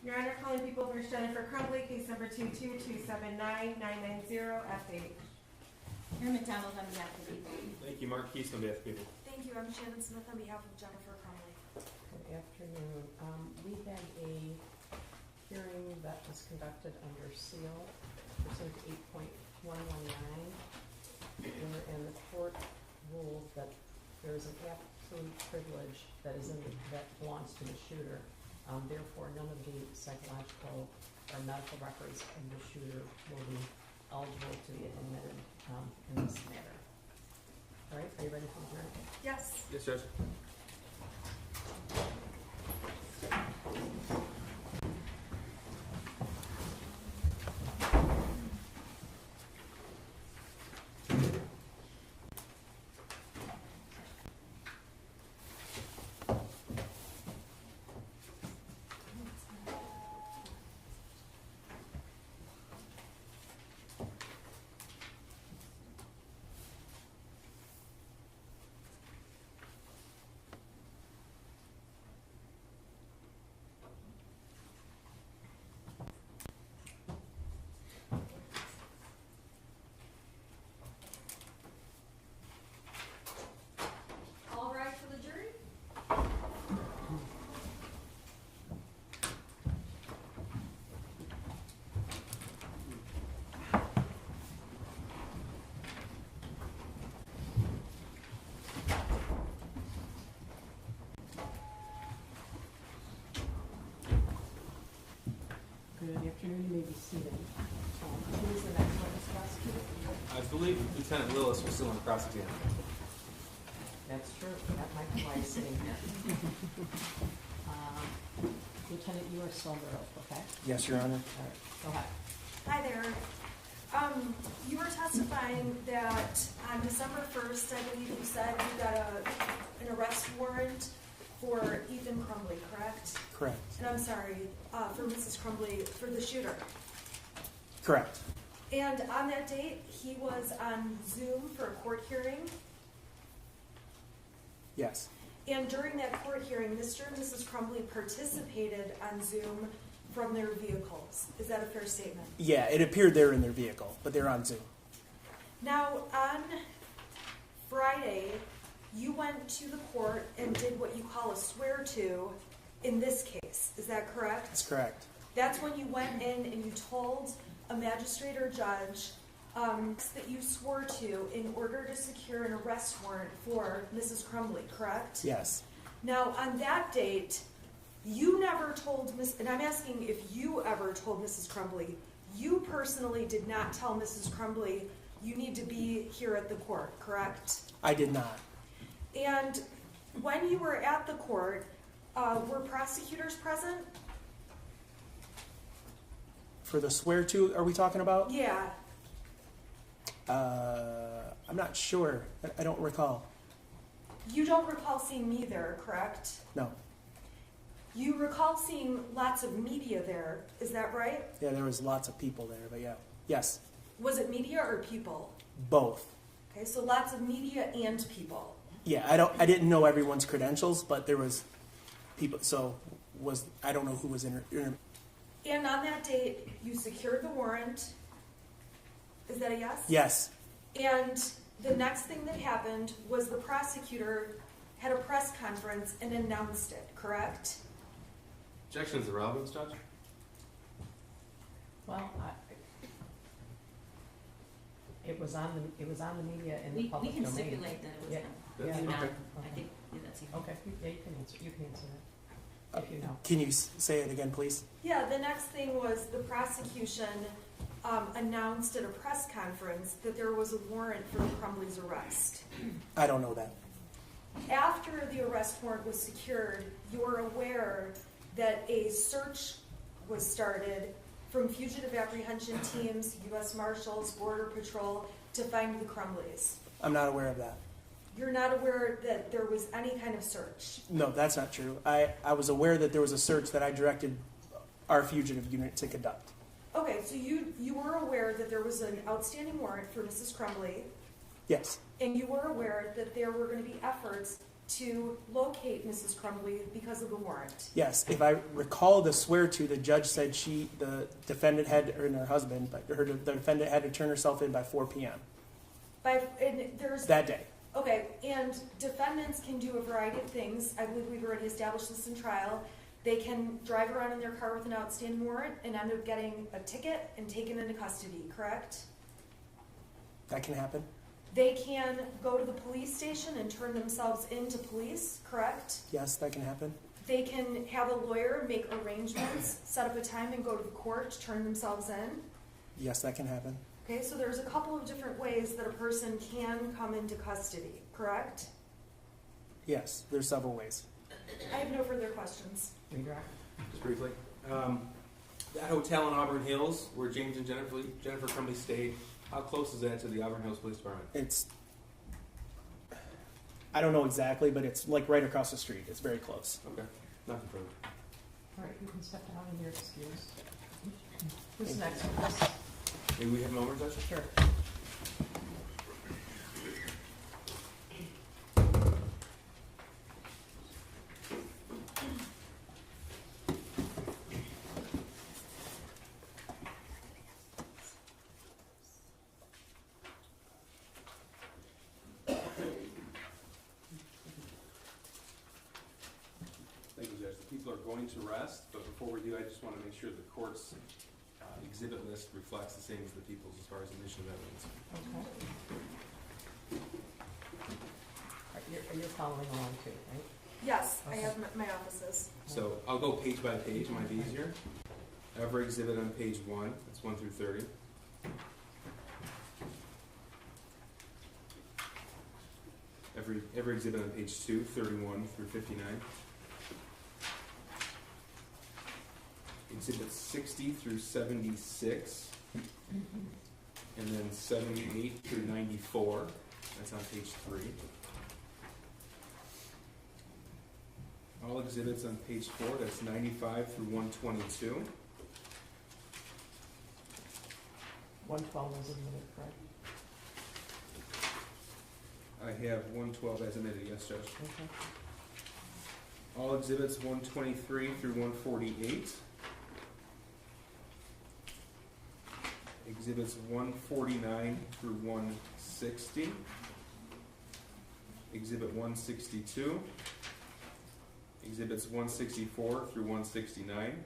Your Honor, calling people for Jennifer Crumbley, case number 222799990F8. Mayor McDonald on behalf of the people. Thank you. Mark Keith on behalf of the people. Thank you. I'm Shannon Smith on behalf of Jennifer Crumbley. Good afternoon. We had a hearing that was conducted under seal pursuant to 8.119, and the court ruled that there is an absolute privilege that belongs to the shooter. Therefore, none of the psychological or medical records of the shooter will be eligible to be admitted in this matter. All right, are you ready for the hearing? Yes. Yes, Judge. All right for the jury? Good afternoon, you may be seated. Who is the next witness prosecutor? I believe Lieutenant Willis was still on the cross-examination. That's true, that might be why he's sitting here. Lieutenant, you are still under oath, okay? Yes, Your Honor. All right, go ahead. Hi there. You were testifying that on December 1st, I believe you said you got an arrest warrant for Ethan Crumbley, correct? Correct. And I'm sorry, for Mrs. Crumbley, for the shooter. Correct. And on that date, he was on Zoom for a court hearing. Yes. And during that court hearing, Mr. and Mrs. Crumbley participated on Zoom from their vehicles. Is that a fair statement? Yeah, it appeared they're in their vehicle, but they're on Zoom. Now, on Friday, you went to the court and did what you call a swear-to in this case. Is that correct? That's correct. That's when you went in and you told a magistrate or judge that you swore to in order to secure an arrest warrant for Mrs. Crumbley, correct? Yes. Now, on that date, you never told and I'm asking if you ever told Mrs. Crumbley, you personally did not tell Mrs. Crumbley you need to be here at the court, correct? I did not. And when you were at the court, were prosecutors present? For the swear to, are we talking about? Yeah. I'm not sure. I don't recall. You don't recall seeing me there, correct? No. You recall seeing lots of media there, is that right? Yeah, there was lots of people there, but yeah. Yes. Was it media or people? Both. Okay, so lots of media and people. Yeah, I didn't know everyone's credentials, but there was people, so I don't know who was in. And on that date, you secured the warrant. Is that a yes? Yes. And the next thing that happened was the prosecutor had a press conference and announced it, correct? Objections to relevance, Judge? Well, it was on the media in the We public can domain. stipulate that it was Yeah. him. Yeah. If not, Okay. I think that's him. Okay, yeah, you can answer that, if you know. Can you say it again, please? Yeah, the next thing was the prosecution announced at a press conference that there was a warrant for Crumbley's arrest. I don't know that. After the arrest warrant was secured, you were aware that a search was started from fugitive apprehension teams, U.S. Marshals, Border Patrol, to find the Crumbleys. I'm not aware of that. You're not aware that there was any kind of search? No, that's not true. I was aware that there was a search that I directed our fugitive unit to conduct. Okay, so you were aware that there was an outstanding warrant for Mrs. Crumbley, Yes. and you were aware that there were going to be efforts to locate Mrs. Crumbley because of the warrant. Yes, if I recall the swear to, the judge said the defendant had, or her husband, but the defendant had to turn herself in by 4 p.m. And there's that day. Okay, and defendants can do a variety of things. I believe we've already established this in trial. They can drive around in their car with an outstanding warrant and end up getting a ticket and taken into custody, correct? That can happen. They can go to the police station and turn themselves into police, correct? Yes, that can happen. They can have a lawyer make arrangements, set up a time and go to the court to turn themselves in. Yes, that can happen. Okay, so there's a couple of different ways that a person can come into custody, correct? Yes, there's several ways. I have no further questions. Redirect. Just briefly. That hotel in Auburn Hills where James and Jennifer Crumbley stayed, how close is that to the Auburn Hills Police Department? It's, I don't know exactly, but it's like right across the street. It's very close. Okay, nothing further. All right, you can step down in your excuse. Who's next on this? May we have a moment, Judge? Sure. Thank you, Judge. The people are going to rest, but before we do, I just want to make sure the court's exhibit list reflects the same as the people's as far as admission of evidence. Okay. You're following along too, right? Yes, I Okay. have my offices. So I'll go page by page, it might be easier. Every exhibit on page 1, that's 1 through 30. Every exhibit on page 2, 31 through 59. Exhibits 60 through 76. And then 78 through 94. That's on page 3. All exhibits on page 4, that's 95 through 122. 112 was admitted, correct? I have 112 as admitted, yes, Judge. Okay. All exhibits 123 through 148. Exhibits 149 through 160. Exhibit 162. Exhibits 164 through 169.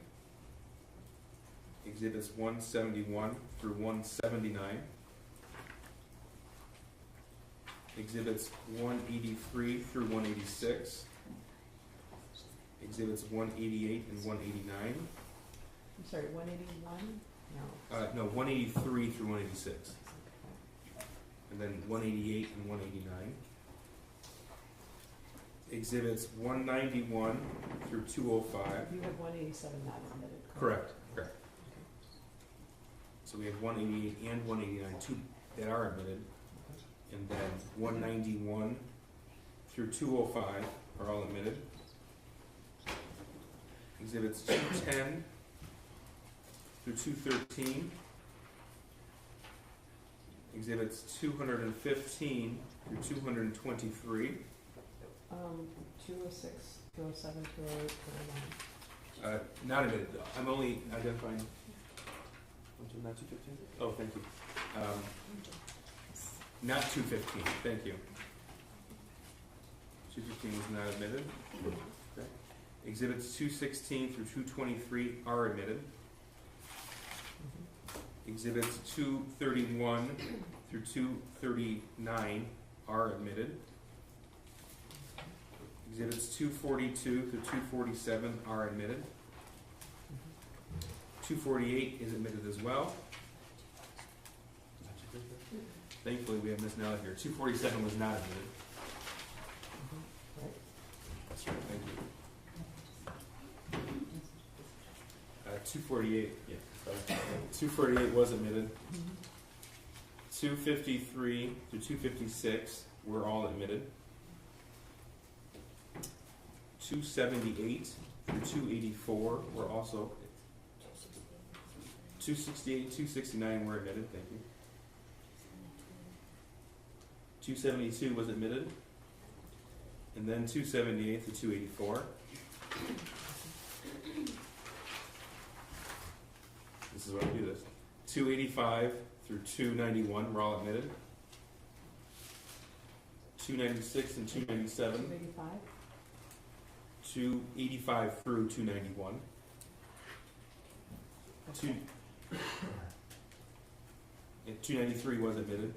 Exhibits 171 through 179. Exhibits 183 through 186. Exhibits 188 and 189. I'm sorry, 181? No. No, 183 through 186. Okay. And then 188 and 189. Exhibits 191 through 205. You have 187 not admitted, Correct, correct. So we have 188 and 189, two that are admitted. And then 191 through 205 are all admitted. Exhibits 210 through 213. Exhibits 215 through 223. 206, 207, 208, 209. Not admitted though. I'm only identifying. Not 215? Oh, thank you. Not 215, thank you. 215 is not admitted. Okay. Exhibits 216 through 223 are admitted. Exhibits 231 through 239 are admitted. Exhibits 242 through 247 are admitted. 248 is admitted as well. Thankfully, we have Ms. Nella here. 247 was not admitted. Right. That's right, thank you. 248, yeah, sorry. 248 was admitted. 253 through 256 were all admitted. 278 through 284 were also. 268, 269 were admitted, thank you. 272 was admitted. and then 278 to 284. This is why we do this. 285 through 291 were all admitted. 296 and 297. 285? 285 through 291. Okay. 293 was admitted.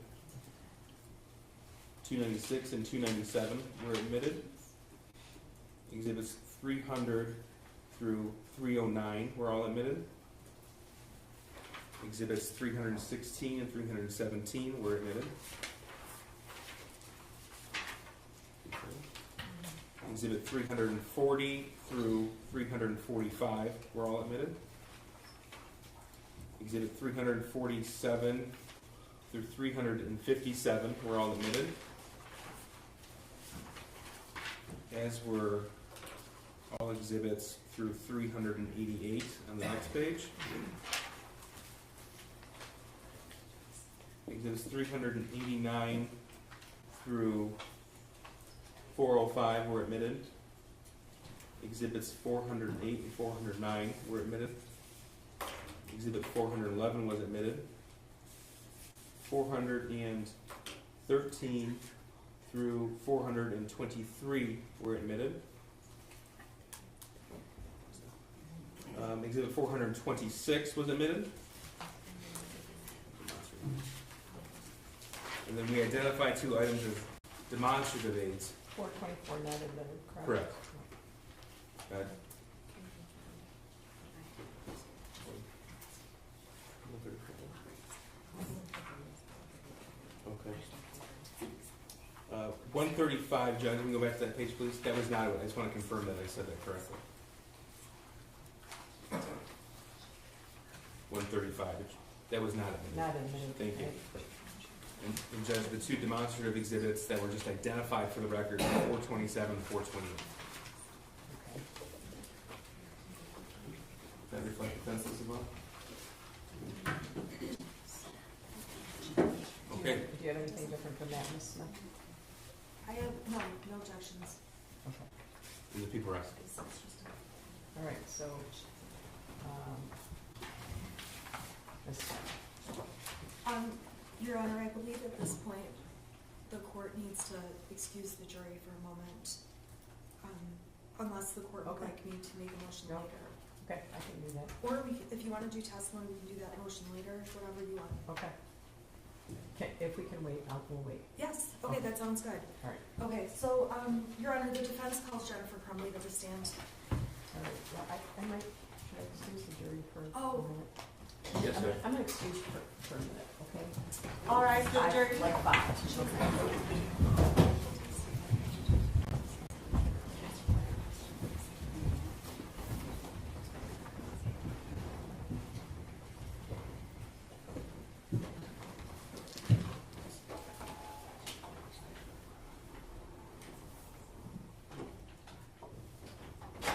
296 and 297 were admitted. Exhibits 300 through 309 were all admitted. Exhibits 316 and 317 were admitted. Exhibit 340 through 345 were all admitted. Exhibit 347 through 357 were all admitted, as were all exhibits through 388 on the next page. Exhibits 389 through 405 were admitted. Exhibits 408 and 409 were admitted. Exhibit 411 was admitted. 413 through 423 were admitted. Exhibit 426 was admitted. And then we identified two items as demonstrative aids. 424 not admitted, correct? Correct. Good. Okay. 135, Judge, can we go back to that page, please? That was not it. I just want to confirm that I said that correctly. 135, that was not admitted. Not admitted. Thank you. And Judge, the two demonstrative exhibits that were just identified for the record, 427 and 428. Okay. Does that reflect the fences as well? Okay. Do you have anything different from that, Ms. Smith? I have, no objections. Okay. And the people are asking. All right, so, Ms. Smith. Your Honor, I believe at this point, the court needs to excuse the jury for a moment, unless the court would Okay. like me to make a motion No. later. Okay, I can do that. Or if you want to do testimony, we can do that motion later, whatever you want. Okay. Okay, if we can wait, we'll wait. Yes, okay, that sounds good. All right. Okay, so, Your Honor, the defense calls Jennifer Crumbley to the stand. All right, well, I might, should I excuse the jury for a Oh. minute? Yes, sir. I'm gonna excuse for a minute, okay? All right, the jury. Like 5.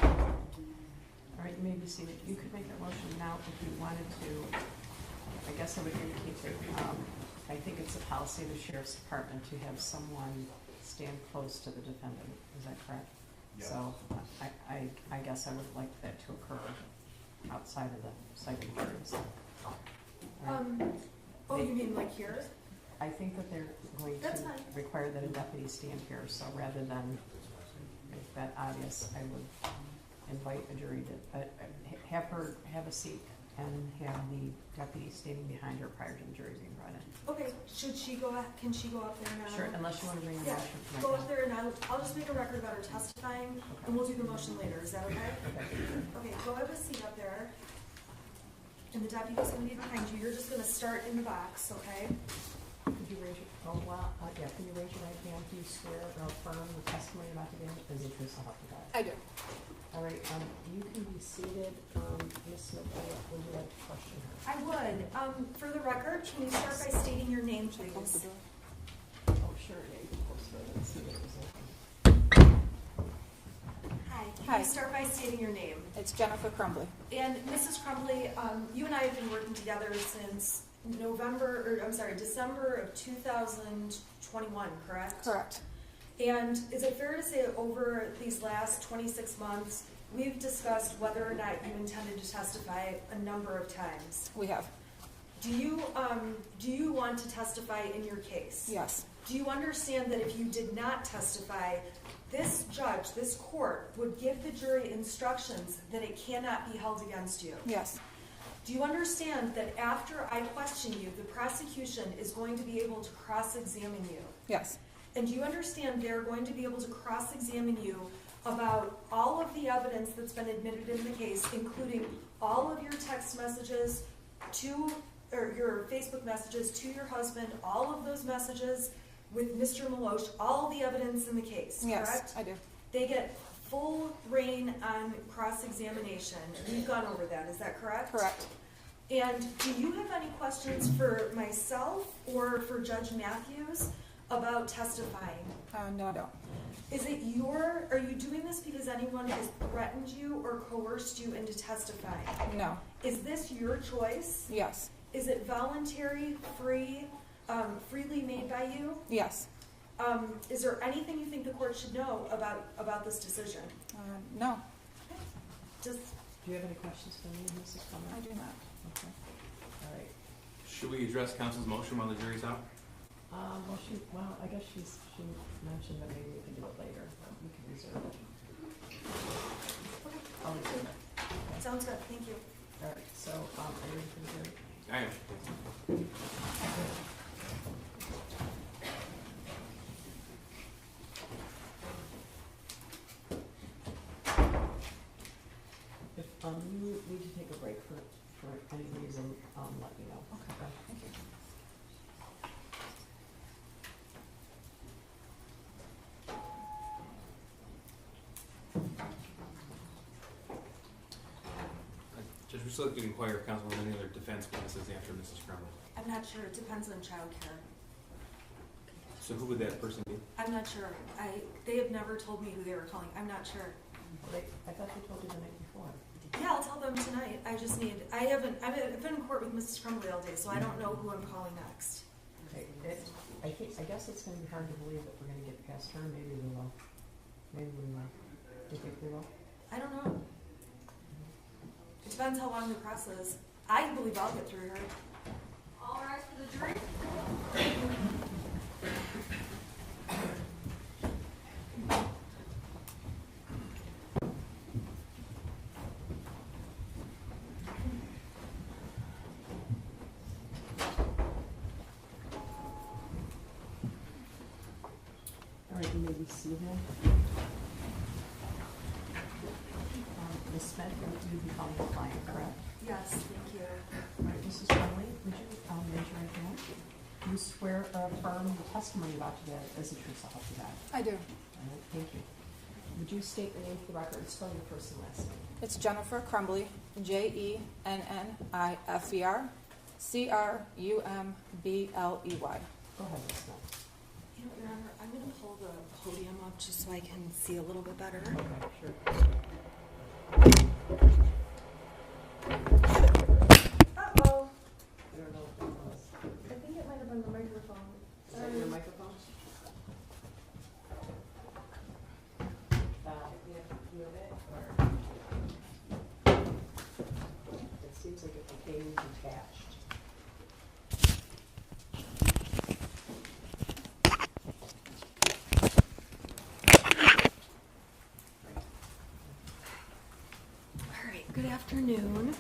All right, you may be seated. You could make that motion now if you wanted to. I guess I would indicate that, I think it's a policy of the sheriff's department to have someone stand close to the defendant. Is that correct? Yes. So I guess I would like that to occur outside of the site of the jury. So, all right. Oh, you mean like here? I think that they're going That's to fine. require that a deputy stand here, so rather than make that obvious, I would invite a jury to, have a seat and have the deputy standing behind her prior to the jury being brought in. Okay, can she go up there now? Sure, unless you want to bring a Yeah, motion for go my up there and I'll just make a record about her testifying, and we'll do the motion later, is that okay? Okay. Okay, go have a seat up there. And the deputy's gonna be behind you, you're just gonna start in the box, okay? Could you raise your, can you raise your right hand? Do you swear or affirm the testimony you're about to give is the truth so help you God? I do. All right, you can be seated. Ms. Smith, would you like to question her? I would, for the record, can you start by stating your name, please? Oh, sure, yeah, you can close the door and see what it was open. Hi. Can Hi. you start by stating your name? It's Jennifer Crumbley. And Mrs. Crumbley, you and I have been working together since December of 2021, correct? Correct. And is it fair to say over these last 26 months, we've discussed whether or not you intended to testify a number of times? We have, Do you want to testify in your case? yes, Do you understand that if you did not testify, this judge, this court, would give the jury instructions that it cannot be held against you? yes, Do you understand that after I question you, the prosecution is going to be able to cross-examine you? yes, And do you understand they're going to be able to cross-examine you about all of the evidence that's been admitted in the case, including all of your text messages or your Facebook messages to your husband, all of those messages with Mr. Maloche, all the evidence in the case, yes, correct? I do. They get full reign on cross-examination. We've gone over that, is that correct? Correct. And do you have any questions for myself or for Judge Matthews about testifying? No, I don't. Are you doing this because anyone has threatened you or coerced you into testifying? No, Is this your choice? yes, Is it voluntary, freely made by you? yes, Is there anything you think the court should know about this decision? no, Just, Do you have any questions for me, Mrs. I Clement? do not. Okay. All right. Should we address counsel's motion while the jury's out? Well, I guess she mentioned that maybe we can do it later, but we can reserve it. I'll reserve it. Okay. sounds good, thank you. All right, so, are you ready for the jury? I am. If, you need to take a break for any reason, let me know. Okay, thank you. Judge, we're still going to inquire if counsel has any other defense witnesses after Mrs. Crumbley. I'm not sure, it depends on childcare. So who would that person be? I'm not sure. They have never told me who they were calling. I'm not sure. I thought they told you the night before. Yeah, I'll tell them tonight. I've been in court with Mrs. Crumbley all day, so I don't know who I'm calling next. Okay, I guess it's gonna be hard to believe that we're gonna get past her, maybe we will. Maybe we will. Do you think we will? I don't know. It depends how long the press is. I believe I'll get through her. All rise for the jury. All right, you may be seated. Ms. Smith, you become the client, correct? Yes, thank you. All right, Mrs. Crumbley, would you raise your right hand? Do you swear or affirm the testimony about today is the truth, so help you God? I do. All right, thank you. Would you state your name for the record, spell your first and last name? It's Jennifer Crumbley, JENNIFER, CRUMBLEY. Go ahead, Ms. Smith. You know, Your Honor, I'm going to pull the podium up just so I can see a little bit better. Okay, sure. Uh-oh. I don't know what that was. I think it might have been the microphone. Is that your microphone? You have to move it, or? It seems like it became detached. All right, good afternoon.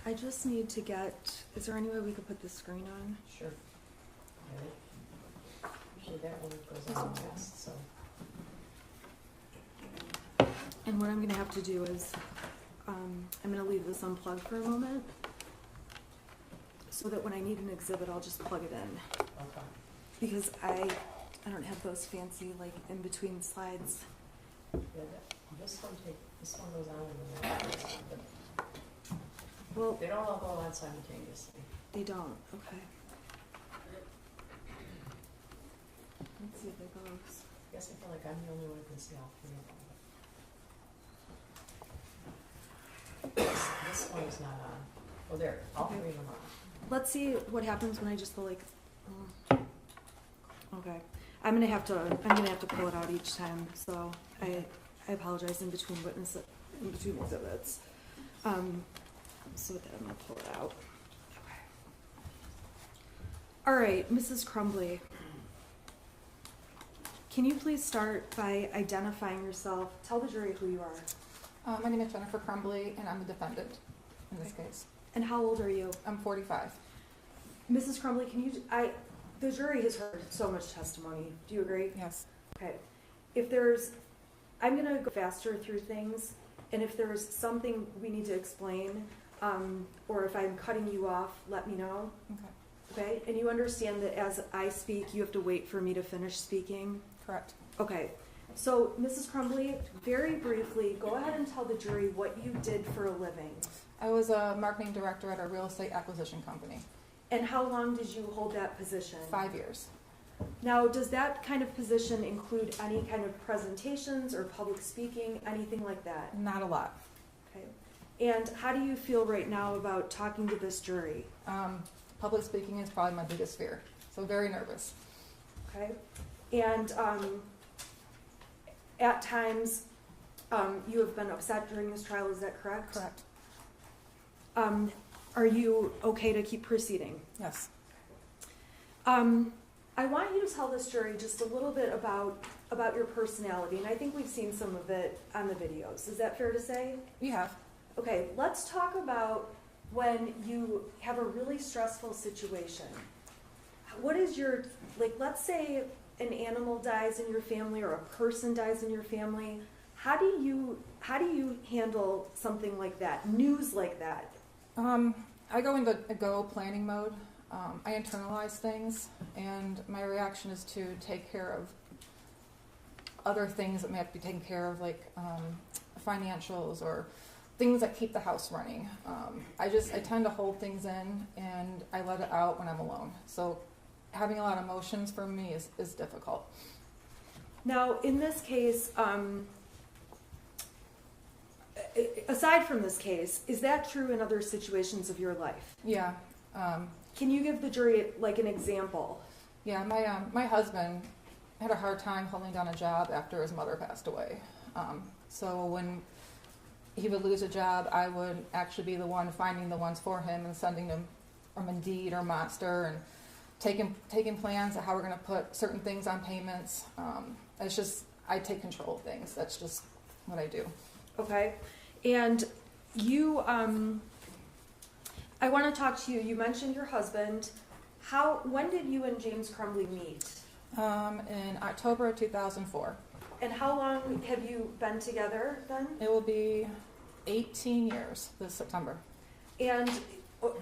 I just need to is there any way we could put the screen on? Sure. Okay. Usually that one goes on last, so. And what I'm gonna have to do is, I'm gonna leave this unplugged for a moment, so that when I need an exhibit, I'll just plug it in. Okay. Because I don't have those fancy, like, in between slides. Yeah, this one goes on and then that goes on, but Well, they don't all go on simultaneously. they don't, okay. Let's see if it goes. I guess I feel like I'm the only one who can see all three of them. This one is not on. Oh, So there, all Okay. three of them are. Let's see what happens when I just go like, okay. I'm gonna have to pull it out each time, so I apologize in between exhibits. So with that, I'm gonna pull it out. Okay. All right, Mrs. Crumbley. Can you please start by identifying yourself? Tell the jury who you are. My name is Jennifer Crumbley, and I'm a defendant in this case. And how old are you? I'm 45. Mrs. Crumbley, the jury has heard so much testimony. Do you agree? Yes. Okay. I'm gonna go faster through things, and if there's something we need to explain, or if I'm cutting you off, let me know. Okay. Okay? And you understand that as I speak, you have to wait for me to finish speaking? Correct. Okay. So, Mrs. Crumbley, very briefly, go ahead and tell the jury what you did for a living. I was a marketing director at a real estate acquisition company. And how long did you hold that position? 5 years. Now, does that kind of position include any kind of presentations or public speaking, anything like that? Not a lot. Okay. And how do you feel right now about talking to this jury? Public speaking is probably my biggest fear, so very nervous. Okay. And at times, you have been upset during this trial, is that correct? Correct. Are you okay to keep proceeding? Yes. I want you to tell this jury just a little bit about your personality, and I think we've seen some of it on the videos. Is that fair to say? We have. Okay, let's talk about when you have a really stressful situation. What is let's say an animal dies in your family or a person dies in your family. How do you handle something like that, news like that? I go into a go planning mode. I internalize things, and my reaction is to take care of other things that may have to be taken care of, like financials or things that keep the house running. I tend to hold things in, and I let it out when I'm alone. So having a lot of emotions for me is difficult. Now, in this case, aside from this case, is that true in other situations of your life? Yeah. Can you give the jury like an example? Yeah, my husband had a hard time holding down a job after his mother passed away. So when he would lose a job, I would actually be the one finding the ones for him and sending them from Indeed or Monster and taking plans of how we're going to put certain things on payments. It's just, I take control of things. That's just what I do. Okay. And you, I want to talk to you. You mentioned your husband. When did you and James Crumbley meet? In October of 2004. And how long have you been together then? It will be 18 years this September. And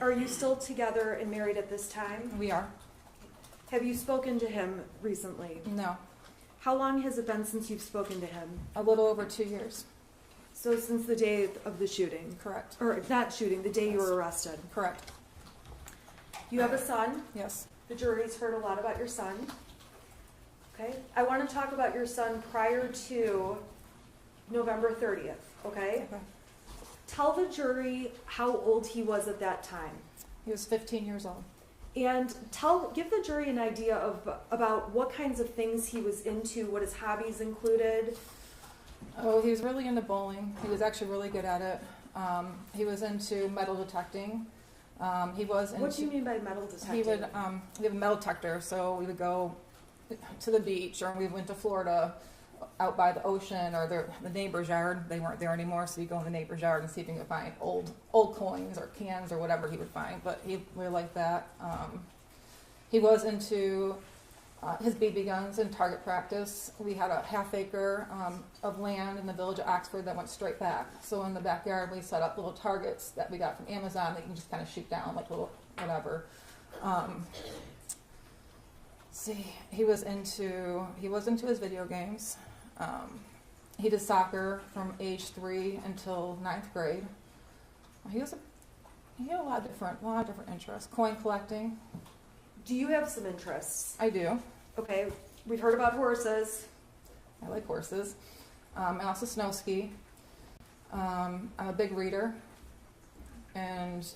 are you still together and married at this time? We are. Have you spoken to him recently? No. How long has it been since you've spoken to him? A little over 2 years. So since the day of the shooting? Correct. Or not shooting, the day you were arrested. Correct. You have a son. Yes. The jury's heard a lot about your son. Okay. I want to talk about your son prior to November 30th. Okay. Okay. Tell the jury how old he was at that time. He was 15 years old. And give the jury an idea about what kinds of things he was into, what his hobbies included. Oh, he was really into bowling. He was actually really good at it. He was into metal detecting. He was into. What do you mean by metal detecting? He would. We have a metal detector, so we would go to the beach, or we went to Florida, out by the ocean, or the neighbor's yard. They weren't there anymore, so you go in the neighbor's yard and see if you can find old coins or cans or whatever he would find. But he really liked that. He was into his BB guns and target practice. We had a half-acre of land in the village of Oxford that went straight back. So in the backyard, we set up little targets that we got from Amazon that you can just kind of shoot down, like little whatever. He was into his video games. He did soccer from age 3 until 9th grade. He had a lot of different interests. Coin collecting. Do you have some interests? I do. Okay, we've heard about horses. I like horses. I also snow ski. I'm a big reader, and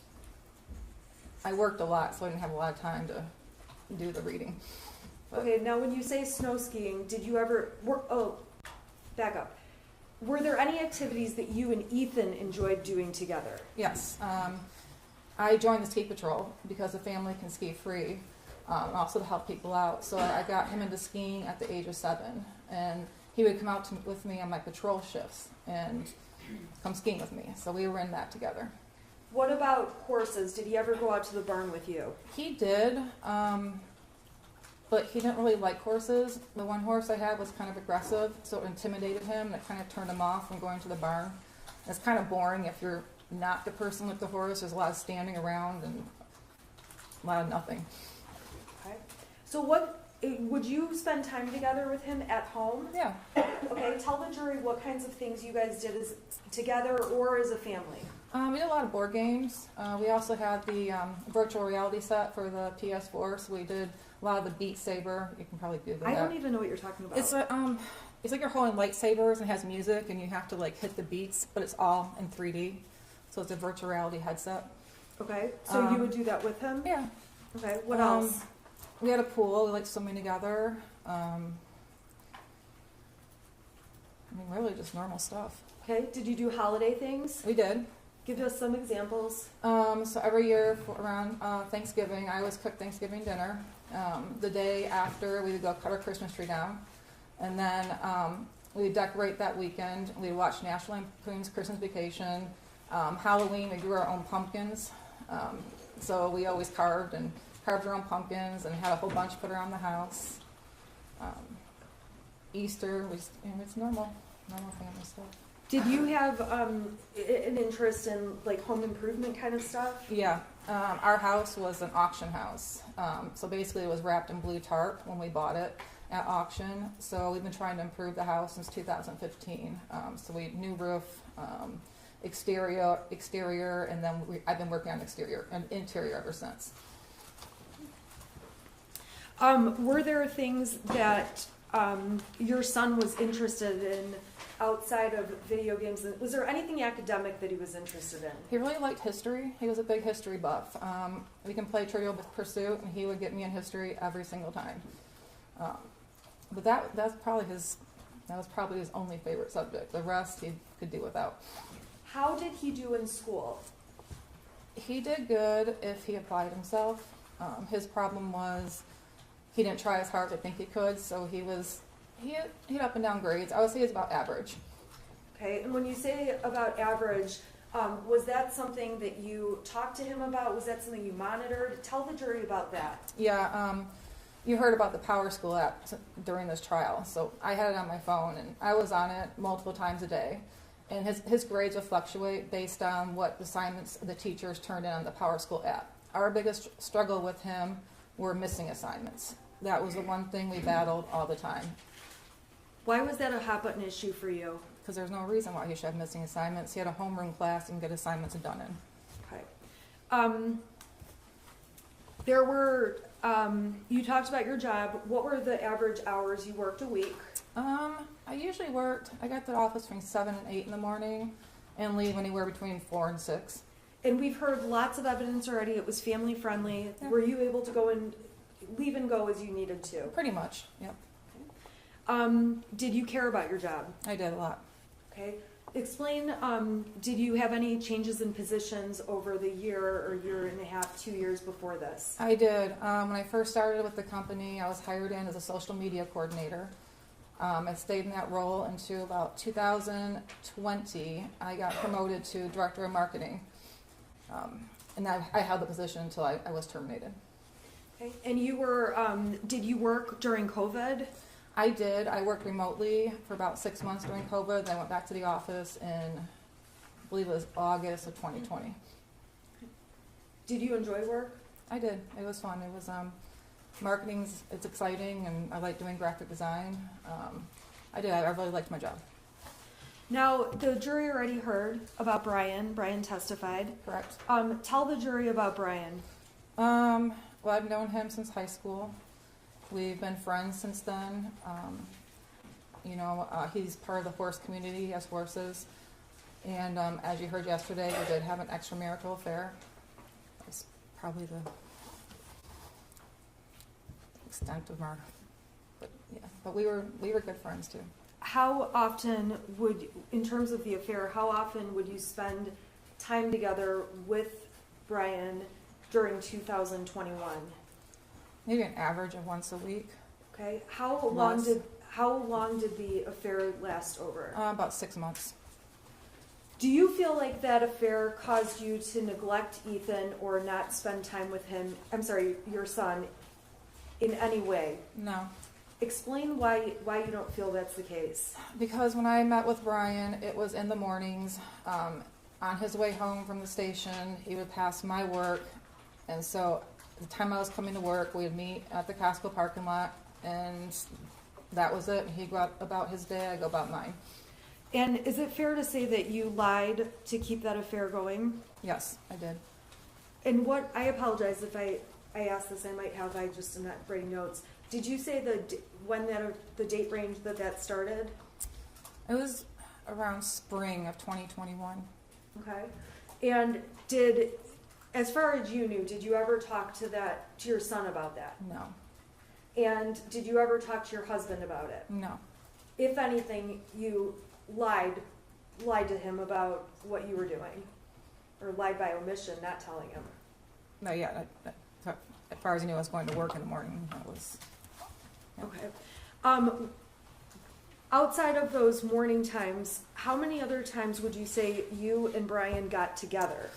I worked a lot, so I didn't have a lot of time to do the reading. But- Okay, now when you say snow skiing, did you ever, back up. Were there any activities that you and Ethan enjoyed doing together? Yes, I joined the ski patrol because the family can ski free, also to help people out. So I got him into skiing at the age of 7, and he would come out with me on my patrol shifts and come skiing with me. So we were in that together. What about horses? Did he ever go out to the barn with you? He did, but he didn't really like horses. The one horse I had was kind of aggressive, so it intimidated him, and it kind of turned him off from going to the barn. It's kind of boring if you're not the person with the horse. There's a lot of standing around and a lot of nothing. Okay. So would you spend time together with him at home? Yeah. Okay, tell the jury what kinds of things you guys did together or as a family. We did a lot of board games. We also had the virtual reality set for the PS4, so we did a lot of the Beat Saber. You can probably Google I that. don't even know what you're talking about. It's like you're holding lightsabers and it has music, and you have to like hit the beats, but it's all in 3D. So it's a virtual reality headset. Okay, so you would do that with him? Yeah. Okay, what else? We had a pool. We liked swimming together. I mean, really just normal stuff. Okay, did you do holiday things? We did. Give us some examples. So every year around Thanksgiving, I always cook Thanksgiving dinner. The day after, we would go cut our Christmas tree down. And then we would decorate that weekend. We'd watch National Lampoon's Christmas Vacation. Halloween, we grew our own pumpkins. So we always carved our own pumpkins and had a whole bunch put around the house. Easter, it's normal family stuff. Did you have an interest in like home improvement kind of stuff? Yeah, our house was an auction house. So basically it was wrapped in blue tarp when we bought it at auction. So we've been trying to improve the house since 2015. So we new roof, exterior, and then I've been working on exterior and interior ever since. Were there things that your son was interested in outside of video games? Was there anything academic that he was interested in? He really liked history. He was a big history buff. We can play Trivial Pursuit, and he would get me in history every single time. But that was probably his only favorite subject. The rest he could do without. How did he do in school? He did good if he applied himself. His problem was he didn't try as hard as I think he could, so he had up and down grades. I would say he's about average. Okay, and when you say about average, was that something that you talked to him about? Was that something you monitored? Tell the jury about that. Yeah, you heard about the Power School app during this trial, so I had it on my phone, and I was on it multiple times a day. And his grades would fluctuate based on what assignments the teachers turned in on the Power School app. Our biggest struggle with him were missing assignments. That was the one thing we battled all the time. Why was that a hot button issue for you? Because there's no reason why he should have missing assignments. He had a homeroom class and get assignments done in. Okay. There were, you talked about your job. What were the average hours you worked a week? I usually I got to the office between 7 and 8 in the morning and leave anywhere between 4 and 6. And we've heard lots of evidence already. It was family friendly. Yeah. Were you able to go and leave and go as you needed to? Pretty much, yep. Did you care about your job? I did a lot. Okay. Explain, did you have any changes in positions over the year or year and a half, 2 years before this? I did. When I first started with the company, I was hired in as a social media coordinator. I stayed in that role until about 2020. I got promoted to director of marketing. And I held the position until I was terminated. Okay. And you were, did you work during COVID? I did. I worked remotely for about 6 months during COVID. Then I went back to the office in, I believe it was August of 2020. Did you enjoy work? I did. It was fun. It was marketing's. It's exciting, and I like doing graphic design. I did. I really liked my job. Now, the jury already heard about Brian. Brian testified. Correct. Tell the jury about Brian. Well, I've known him since high school. We've been friends since then. He's part of the horse community. He has horses. And as you heard yesterday, we did have an extramarital affair. probably the extent of our, but yeah, but we were good friends too. How often would, in terms of the affair, how often would you spend time together with Brian during 2021? Maybe an average of once a week. Okay, how long Less. did the affair last over? About 6 months. Do you feel like that affair caused you to neglect Ethan or not spend time with him, I'm sorry, your son, in any way? No, Explain why you don't feel that's the case. because when I met with Brian, it was in the mornings. On his way home from the station, he would pass my work, and so the time I was coming to work, we'd meet at the Costco parking lot, and that was it. He'd go about his day, I'd go about mine. And is it fair to say that you lied to keep that affair going? Yes, I did. And what, I apologize if I asked this, I just am not writing notes. Did you say the date range that started? It was around spring of 2021. Okay. And as far as you knew, did you ever talk to your son about that? No, And did you ever talk to your husband about it? no, If anything, you lied to him about what you were doing, or lied by omission, not telling him. no, yeah. As far as I knew, I was going to work in the morning. That was. Okay. Outside of those morning times, how many other times would you say you and Brian got together?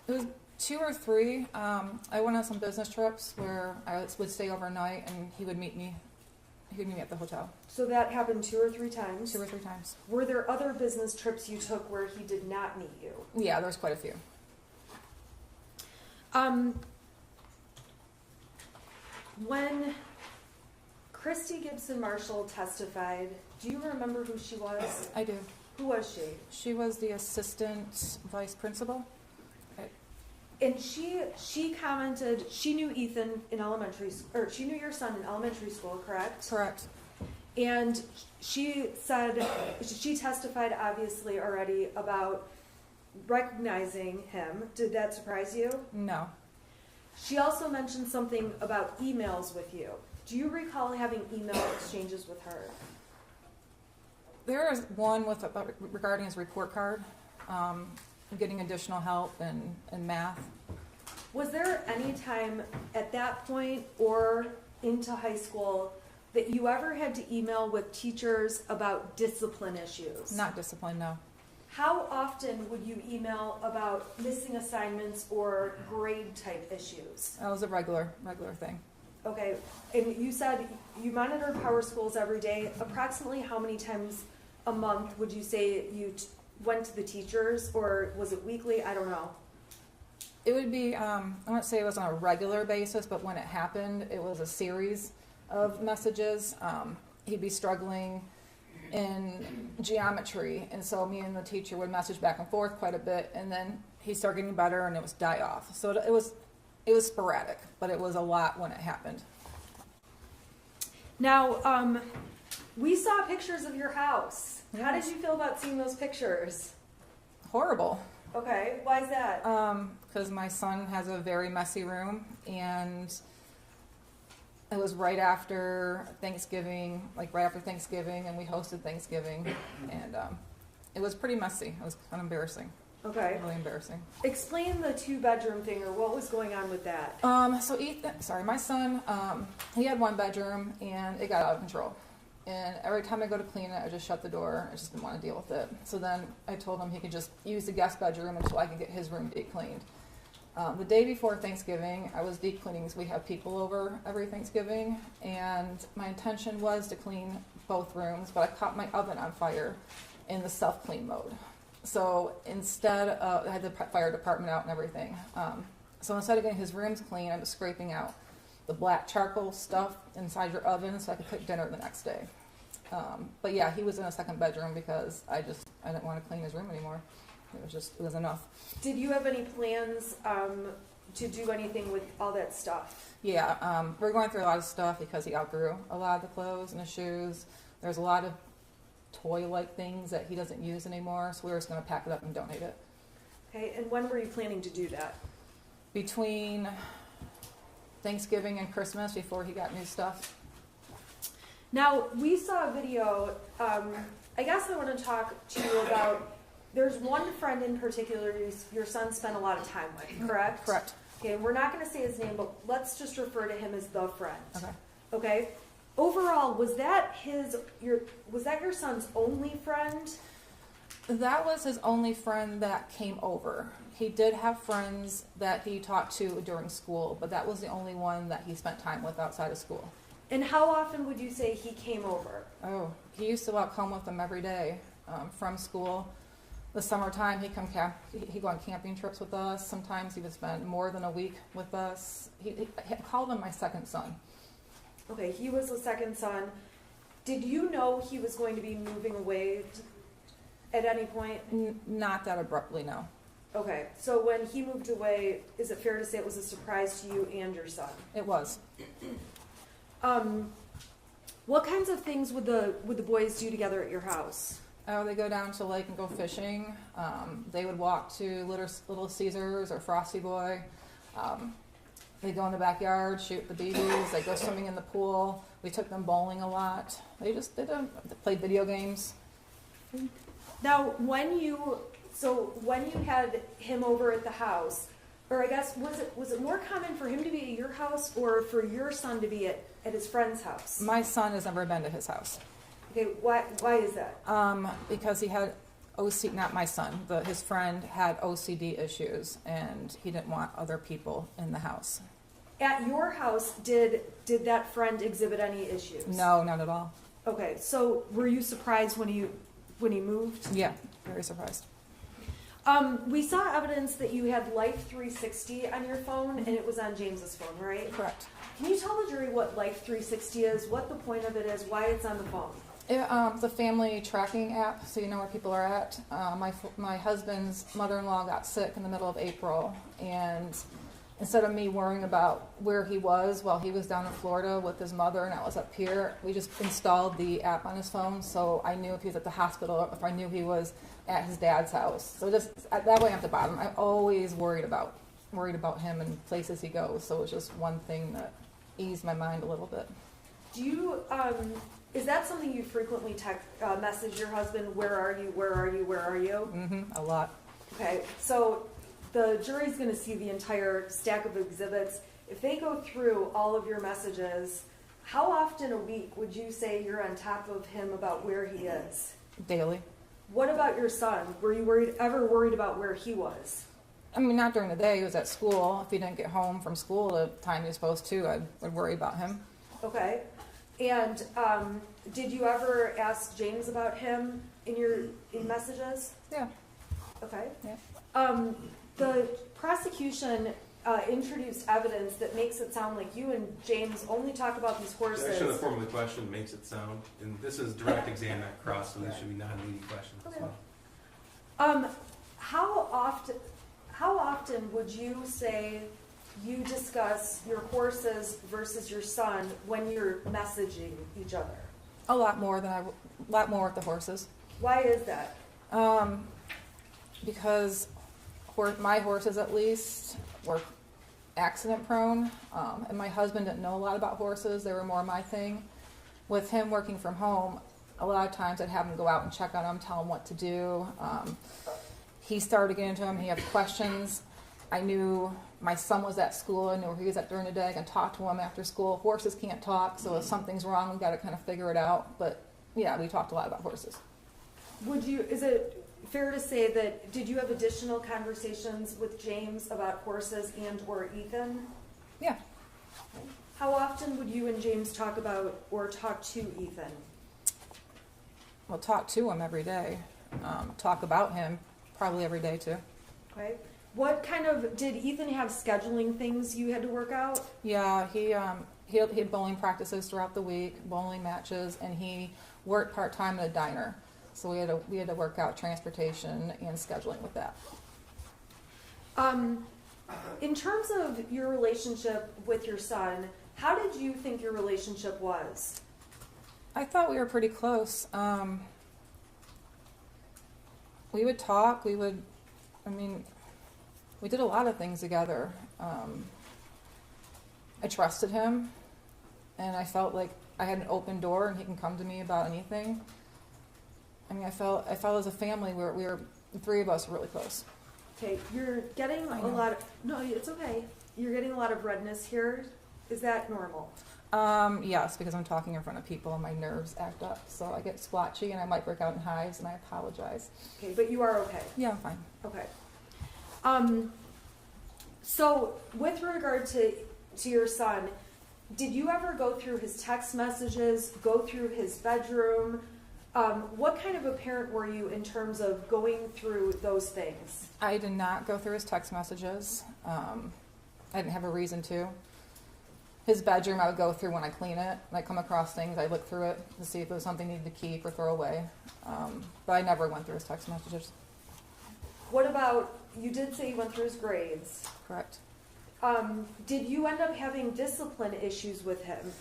It was 2 or 3. I went on some business trips where I would stay overnight, and he would meet me. He would meet me at the hotel. So that happened 2 or 3 times. 2 or 3 times. Were there other business trips you took where he did not meet you? Yeah, there was quite a few. When Christy Gibson Marshall testified, do you remember who she was? I do. Who was she? She was the assistant vice principal. And she commented she knew Ethan in elementary or she knew your son in elementary school, correct? Correct. And she said she testified obviously already about recognizing him. Did that surprise you? No. She also mentioned something about emails with you. Do you recall having email exchanges with her? There was one regarding his report card, getting additional help in math. Was there any time at that point or into high school that you ever had to email with teachers about discipline issues? Not discipline, no. How often would you email about missing assignments or grade type issues? That was a regular thing. Okay, and you said you monitored power schools every day. Approximately how many times a month would you say you went to the teachers, or was it weekly? I don't know. It would be, I wouldn't say it was on a regular basis, but when it happened, it was a series of messages. He'd be struggling in geometry, and so me and the teacher would message back and forth quite a bit, and then he'd start getting better, and it was die off. So it was sporadic, but it was a lot when it happened. Now, we saw pictures of your house. Yes. How did you feel about seeing those pictures? Horrible. Okay, why is that? Because my son has a very messy room, and it was right after Thanksgiving, and we hosted Thanksgiving, and it was pretty messy. It was kind of embarrassing. Okay. Really embarrassing. Explain the 2-bedroom thing, or what was going on with that. So my son, he had 1 bedroom, and it got out of control. And every time I go to clean it, I just shut the door. I just didn't want to deal with it. So then I told him he could just use the guest bedroom until I could get his room deep cleaned. The day before Thanksgiving, I was deep cleaning because we have people over every Thanksgiving, and my intention was to clean both rooms, but I caught my oven on fire in the self-clean mode. So instead, I had the fire department out and everything. So instead of getting his rooms clean, I was scraping out the black charcoal stuff inside your oven so I could cook dinner the next day. But yeah, he was in a 2nd bedroom because I didn't want to clean his room anymore. It was enough. Did you have any plans to do anything with all that stuff? Yeah, we're going through a lot of stuff because he outgrew a lot of the clothes and the shoes. There's a lot of toy-like things that he doesn't use anymore, so we were just going to pack it up and donate it. Okay, and when were you planning to do that? between Thanksgiving and Christmas before he got new stuff. Now, we saw a video, I guess I want to talk to you about, there's one friend in particular your son spent a lot of time with, correct? Correct. Okay, we're not going to say his name, but let's just refer to him as the friend. Okay. Okay? Overall, was that your son's only friend? That was his only friend that came over. He did have friends that he talked to during school, but that was the only one that he spent time with outside of school. And how often would you say he came over? Oh, he used to walk home with them every day from school. The summertime, he'd go on camping trips with us. Sometimes he would spend more than a week with us. He called him my second son. Okay, he was the second son. Did you know he was going to be moving away at any point? Not that abruptly, no. Okay, so when he moved away, is it fair to say it was a surprise to you and your son? It was. What kinds of things would the boys do together at your house? Oh, they go down to the lake and go fishing. They would walk to Little Caesars or Frosty Boy. They go in the backyard, shoot the BBs. They go swimming in the pool. We took them bowling a lot. They played video games. Now, when you had him over at the house, or I guess was it more common for him to be at your house or for your son to be at his friend's house? My son has never been to his house. Okay, why is that? Because he had OCD, not my son, but his friend had OCD issues, and he didn't want other people in the house. At your house, did that friend exhibit any issues? No, not at all. Okay, so were you surprised when he moved? Yeah, very surprised. We saw evidence that you had Life 360 on your phone, and it was on James's phone, right? Correct. Can you tell the jury what Life 360 is, what the point of it is, why it's on the phone? It's a family tracking app, so you know where people are at. My husband's mother-in-law got sick in the middle of April, and instead of me worrying about where he was while he was down in Florida with his mother and I was up here, we just installed the app on his phone, so I knew if he was at the hospital, if I knew he was at his dad's house. So just that way I'm at the bottom. I'm always worried about him and places he goes, so it was just one thing that eased my mind a little bit. Do you, is that something you frequently message your husband, where are you, where are you, where are you? Mm-hmm, a lot. Okay, so the jury's going to see the entire stack of exhibits. If they go through all of your messages, how often a week would you say you're on top of him about where he is? Daily. What about your son? Were you ever worried about where he was? I mean, not during the day. He was at school. If he didn't get home from school the time he was supposed to, I would worry about him. Okay. And did you ever ask James about him in messages? Yeah. Okay. Yeah. The prosecution introduced evidence that makes it sound like you and James only talk about these horses. Actually, the form of the question makes it sound, and this is direct exam, not cross, so these should be non-leading questions as Okay. well. How often would you say you discuss your horses versus your son when you're messaging each other? A lot more with the horses. Why is that? Because my horses, at least, were accident prone, and my husband didn't know a lot about horses. They were more my thing. With him working from home, a lot of times I'd have him go out and check on him, tell him what to do. He started getting into him. He had questions. I knew my son was at school. I knew where he was at during the day. I can talk to him after school. Horses can't talk, so if something's wrong, we've got to kind of figure it out. But yeah, we talked a lot about horses. Is it fair to say that, did you have additional conversations with James about horses and or Ethan? Yeah. How often would you and James talk about or talk to Ethan? We'll talk to him every day. Talk about him probably every day too. Okay. Did Ethan have scheduling things you had to work out? Yeah, he had bowling practices throughout the week, bowling matches, and he worked part-time at a diner. So we had to work out transportation and scheduling with that. In terms of your relationship with your son, how did you think your relationship was? I thought we were pretty close. We would talk. We did a lot of things together. I trusted him, and I felt like I had an open door, and he can come to me about anything. I mean, I felt as a family, the three of us were really close. Okay, you're getting I a know. lot of, no, it's okay. You're getting a lot of redness here. Is that normal? Yes, because I'm talking in front of people and my nerves act up. So I get splotchy and I might break out in hives, and I apologize. Okay, but you are okay. Yeah, I'm fine. Okay. So with regard to your son, did you ever go through his text messages, go through his bedroom? What kind of a parent were you in terms of going through those things? I did not go through his text messages. I didn't have a reason to. His bedroom I would go through when I clean it. When I come across things, I look through it to see if it was something I needed to keep or throw away. But I never went through his text messages. What about, you did say you went through his grades. Correct. Did you end up having discipline issues with him?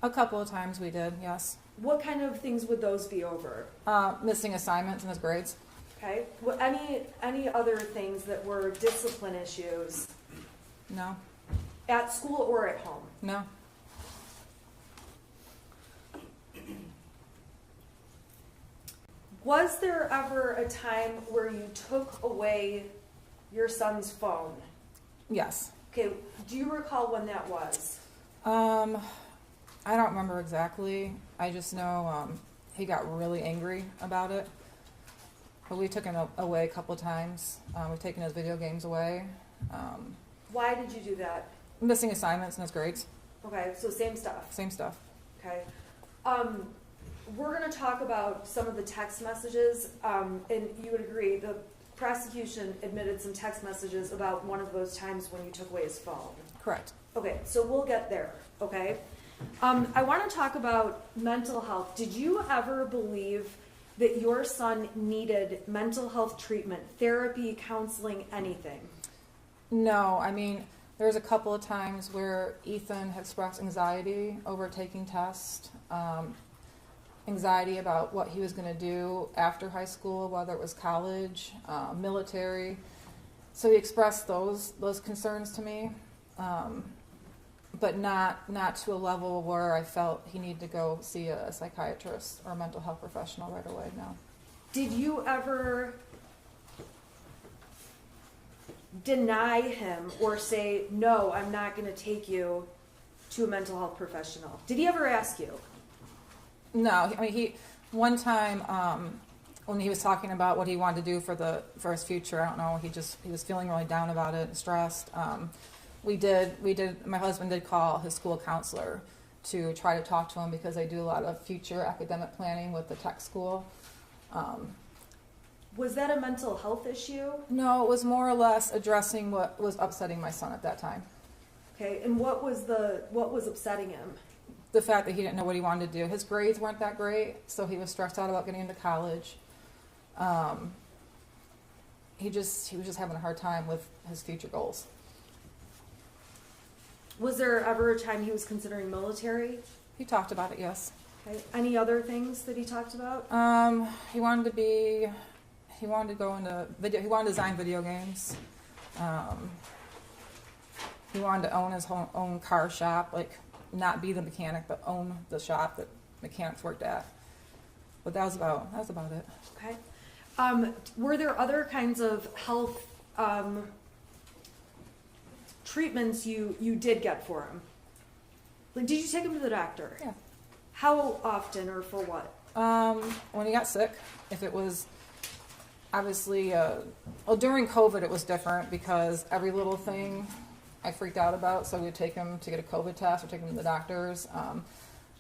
A couple of times we did, yes. What kind of things would those be over? Missing assignments in his grades. Okay. What, any other things that were discipline issues No. at school or at home? No. Was there ever a time where you took away your son's phone? Yes. Okay, do you recall when that was? I don't remember exactly. I just know he got really angry about it. But we took him away a couple of times. We've taken his video games away. Why did you do that? Missing assignments in his grades. Okay, so same stuff. Same stuff. Okay. We're going to talk about some of the text messages, and you would agree the prosecution admitted some text messages about one of those times when you took away his phone. Correct. Okay, so we'll get there, okay? I want to talk about mental health. Did you ever believe that your son needed mental health treatment, therapy, counseling, anything? No, I mean, there was a couple of times where Ethan had expressed anxiety over taking tests, anxiety about what he was going to do after high school, whether it was college, military. So he expressed those concerns to me, but not to a level where I felt he needed to go see a psychiatrist or a mental health professional right away. No. Did you ever deny him or say, no, I'm not going to take you to a mental health professional? Did he ever ask you? No, I mean one time when he was talking about what he wanted to do for his future, I don't know, he was feeling really down about it and stressed. My husband did call his school counselor to try to talk to him because they do a lot of future academic planning with the tech school. Was that a mental health issue? No, it was more or less addressing what was upsetting my son at that time. Okay, and what was upsetting him? The fact that he didn't know what he wanted to do. His grades weren't that great, so he was stressed out about getting into college. He was just having a hard time with his future goals. Was there ever a time he was considering military? He talked about it, yes. Okay. Any other things that he talked about? He wanted to go into video. He wanted to design video games. He wanted to own his own car shop, like not be the mechanic, but own the shop that mechanics worked at. But that was about it. Okay. Were there other kinds of health treatments you did get for him? Like, did you take him to the doctor? Yeah. How often or for what? When he got sick, if it was obviously, during COVID it was different because every little thing I freaked out about, so we'd take him to get a COVID test or take him to the doctors.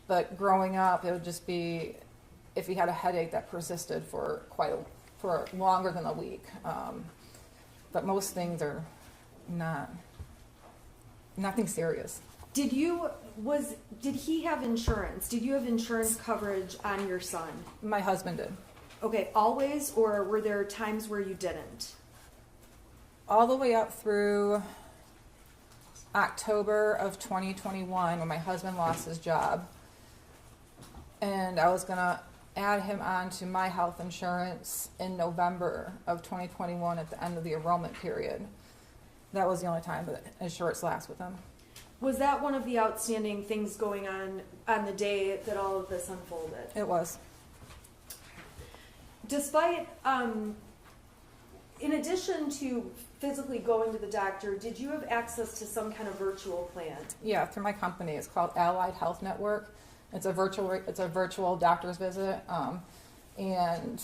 But growing up, it would just be if he had a headache that persisted for longer than a week. But most things are nothing serious. Did he have insurance? Did you have insurance coverage on your son? My husband did. Okay, always, or were there times where you didn't? All the way up through October of 2021 when my husband lost his job. And I was going to add him on to my health insurance in November of 2021 at the end of the enrollment period. That was the only time that his shorts last with him. Was that one of the outstanding things going on the day that all of this unfolded? It was. Despite, in addition to physically going to the doctor, did you have access to some kind of virtual plan? Yeah, through my company. It's called Allied Health Network. It's a virtual doctor's visit, and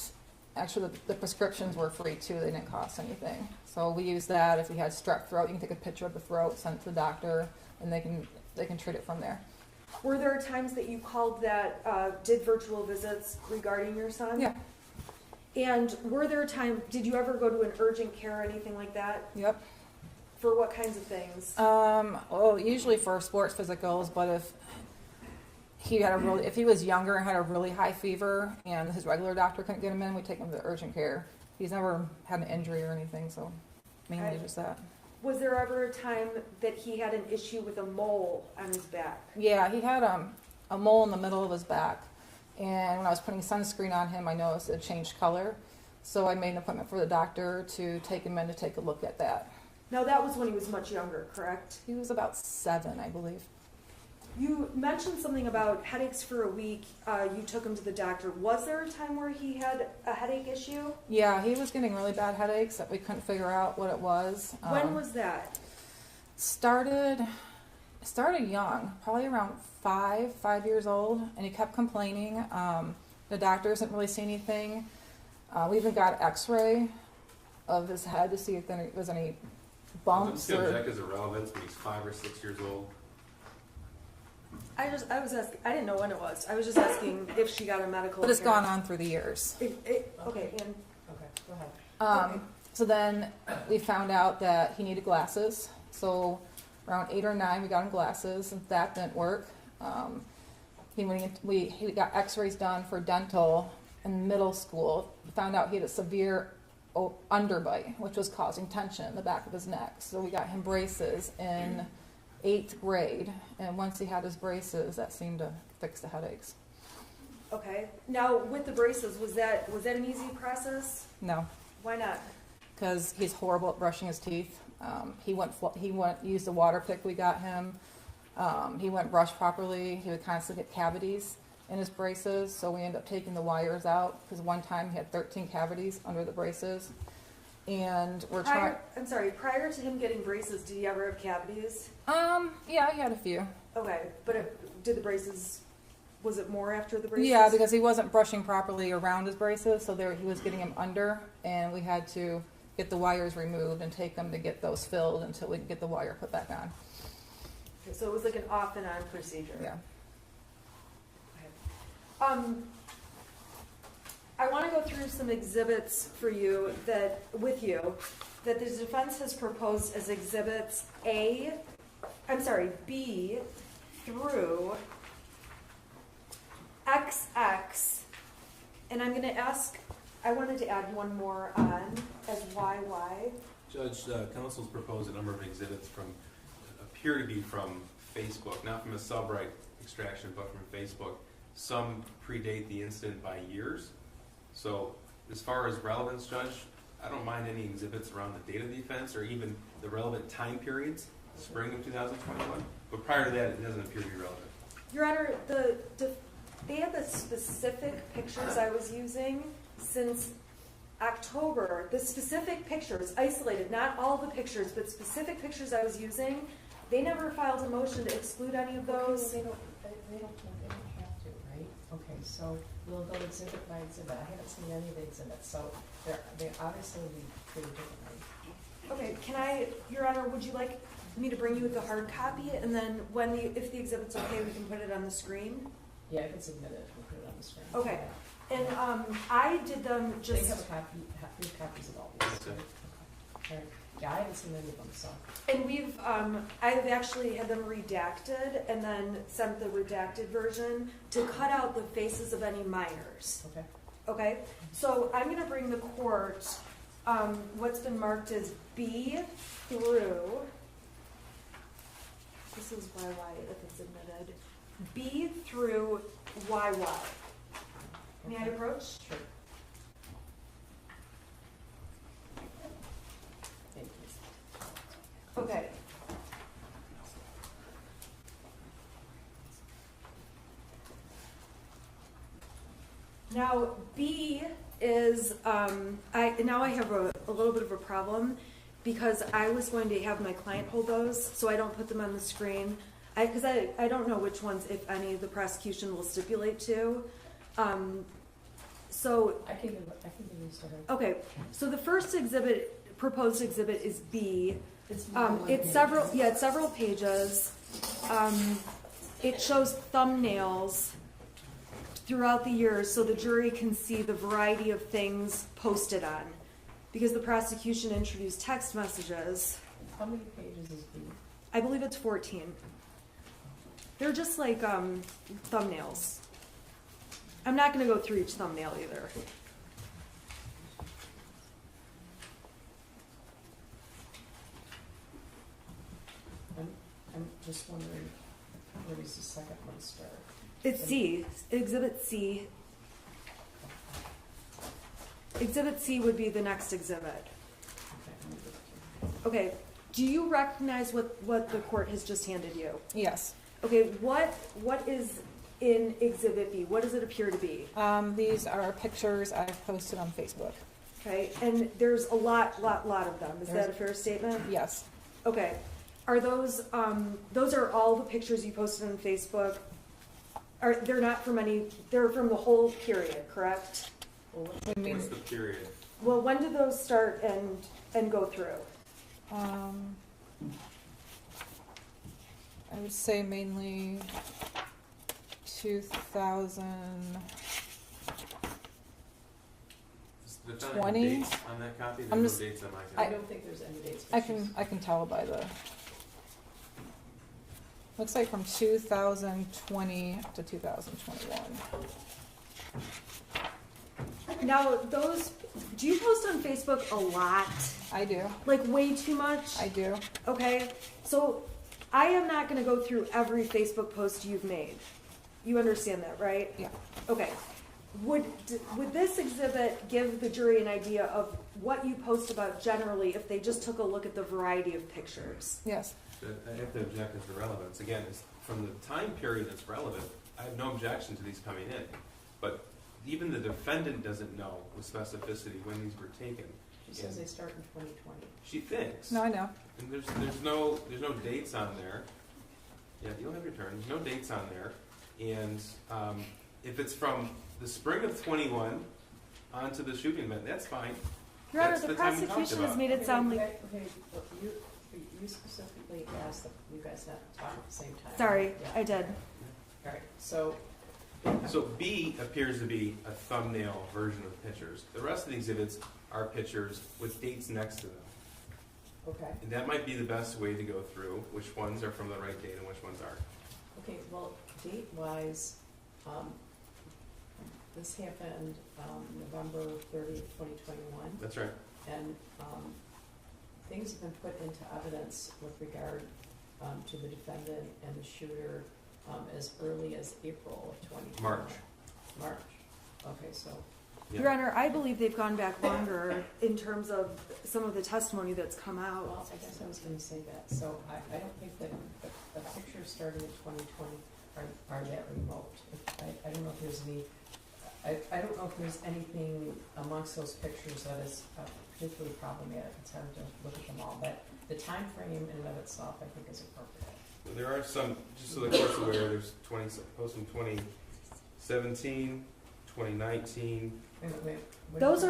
actually the prescriptions were free too. They didn't cost anything. So we use that. If we had strep throat, you can take a picture of the throat, send it to the doctor, and they can treat it from there. Were there times that you called that did virtual visits regarding your son? Yeah. And were there times, did you ever go to an urgent care or anything like that? Yep. For what kinds of things? Well, usually for sports physicals, but if he was younger and had a really high fever and his regular doctor couldn't get him in, we'd take him to the urgent care. He's never had an injury or anything, so mainly Right. just that. Was there ever a time that he had an issue with a mole on his back? Yeah, he had a mole in the middle of his back, and when I was putting sunscreen on him, I noticed it changed color. So I made an appointment for the doctor to take him in to take a look at that. Now that was when he was much younger, correct? He was about 7, I believe. You mentioned something about headaches for a week. You took him to the doctor. Was there a time where he had a headache issue? Yeah, he was getting really bad headaches that we couldn't figure out what it was. When was that? Started young, probably around 5 years old, and he kept complaining. The doctors didn't really see anything. We even got X-ray of his head to see if there was any bumps. Does it object as irrelevant when he's 5 or 6 years old? I was asking. I didn't know when it was. I was just asking if she got a medical. But it's gone appearance. on through the years. Okay, and Okay, go ahead. Okay. So then we found out that he needed glasses. So around 8 or 9, we got him glasses, and that didn't work. He got X-rays done for dental in middle school. Found out he had a severe underbite, which was causing tension in the back of his neck. So we got him braces in 8th grade, and once he had his braces, that seemed to fix the headaches. Okay. Now with the braces, was that an easy process? No, Why not? because he's horrible at brushing his teeth. He used the water pick we got him. He wouldn't brush properly. He would constantly get cavities in his braces, so we ended up taking the wires out because one time he had 13 cavities under the braces. And we're trying. I'm sorry. Prior to him getting braces, did he ever have cavities? Yeah, he had a few. Okay, but did the braces? Was it more after the braces? Yeah, because he wasn't brushing properly around his braces, so he was getting them under, and we had to get the wires removed and take them to get those filled until we could get the wire put back on. Okay, so it was like an off and on procedure. Yeah. I want to go through some exhibits for you that the defense has proposed as exhibits B through XX, and I'm going to ask. I wanted to add one more on as YY. Judge, counsel's proposed a number of exhibits appear to be from Facebook, not from a subright extraction, but from Facebook. Some predate the incident by years. So as far as relevance, Judge, I don't mind any exhibits around the date of the offense or even the relevant time periods, spring of 2021. But prior to that, it doesn't appear to be relevant. Your Honor, they had the specific pictures I was using since October. The specific pictures, isolated, not all the pictures, but specific pictures I was using. They never filed a motion to exclude any of those. They don't have to, right? Okay, so we'll go exhibit by exhibit. I haven't seen any of the exhibits, so they obviously will be treated differently. Okay, Your Honor, would you like me to bring you the hard copy, and then if the exhibit's okay, we can put it on the screen? Yeah, if it's admitted, we'll put it on the screen. Okay. And I did them They just. have copies of all these. That's it. Okay. Yeah, I haven't seen any of them, so. And I've actually had them redacted and then sent the redacted version to cut out the faces of any minors. Okay. Okay? So I'm going to bring the court what's been marked as B through, this is YY if it's admitted, B through YY. May I approach? Sure. Thank you. Now, B is, I have a little bit of a problem because I was going to have my client hold those, so I don't put them on the screen. Because I don't know which ones, if any, the prosecution will stipulate to. So, I can give these to her. okay, so the first exhibit, proposed exhibit is B. It's more than one It's page. several pages. It shows thumbnails throughout the years so the jury can see the variety of things posted on. Because the prosecution introduced text messages. How many pages is B? I believe it's 14. They're just like thumbnails. I'm not going to go through each thumbnail either. I'm just wondering, where does the second one start? It's C, Exhibit C. Exhibit C would be the next exhibit. Okay, let me look here. Okay, do you recognize what the court has just handed you? Yes. Okay, what is in Exhibit B? What does it appear to be? These are pictures I've posted on Facebook. Okay, and there's a lot of them. Is that a fair statement? Yes. Okay, are those are all the pictures you posted on Facebook? They're not from they're from the whole period, correct? Well, what- I mean, What's the period? Well, when did those start and go through? I would say mainly 2000. There's not any 20? dates on that copy? I'm There's just- no dates on my I copy. don't think there's any dates. I but she's- can tell by the. Looks like from 2020 to 2021. Now, do you post on Facebook a lot? I do. Like way too much? I do. Okay, so I am not gonna go through every Facebook post you've made. You understand that, right? Yeah. Okay. Would this exhibit give the jury an idea of what you post about generally if they just took a look at the variety of pictures? Yes. I have to object as to relevance. Again, it's from the time period that's relevant, I have no objection to these coming in. But even the defendant doesn't know with specificity when these were taken. She says they start in 2020. She thinks. No, I know. And there's no dates on there. Yeah, you'll have your turn. There's no dates on there. And if it's from the spring of 21 onto the shooting event, that's fine. Your Honor, That's the the time we talked prosecution has about. made it sound like, Okay, look, you specifically asked that you guys not talk at the same time. sorry, Yeah. I did. All right, so. So B appears to be a thumbnail version of pictures. The rest of the exhibits are pictures with dates next to them. Okay, And that might be the best way to go through which ones are from the right date and which ones aren't. okay, well, date-wise, this happened, November 30th, 2021. That's right. And things have been put into evidence with regard to the defendant and the shooter as early as April of 2021. March. Okay, so, Yeah. Your Honor, I believe they've gone back longer in terms of some of the testimony that's come out. well, I guess I was gonna say that. So I don't think that the pictures starting in 2020 are that remote. I don't know if there's any, I don't know if there's anything amongst those pictures that is particularly problematic. It's hard to look at them all, but the time frame in and of itself, I think, is appropriate. Well, there are some, just so the court's aware, there's 20, posts from 2017, 2019. Wait, what Those is-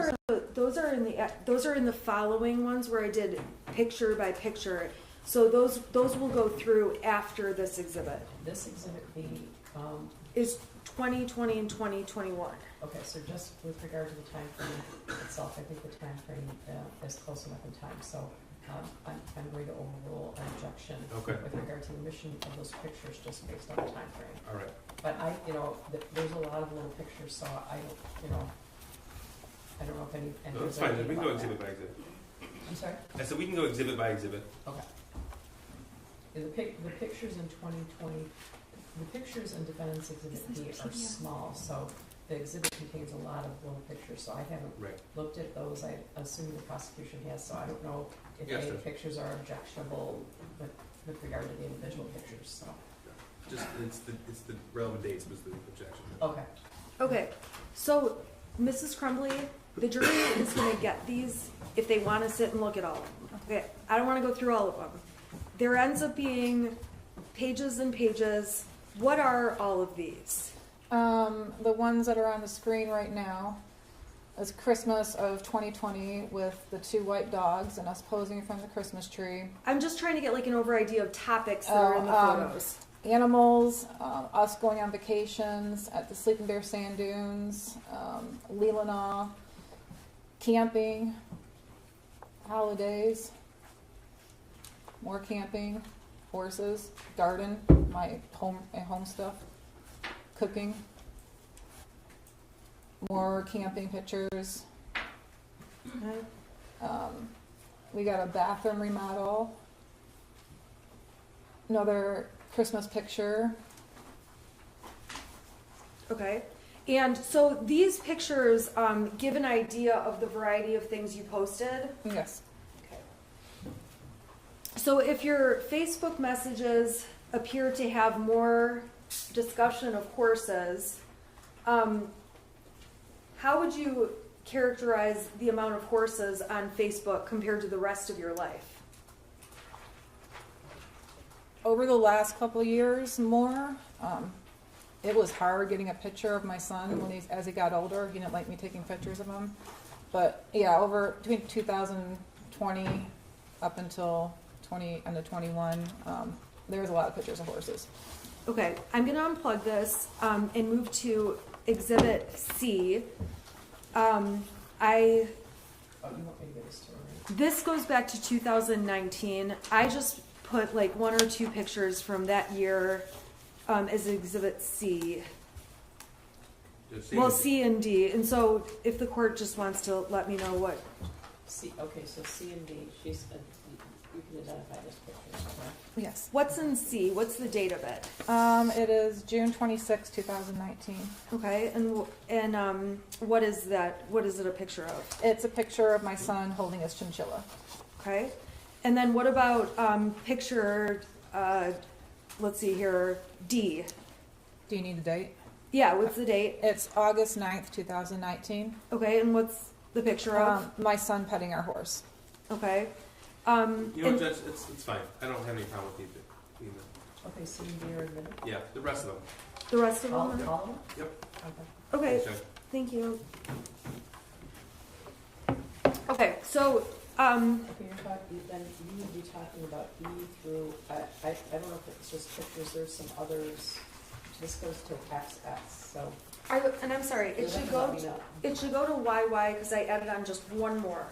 are in the following ones where I did picture by picture. So those will go through after this exhibit. This exhibit B, Is 2020 and 2021. okay, so just with regard to the time frame itself, I think the time frame is close enough in time, so I'm going to overrule an objection Okay. with regard to the mission of those pictures just based on the time frame. All right. But there's a lot of little pictures, so I don't know if any. No, that's fine. We can go exhibit by exhibit. I'm sorry? I said we can go exhibit by exhibit. Okay. The pictures in 2020, the pictures in defendant's exhibit B are small, so the exhibit contains a lot of little pictures, so I haven't Right. looked at those. I assume the prosecution has, so I don't know if Yes, any sir. pictures are objectionable with regard to the individual pictures, so. Just it's the relevant dates was the objection. Okay, Okay, so Mrs. Crumbley, the jury is gonna get these if they wanna sit and look at all of them. Okay, I don't wanna go through all of them. There ends up being pages and pages. What are all of these? The ones that are on the screen right now is Christmas of 2020 with the 2 white dogs and us posing from the Christmas tree. I'm just trying to get like an over idea of topics that are in the photos. Animals, us going on vacations at the Sleeping Bear Sand Dunes, Leelanau, camping, holidays, more camping, horses, garden, my home stuff, cooking, more camping pictures. Okay. We got a bathroom remodel, another Christmas picture. Okay. And so these pictures give an idea of the variety of things you posted. Yes. So if your Facebook messages appear to have more discussion of horses, how would you characterize the amount of horses on Facebook compared to the rest of your life? Over the last couple of years, more. It was hard getting a picture of my son when as he got older. He didn't like me taking pictures of him. But yeah, over between 2020 up until 21, there was a lot of pictures of horses. Okay, I'm going to unplug this and move to Exhibit C. Oh, you want me to give this to her, right? This goes back to 2019. I just put like 1 or 2 pictures from that year as Exhibit C. Well, C and D. And so if the court just wants to let me know what. C, okay, so C and D, she's, you can identify this picture, correct? Yes. What's in C? What's the date of it? It is June 26, 2019. Okay, and what is that? What is it a picture of? It's a picture of my son holding his chinchilla. Okay, and then what about picture? Let's see here, D. Do you need the date? Yeah, what's the date? It's August 9th, 2019. Okay, and what's the picture of? My son petting our horse. Okay. You know, and- Judge, it's fine. I don't have any problem with either. Okay, C and D are admitted? Yeah, the rest of them. The rest of All them? all of them? Yep. Okay. Okay, Thanks, Judge. thank you. Okay, so, Okay, you're talking, then you would be talking about E through, I don't know if it's just pictures, there's some others. This goes to XX, so. and I'm sorry, it you'll should have to go, let me know. it should go to YY because I added on just one more.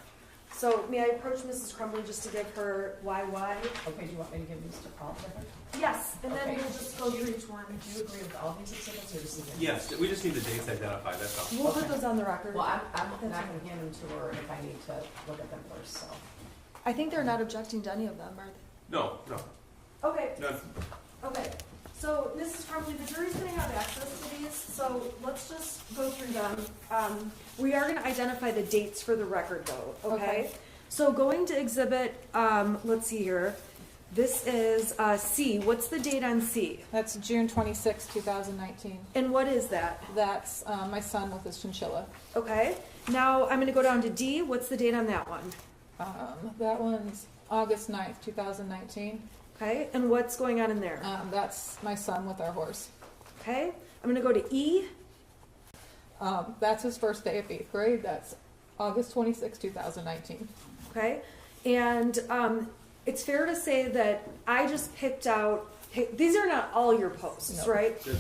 So may I approach Mrs. Crumbley just to give her YY? Okay, do you want me to give these to all of them? Yes, and then Okay. we'll just go through each one. Do you agree with all these exhibits or just? the- Yes, we just need the dates identified, that's all. We'll put Okay. those on the record. Well, I'm not gonna hand them to her if I need to look at them first, so. I think they're not objecting to any of them, are they? No, Okay, none. okay. So, Mrs. Crumbley, the jury's gonna have access to these, so let's just go through them. We are gonna identify the dates for the record though, okay? Okay. So going to exhibit, let's see here. This is C. What's the date on C? That's June 26, 2019. And what is that? That's my son with his chinchilla. Okay. Now I'm gonna go down to D. What's the date on that one? That one's August 9th, 2019. Okay. And what's going on in there? That's my son with our horse. Okay. I'm gonna go to E. That's his first day of 8th grade. That's August 26, 2019. Okay. And it's fair to say that I just picked out, these are not all your posts, No. right? Judge,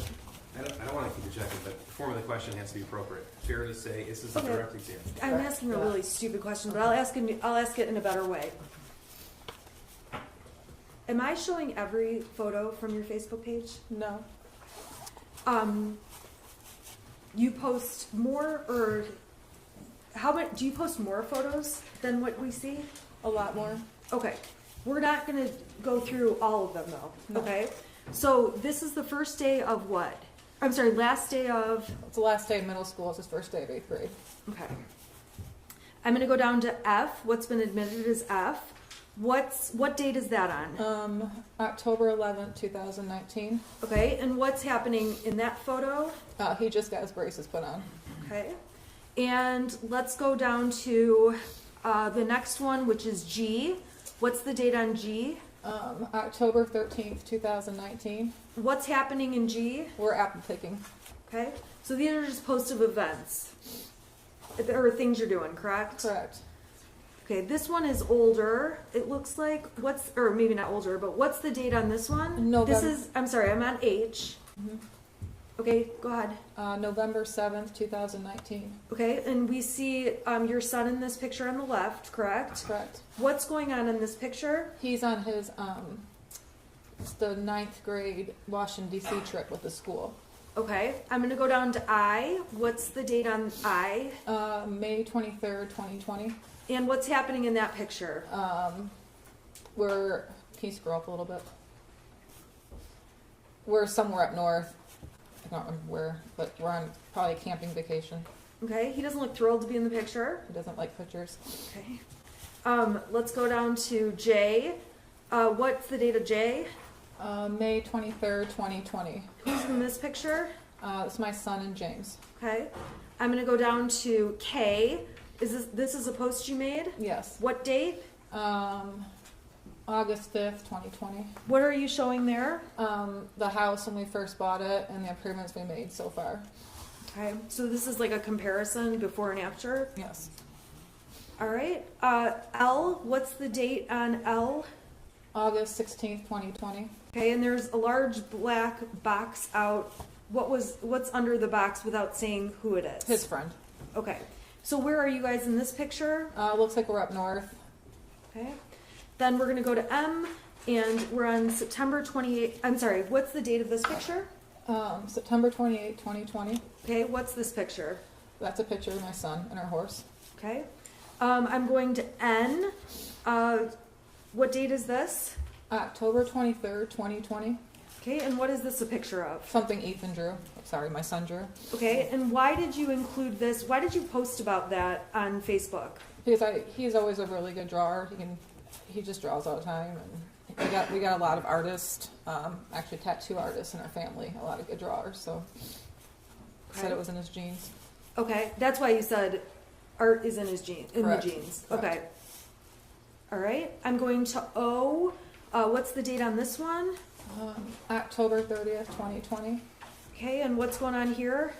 I don't want to keep you checking, but the form of the question has to be appropriate. Fair to say, this is a Okay. direct example. I'm asking a really stupid question, but I'll ask it in a better way. Am I showing every photo from your Facebook page? No. You post more, or how about, do you post more photos than what we see? A lot more. Okay, we're not gonna go through all of them though, No. okay? So this is the first day of what? I'm sorry, last day of, It's the last day of middle school. It's his first day of 8th grade. okay. I'm gonna go down to F. What's been admitted is F. What date is that on? October 11th, 2019. Okay, and what's happening in that photo? He just got his braces put on. Okay, and let's go down to the next one, which is G. What's the date on G? October 13th, 2019. What's happening in G? We're apple picking. Okay, so these are just posts of events or things you're doing, correct? Correct. Okay, this one is older. It looks like or maybe not older, but what's the date on this one? November. I'm sorry, I'm on H. Mhm. Okay, go ahead. November 7th, 2019. Okay, and we see your son in this picture on the left, correct? Correct. What's going on in this picture? He's on his it's the 9th grade Washington D.C. trip with the school. Okay, I'm gonna go down to I. What's the date on I? May 23rd, 2020. And what's happening in that picture? Can you scroll up a little bit? We're somewhere up north. I don't remember where, but we're on probably a camping vacation. Okay, he doesn't look thrilled to be in the picture. He doesn't like pictures. Okay. Let's go down to J. What's the date of J? May 23rd, 2020. Who's in this picture? It's my son and James. Okay. I'm gonna go down to K. This is a post you made? Yes. What date? August 5th, 2020. What are you showing there? The house when we first bought it and the improvements we made so far. Okay, so this is like a comparison before and after. Yes. All right. L, what's the date on L? August 16th, 2020. Okay, and there's a large black box out. What's under the box without saying who it is? His friend. Okay. So where are you guys in this picture? Looks like we're up north. Okay. Then we're going to go to M, and we're on September 28th. I'm sorry, what's the date of this picture? September 28th, 2020. Okay, what's this picture? That's a picture of my son and our horse. Okay. I'm going to N. What date is this? October 23rd, 2020. Okay, and what is this a picture of? Something Ethan drew. Sorry, my son drew. Okay, and why did you include this? Why did you post about that on Facebook? Because he's always a really good drawer. He just draws all the time, and we got a lot of artists, actually tattoo artists in our family. A lot of good drawers. So said it was in his genes. Okay, that's why you said art is in his genes. In Correct. the genes. Correct. Okay. All right. I'm going to O. What's the date on this one? October 30th, 2020. Okay, and what's going on here?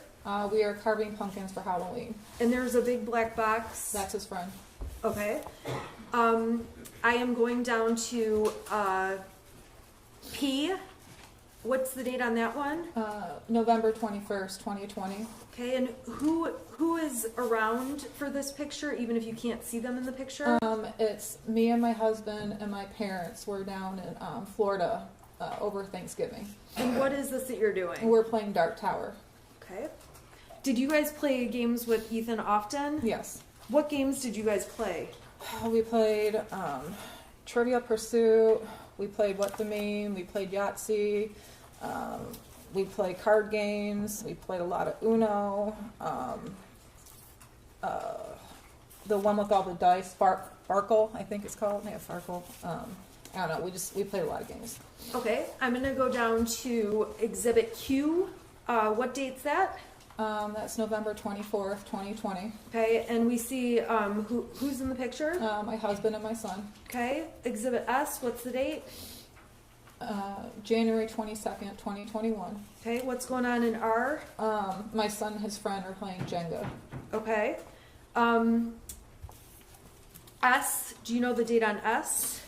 We are carving pumpkins for Halloween. And there's a big black box. That's his friend. Okay. I am going down to P. What's the date on that one? November 21st, 2020. Okay, and who is around for this picture, even if you can't see them in the picture? It's me and my husband and my parents. We're down in Florida over Thanksgiving. And what is this that you're doing? We're playing Dark Tower. Okay. Did you guys play games with Ethan often? Yes. What games did you guys play? We played Trivial Pursuit. We played What the Meme. We played Yahtzee. We played card games. We played a lot of Uno. The one with all the dice, Farkle, I think it's called. Yeah, Farkle. I don't know. We played a lot of games. Okay, I'm gonna go down to Exhibit Q. What date's that? That's November 24th, 2020. Okay, and we see who's in the picture? My husband and my son. Okay, Exhibit S. What's the date? January 22nd, 2021. Okay, what's going on in R? My son and his friend are playing Jenga. Okay. S. Do you know the date on S?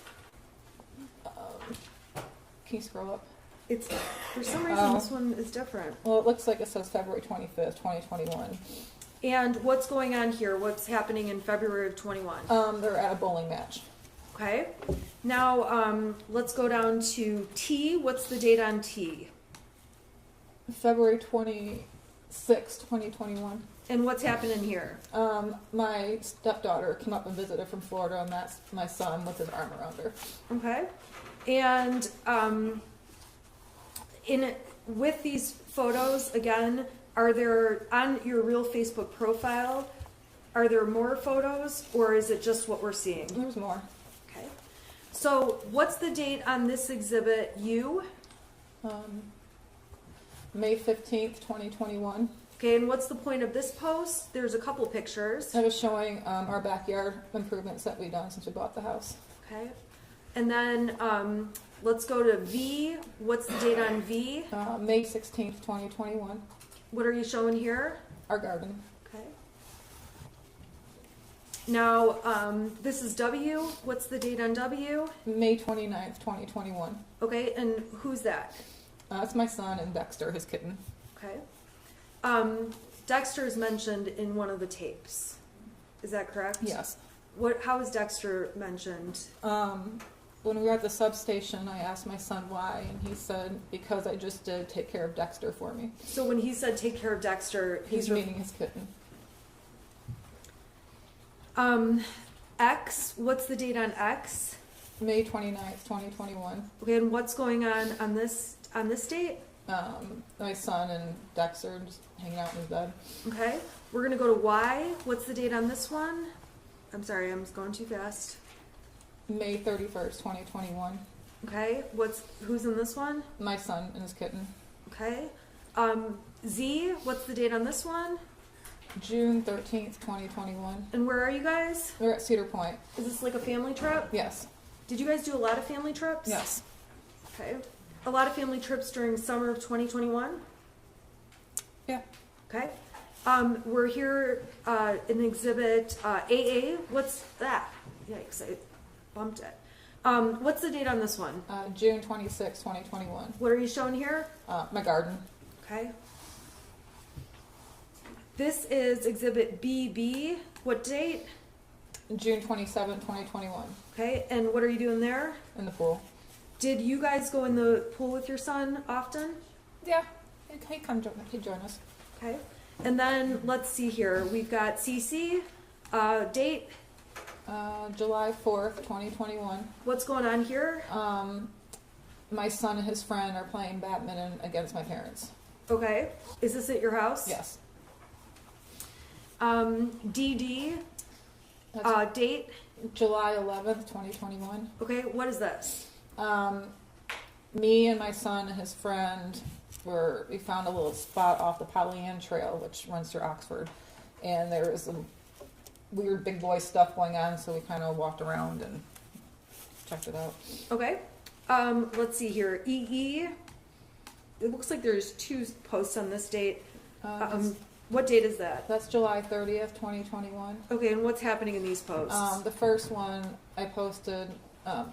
Can you scroll up? It's for some reason this one is different. Well, it looks like it says February 25th, 2021. And what's going on here? What's happening in February of 21? They're at a bowling match. Okay. Now let's go down to T. What's the date on T? February 26th, 2021. And what's happening here? My stepdaughter came up and visited from Florida, and that's my son with his arm around her. Okay. And with these photos, again, are there, on your real Facebook profile, are there more photos, or is it just what we're seeing? There's more. Okay. So what's the date on this exhibit U? May 15th, 2021. Okay, and what's the point of this post? There's a couple pictures. I was showing our backyard improvements that we've done since we bought the house. Okay. And then let's go to V. What's the date on V? May 16th, 2021. What are you showing here? Our garden. Okay. Now, this is W. What's the date on W? May 29th, 2021. Okay, and who's that? That's my son and Dexter, his kitten. Okay. Dexter is mentioned in one of the tapes. Is that correct? Yes. How is Dexter mentioned? When we were at the substation, I asked my son why, and he said, because I just did take care of Dexter for me. So when he said take care of Dexter, He's meaning his kitten. X, what's the date on X? May 29th, 2021. Okay, and what's going on this date? My son and Dexter just hanging out in his bed. Okay, we're gonna go to Y. What's the date on this one? I'm sorry, I'm going too fast. May 31st, 2021. Okay, who's in this one? My son and his kitten. Okay. Z, what's the date on this one? June 13th, 2021. And where are you guys? We're at Cedar Point. Is this like a family trip? Yes. Did you guys do a lot of family trips? Yes. Okay. A lot of family trips during summer of 2021? Yeah. Okay. We're here in exhibit AA. What's that? Yikes, I bumped it. What's the date on this one? June 26th, 2021. What are you showing here? My garden. Okay. This is exhibit BB. What date? June 27th, 2021. Okay, and what are you doing there? In the pool. Did you guys go in the pool with your son often? Yeah. He'd join us. Okay. And then let's see here. We've got CC. Date. July 4th, 2021. What's going on here? My son and his friend are playing badminton against my parents. Okay. Is this at your house? Yes. DD. That's Date. July 11th, 2021. Okay. What is this? Me and my son and his friend we found a little spot off the Pollyant Trail, which runs through Oxford, and there was some weird big boy stuff going on, so we kind of walked around and checked it out. Okay. Let's see here. EE. It looks like there's two posts on this date. What date is that? That's July 30th, 2021. Okay, and what's happening in these posts? The first one I posted,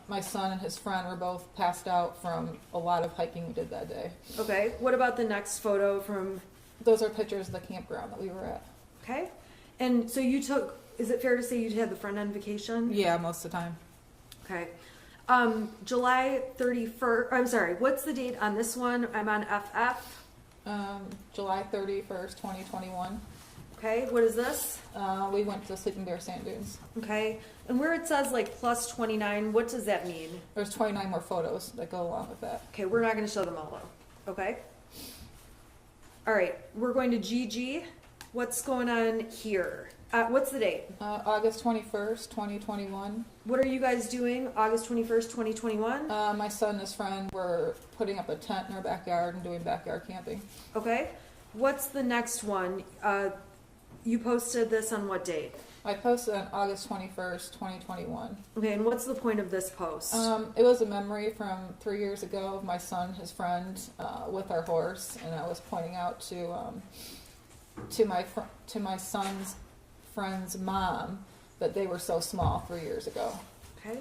my son and his friend were both passed out from a lot of hiking we did that day. Okay. What about the next photo from? Those are pictures of the campground that we were at. Okay. And so you took. Is it fair to say you had the friend on vacation? Yeah, most of the time. Okay. July 31st. I'm sorry. What's the date on this one? I'm on FF. July 31st, 2021. Okay. What is this? We went to the Sleeping Bear Sand Dunes. Okay. And where it says like plus 29, what does that mean? There's 29 more photos that go along with that. Okay, we're not going to show them all though. Okay. All right. We're going to GG. What's going on here? What's the date? August 21st, 2021. What are you guys doing August 21st, 2021? My son and his friend were putting up a tent in our backyard and doing backyard camping. Okay. What's the next one? You posted this on what date? I posted on August 21st, 2021. Okay, and what's the point of this post? It was a memory from 3 years ago of my son, his friend, with our horse, and I was pointing out to my son's friend's mom that they were so small 3 years ago. Okay.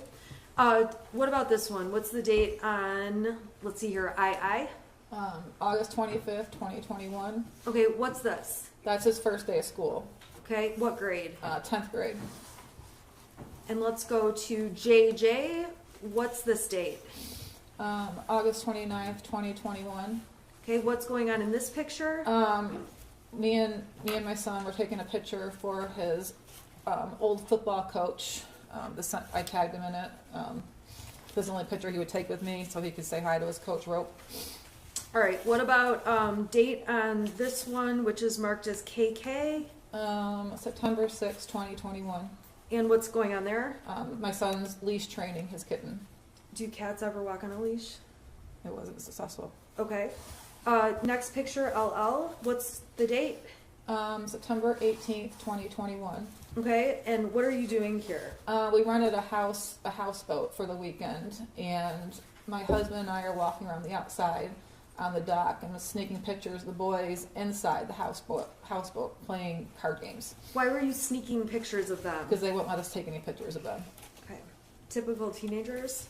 What about this one? What's the date on? Let's see here. August 25th, 2021. Okay, what's this? That's his first day of school. Okay, what grade? 10th grade. And let's go to JJ. What's this date? August 29th, 2021. Okay, what's going on in this picture? Me and my son were taking a picture for his old football coach. I tagged him in it. This is the only picture he would take with me, so he could say hi to his coach, Rope. All right. What about date on this one, which is marked as KK? September 6th, 2021. And what's going on there? My son's leash training his kitten. Do cats ever walk on a leash? It wasn't successful. Okay. Next picture, LL. What's the date? September 18th, 2021. Okay, and what are you doing here? We rented a houseboat for the weekend, and my husband and I are walking around the outside on the dock and was sneaking pictures of the boys inside the houseboat playing card games Why were you sneaking pictures of them? because they wouldn't let us take any pictures of them. Okay. Typical teenagers.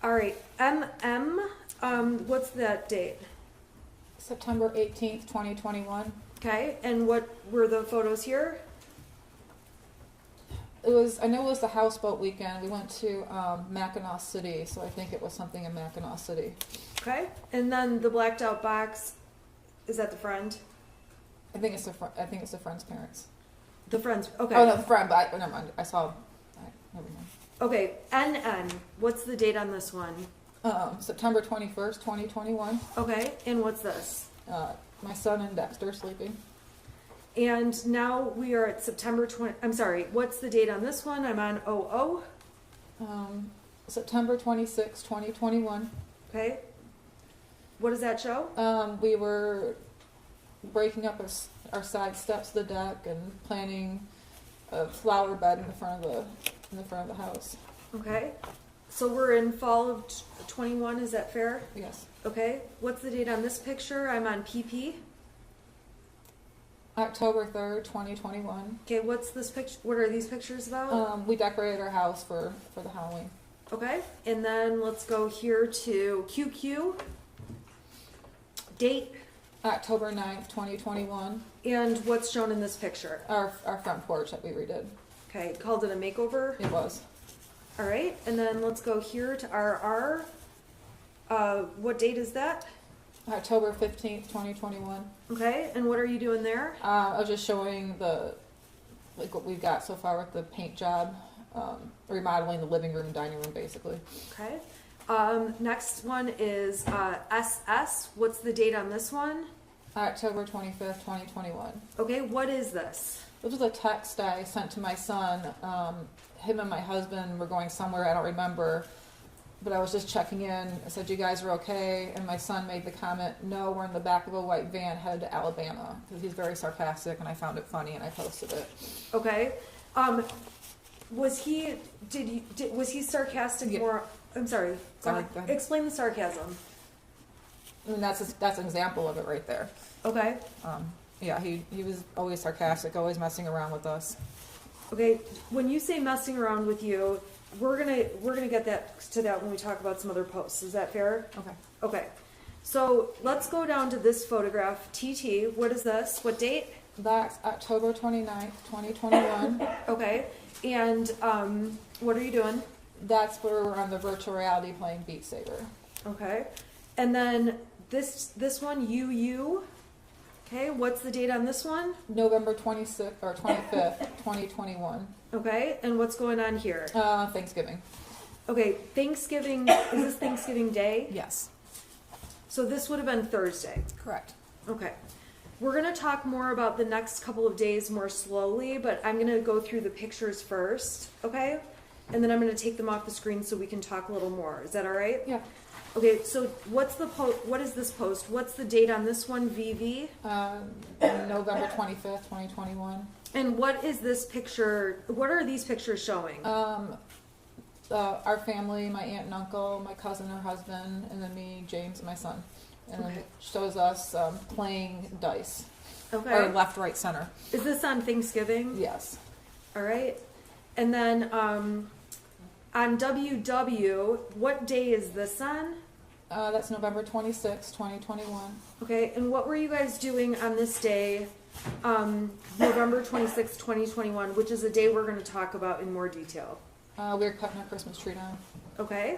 All right, MM. What's that date? September 18th, 2021. Okay, and what were the photos here? I know it was the houseboat weekend. We went to Mackinac City, so I think it was something in Mackinac City. Okay, and then the blacked out box, is that the friend? I think it's the friend's parents. The friend's, okay. Oh no, the friend. But never mind. I saw. Never mind. Okay, NN. What's the date on this one? September 21st, 2021. Okay, and what's this? My son and Dexter sleeping. And now we are at September 20, I'm sorry, what's the date on this one? I'm on 00. September 26th, 2021. Okay. What does that show? We were breaking up our side steps of the deck and planting a flower bed in the front of the house. Okay. So we're in fall of 21, is that fair? Yes. Okay. What's the date on this picture? I'm on PP. October 3rd, 2021. Okay, what's this picture? What are these pictures about? We decorated our house for the Halloween. Okay. And then let's go here to QQ. Date. October 9th, 2021. And what's shown in this picture? Our front porch that we redid. Okay, called it a makeover. It was. All right, and then let's go here to RR. What date is that? October 15th, 2021. Okay, and what are you doing there? I was just showing what we've got so far with the paint job, remodeling the living room, dining room, basically. Okay. Next one is SS. What's the date on this one? October 25th, 2021. Okay, what is this? This was a text I sent to my son. Him and my husband were going somewhere, I don't remember, but I was just checking in. I said, you guys are okay? And my son made the comment, no, we're in the back of a white van headed to Alabama, because he's very sarcastic, and I found it funny, and I posted it. Okay. Was he sarcastic Yeah. or, I'm sorry, Sorry, go ahead. explain the sarcasm. I mean, that's an example of it right there. Okay. Yeah, he was always sarcastic, always messing around with us. Okay, when you say messing around with you, we're gonna get to that when we talk about some other posts. Is that fair? Okay. Okay. So let's go down to this photograph. TT, what is this? What date? That's October 29th, 2021. Okay. And what are you doing? That's where we're on the virtual reality playing Beat Saber. Okay. And then this one, UU. Okay, what's the date on this one? November 26th or 25th, 2021. Okay, and what's going on here? Thanksgiving. Okay, Thanksgiving, is this Thanksgiving Day? Yes. So this would have been Thursday. Correct. Okay. We're going to talk more about the next couple of days more slowly, but I'm going to go through the pictures first, okay? And then I'm going to take them off the screen so we can talk a little more. Is that all right? Yeah. Okay, so what is this post? What's the date on this one, VV? November 25th, 2021. And what is this picture? What are these pictures showing? Our family, my aunt and uncle, my cousin, her husband, and then me, James, and my son. And then it shows us playing dice. Okay. Or left, right, center. Is this on Thanksgiving? Yes. All right. And then on WW, what day is this on? That's November 26th, 2021. Okay, and what were you guys doing on this day, November 26th, 2021, which is a day we're going to talk about in more detail? We were cutting our Christmas tree down. Okay,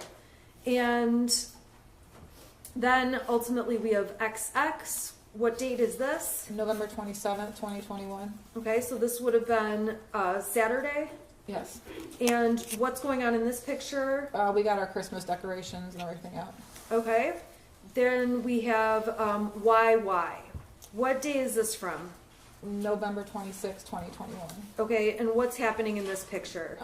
and then ultimately we have XX. What date is this? November 27th, 2021. Okay, so this would have been Saturday. Yes. And what's going on in this picture? We got our Christmas decorations and everything out. Okay, then we have YY. What day is this from? November 26, 2021. Okay, and what's happening in this picture?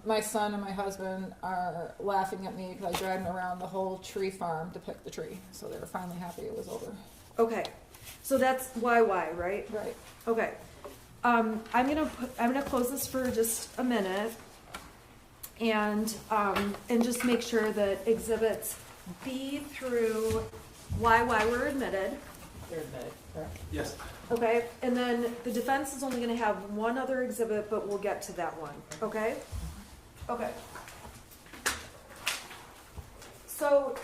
My son and my husband are laughing at me because I dragged them around the whole tree farm to pick the tree. So they were finally happy it was over. Okay, so that's YY, right? Right. Okay. I'm gonna close this for just a minute, and just make sure that exhibits B through YY were admitted. They're admitted, correct? Yes. Okay, and then the defense is only gonna have one other exhibit, but we'll get to that one, okay? Okay. So,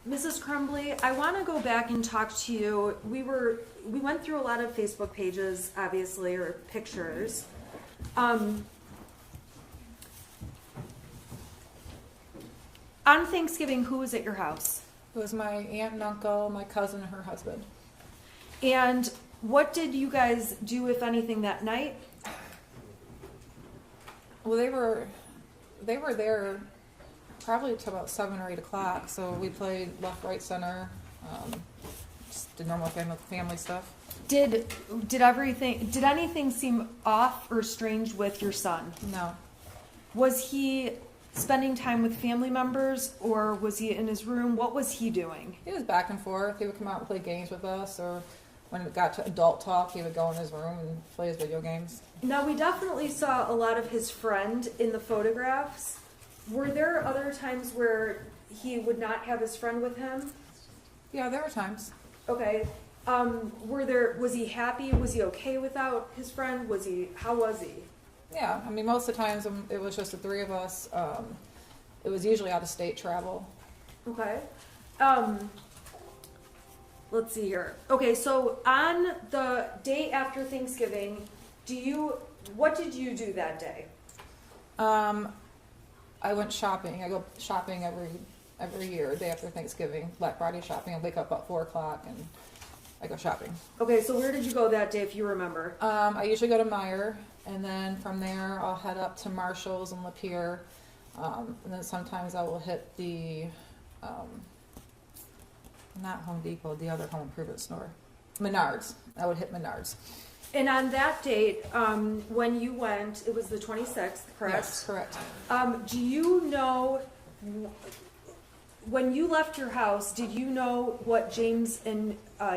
Mrs. Crumbley, I wanna go back and talk to you. We went through a lot of Facebook pages, obviously, or pictures. On Thanksgiving, who was at your house? It was my aunt and uncle, my cousin, and her husband. And what did you guys do, if anything, that night? Well, they were there probably till about 7 or 8 o'clock. So we played left, right, center, just the normal family stuff. Did anything seem off or strange with your son? No, Was he spending time with family members, or was he in his room? What was he doing? he was back and forth. He would come out and play games with us, or when it got to adult talk, he would go in his room and play his video games. Now, we definitely saw a lot of his friend in the photographs. Were there other times where he would not have his friend with him? Yeah, there were times. Okay. Was he happy? Was he okay without his friend? How was he? Yeah, I mean, most of the times it was just the three of us. It was usually out of state travel. Okay. Let's see here. Okay, so on the day after Thanksgiving, what did you do that day? I went shopping. I go shopping every year, day after Thanksgiving, Black Friday shopping. I wake up about 4 o'clock and I go shopping. Okay, so where did you go that day, if you remember? I usually go to Meijer, and then from there I'll head up to Marshall's and Lapeer, and then sometimes I will hit the, not Home Depot, the other home improvement store, Menards. I would hit Menards. And on that date, when you went, it was the 26th, correct? Yes, correct. Do you know, when you left your house, did you know what James and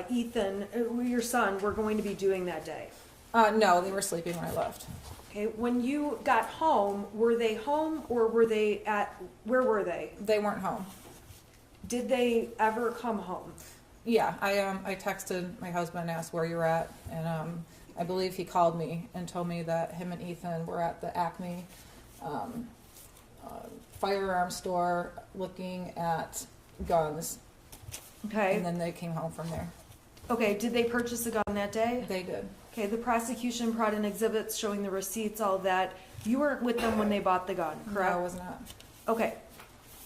Ethan, your son, were going to be doing that day? No, they were sleeping when I left. Okay, when you got home, were they home, or were they where were they? They weren't home. Did they ever come home? Yeah, I texted my husband and asked where you're at, and I believe he called me and told me that him and Ethan were at the Acme firearm store looking at guns, Okay. and then they came home from there. Okay, did they purchase a gun that day? They did. Okay, the prosecution brought in exhibits showing the receipts, all of that. You weren't with them when they bought the gun, correct? No, I was not. Okay.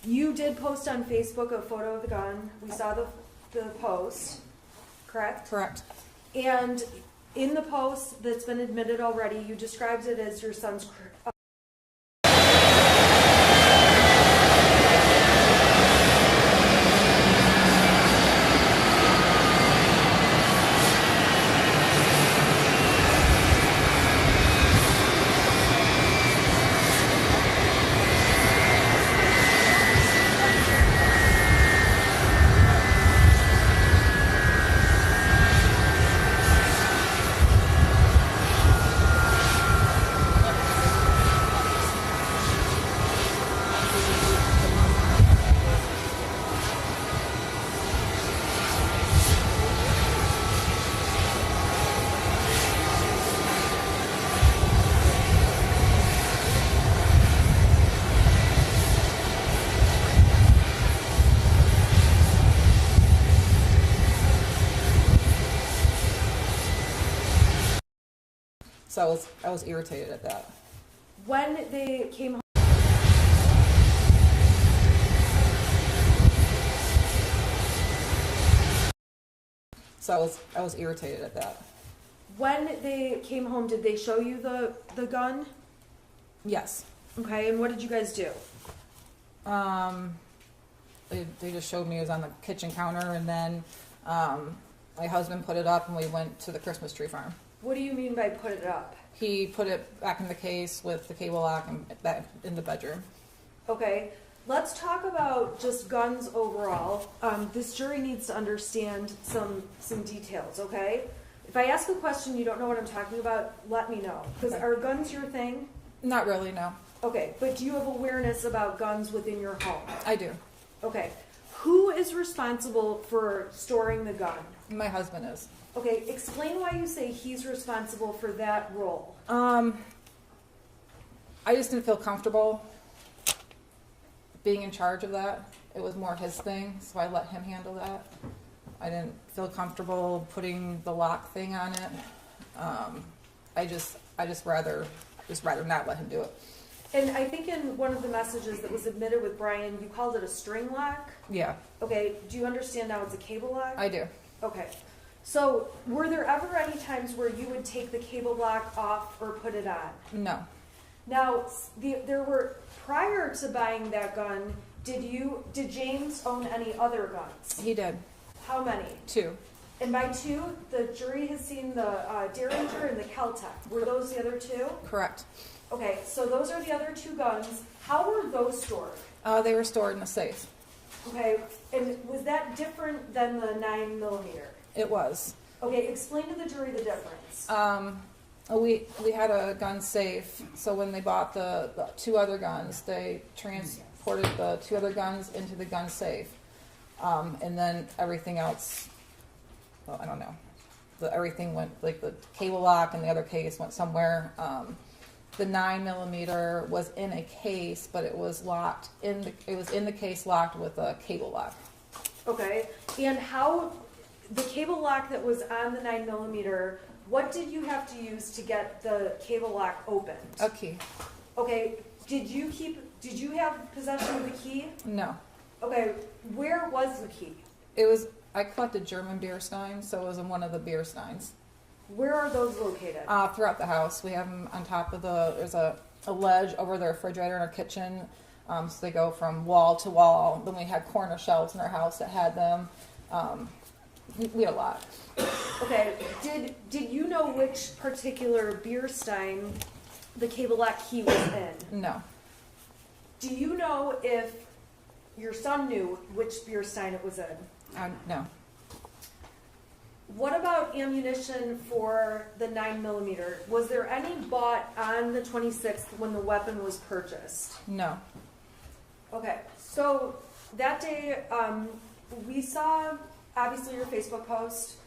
You did post on Facebook a photo of the gun. We saw the post, correct? Correct. And in the post that's been admitted already, you described it as your son's So I was irritated at that. when they came home. So I was irritated at that. When they came home, did they show you the gun? Yes. Okay, and what did you guys do? They just showed me it was on the kitchen counter, and then my husband put it up, and we went to the Christmas tree farm. What do you mean by put it up? He put it back in the case with the cable lock and back in the bedroom. Okay, let's talk about just guns overall. This jury needs to understand some details, okay? If I ask a question you don't know what I'm talking about, let me know. Because Okay. are guns your thing? Not really, no. Okay, but do you have awareness about guns within your home? I do. Okay, who is responsible for storing the gun? My husband is. Okay, explain why you say he's responsible for that role. I just didn't feel comfortable being in charge of that. It was more his thing, so I let him handle that. I didn't feel comfortable putting the lock thing on it. I just rather not let him do it. And I think in one of the messages that was admitted with Brian, you called it a string lock. Yeah, Okay, do you understand now it's a cable lock? I do. Okay. So, were there ever any times where you would take the cable lock off or put it on? No, Now, there were, prior to buying that gun, did James own any other guns? he did. How many? 2. And by 2, the jury has seen the Derringer and the Kel-Tec. Were those the other 2? Correct. Okay, so those are the other 2 guns. How were those stored? They were stored in a safe. Okay, and was that different than the 9mm? It was. Okay, explain to the jury the difference. We had a gun safe, so when they bought the 2 other guns, they transported the 2 other guns into the gun safe. And then everything else, well, I don't know. Everything went, like the cable lock and the other case went somewhere. The 9mm was in a case, but it was locked it was in the case locked with a cable lock. Okay, and how, the cable lock that was on the 9mm, what did you have to use to get the cable lock opened? A key. Okay, did you have possession of the key? No. Okay, where was the key? I collected German beer steins, so it was in one of the beer steins. Where are those located? Throughout the house. We have them on top of there's a ledge over the refrigerator in our kitchen. So they go from wall to wall. Then we had corner shelves in our house that had them. We had a lot. Okay, did you know which particular beer stein the cable lock key was in? No. Do you know if your son knew which beer stein it was in? No. What about ammunition for the 9mm? Was there any bought on the 26th when the weapon was purchased? No. Okay, so that day, we saw, obviously, your Facebook post.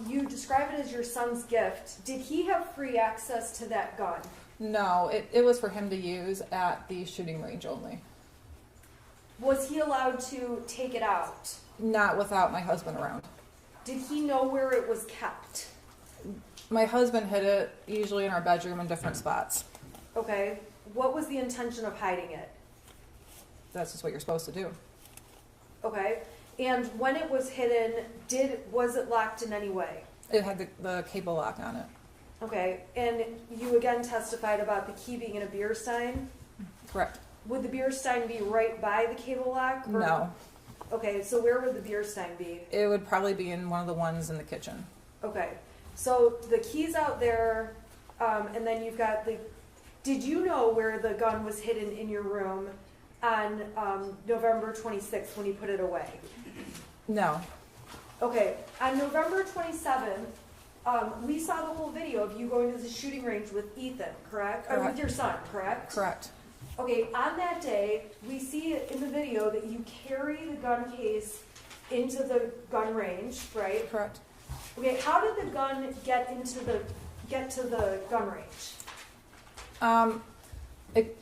You describe it as your son's gift. Did he have free access to that gun? No. It was for him to use at the shooting range only. Was he allowed to take it out? Not without my husband around. Did he know where it was kept? My husband hid it usually in our bedroom in different spots. Okay, what was the intention of hiding it? That's just what you're supposed to do. Okay, and when it was hidden, was it locked in any way? It had the cable lock on it. Okay, and you again testified about the key being in a beer stein? Correct. Would the beer stein be right by the cable lock? or- No. Okay, so where would the beer stein be? It would probably be in one of the ones in the kitchen. Okay, so the key's out there, and then you've got did you know where the gun was hidden in your room on November 26th when you put it away? No. Okay, on November 27th, we saw the whole video of you going to the shooting range with Ethan, correct? Or with Correct. your son, correct? Correct. Okay, on that day, we see in the video that you carry the gun case into the gun range, right? Correct. Okay, how did the gun get to the gun range?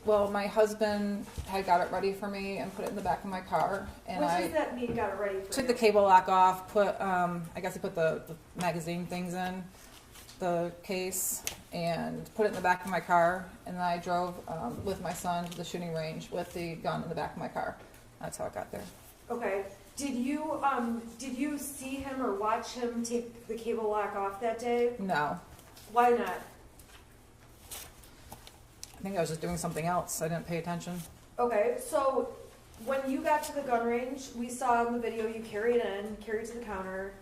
Well, my husband had got it ready for me and put it in the back of my car, and What I does that mean, got it ready for took you? the cable lock off, I guess I put the magazine things in the case and put it in the back of my car, and then I drove with my son to the shooting range with the gun in the back of my car. That's how it got there. Okay, did you see him or watch him take the cable lock off that day? No. Why not? I think I was just doing something else. I didn't pay attention. Okay, so when you got to the gun range, we saw in the video you carry it to the counter.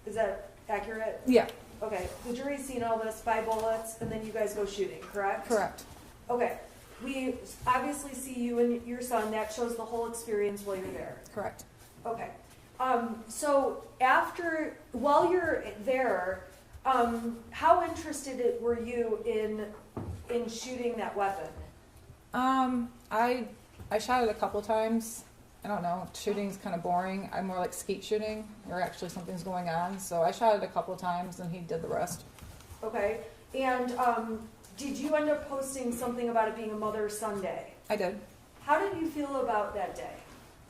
Is that accurate? Yeah. Okay, the jury's seen all this, 5 bullets, and then you guys go shooting, correct? Correct. Okay, we obviously see you and your son, that shows the whole experience while you're there. Correct. Okay, so while you're there, how interested were you in shooting that weapon? I shot it a couple times. I don't know, shooting's kind of boring. I'm more like skeet shooting, where actually something's going on. So I shot it a couple times, and he did the rest. Okay, and did you end up posting something about it being a Mother's-Son Day? I did. How did you feel about that day?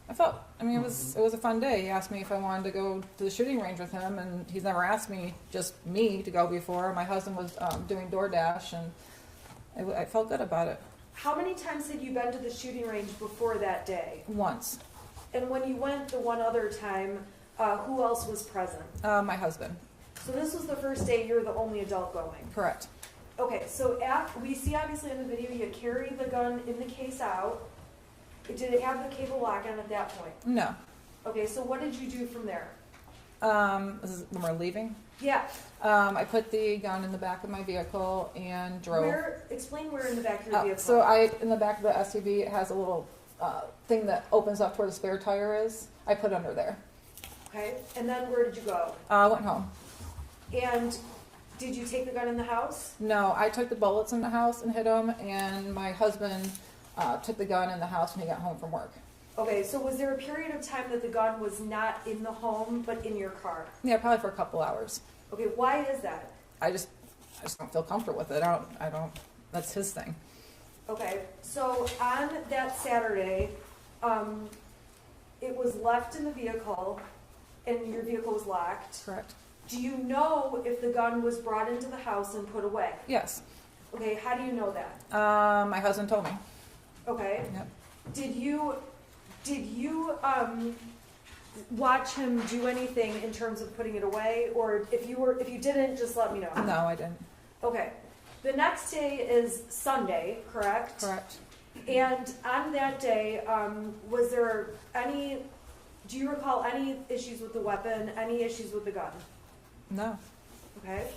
It was a fun day. He asked me if I wanted to go to the shooting range with him, and he's never asked me, just me, to go before. My husband was doing DoorDash, and I felt good about it. How many times had you been to the shooting range before that day? Once. And when you went the one other time, who else was present? My husband. So this was the first day you're the only adult going? Correct. Okay, so we see obviously in the video you carry the gun in the case out. Did it have the cable lock on at that point? No. Okay, so what did you do from there? This is when we're leaving. Yeah. I put the gun in the back of my vehicle and drove. Explain where in the back of your vehicle. So in the back of the SUV, it has a little thing that opens up to where the spare tire is. I put it under there. Okay, and then where did you go? I went home. And did you take the gun in the house? No, I took the bullets in the house and hid them, and my husband took the gun in the house when he got home from work. Okay, so was there a period of time that the gun was not in the home but in your car? Yeah, probably for a couple hours. Okay, why is that? I just don't feel comfortable with it. I don't. That's his thing. Okay, so on that Saturday, it was left in the vehicle, and your vehicle was locked. Correct. Do you know if the gun was brought into the house and put away? Yes. Okay, how do you know that? My husband told me. Okay. Yep. Did you watch him do anything in terms of putting it away, or if you didn't, just let me know. No, I didn't. Okay. The next day is Sunday, correct? Correct. And on that day, was there do you recall any issues with the weapon, any issues with the gun? No. Okay.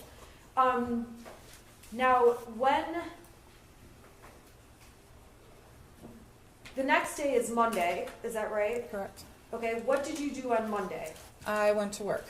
Now, the next day is Monday, is that right? Correct. Okay, what did you do on Monday? I went to work.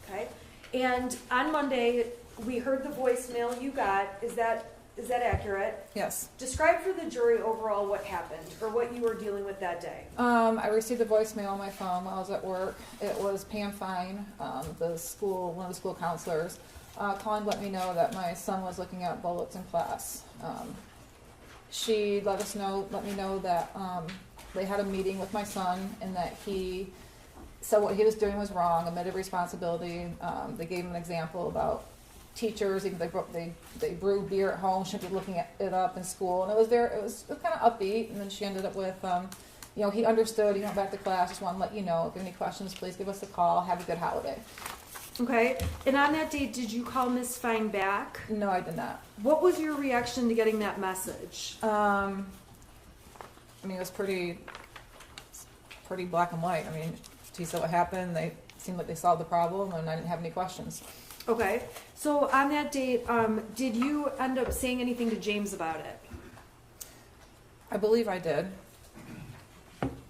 Okay, and on Monday, we heard the voicemail you got. Is that accurate? Yes. Describe for the jury overall what happened, or what you were dealing with that day. I received a voicemail on my phone while I was at work. It was Pam Fine, one of the school counselors, calling to let me know that my son was looking at bullets in class. She let me know that they had a meeting with my son and that he said what he was doing was wrong, admitted responsibility. They gave him an example about teachers, even they brew beer at home, shouldn't be looking it up in school, and it was kind of upbeat. And then she ended up with, he understood. He went back to class. Just want to let you know. If you have any questions, please give us a call. Have a good holiday. Okay, and on that date, did you call Miss Fine back? No, I did not. What was your reaction to getting that message? It was pretty black and white. She said what happened. They seemed like they solved the problem, and I didn't have any questions. Okay, so on that date, did you end up saying anything to James about it? I believe I did.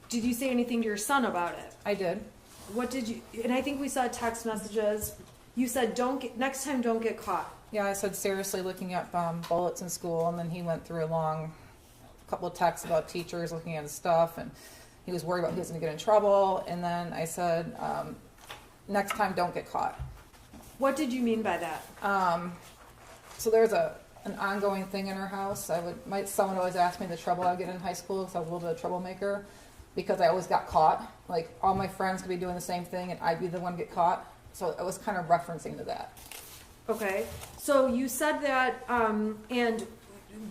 Did you say anything to your son about it? I did. What did you? And I think we saw text messages. You said, next time, don't get caught. Yeah, I said seriously looking at bullets in school, and then he went through a long couple of texts about teachers looking at his stuff, and he was worried about he was going to get in trouble. And then I said, next time, don't get caught. What did you mean by that? So there's an ongoing thing in our house. Someone always asked me the trouble I would get in high school because I was a little bit of a troublemaker, because I always got caught. Like, all my friends could be doing the same thing, and I'd be the one to get caught. So I was kind of referencing to that. Okay, so you said that, and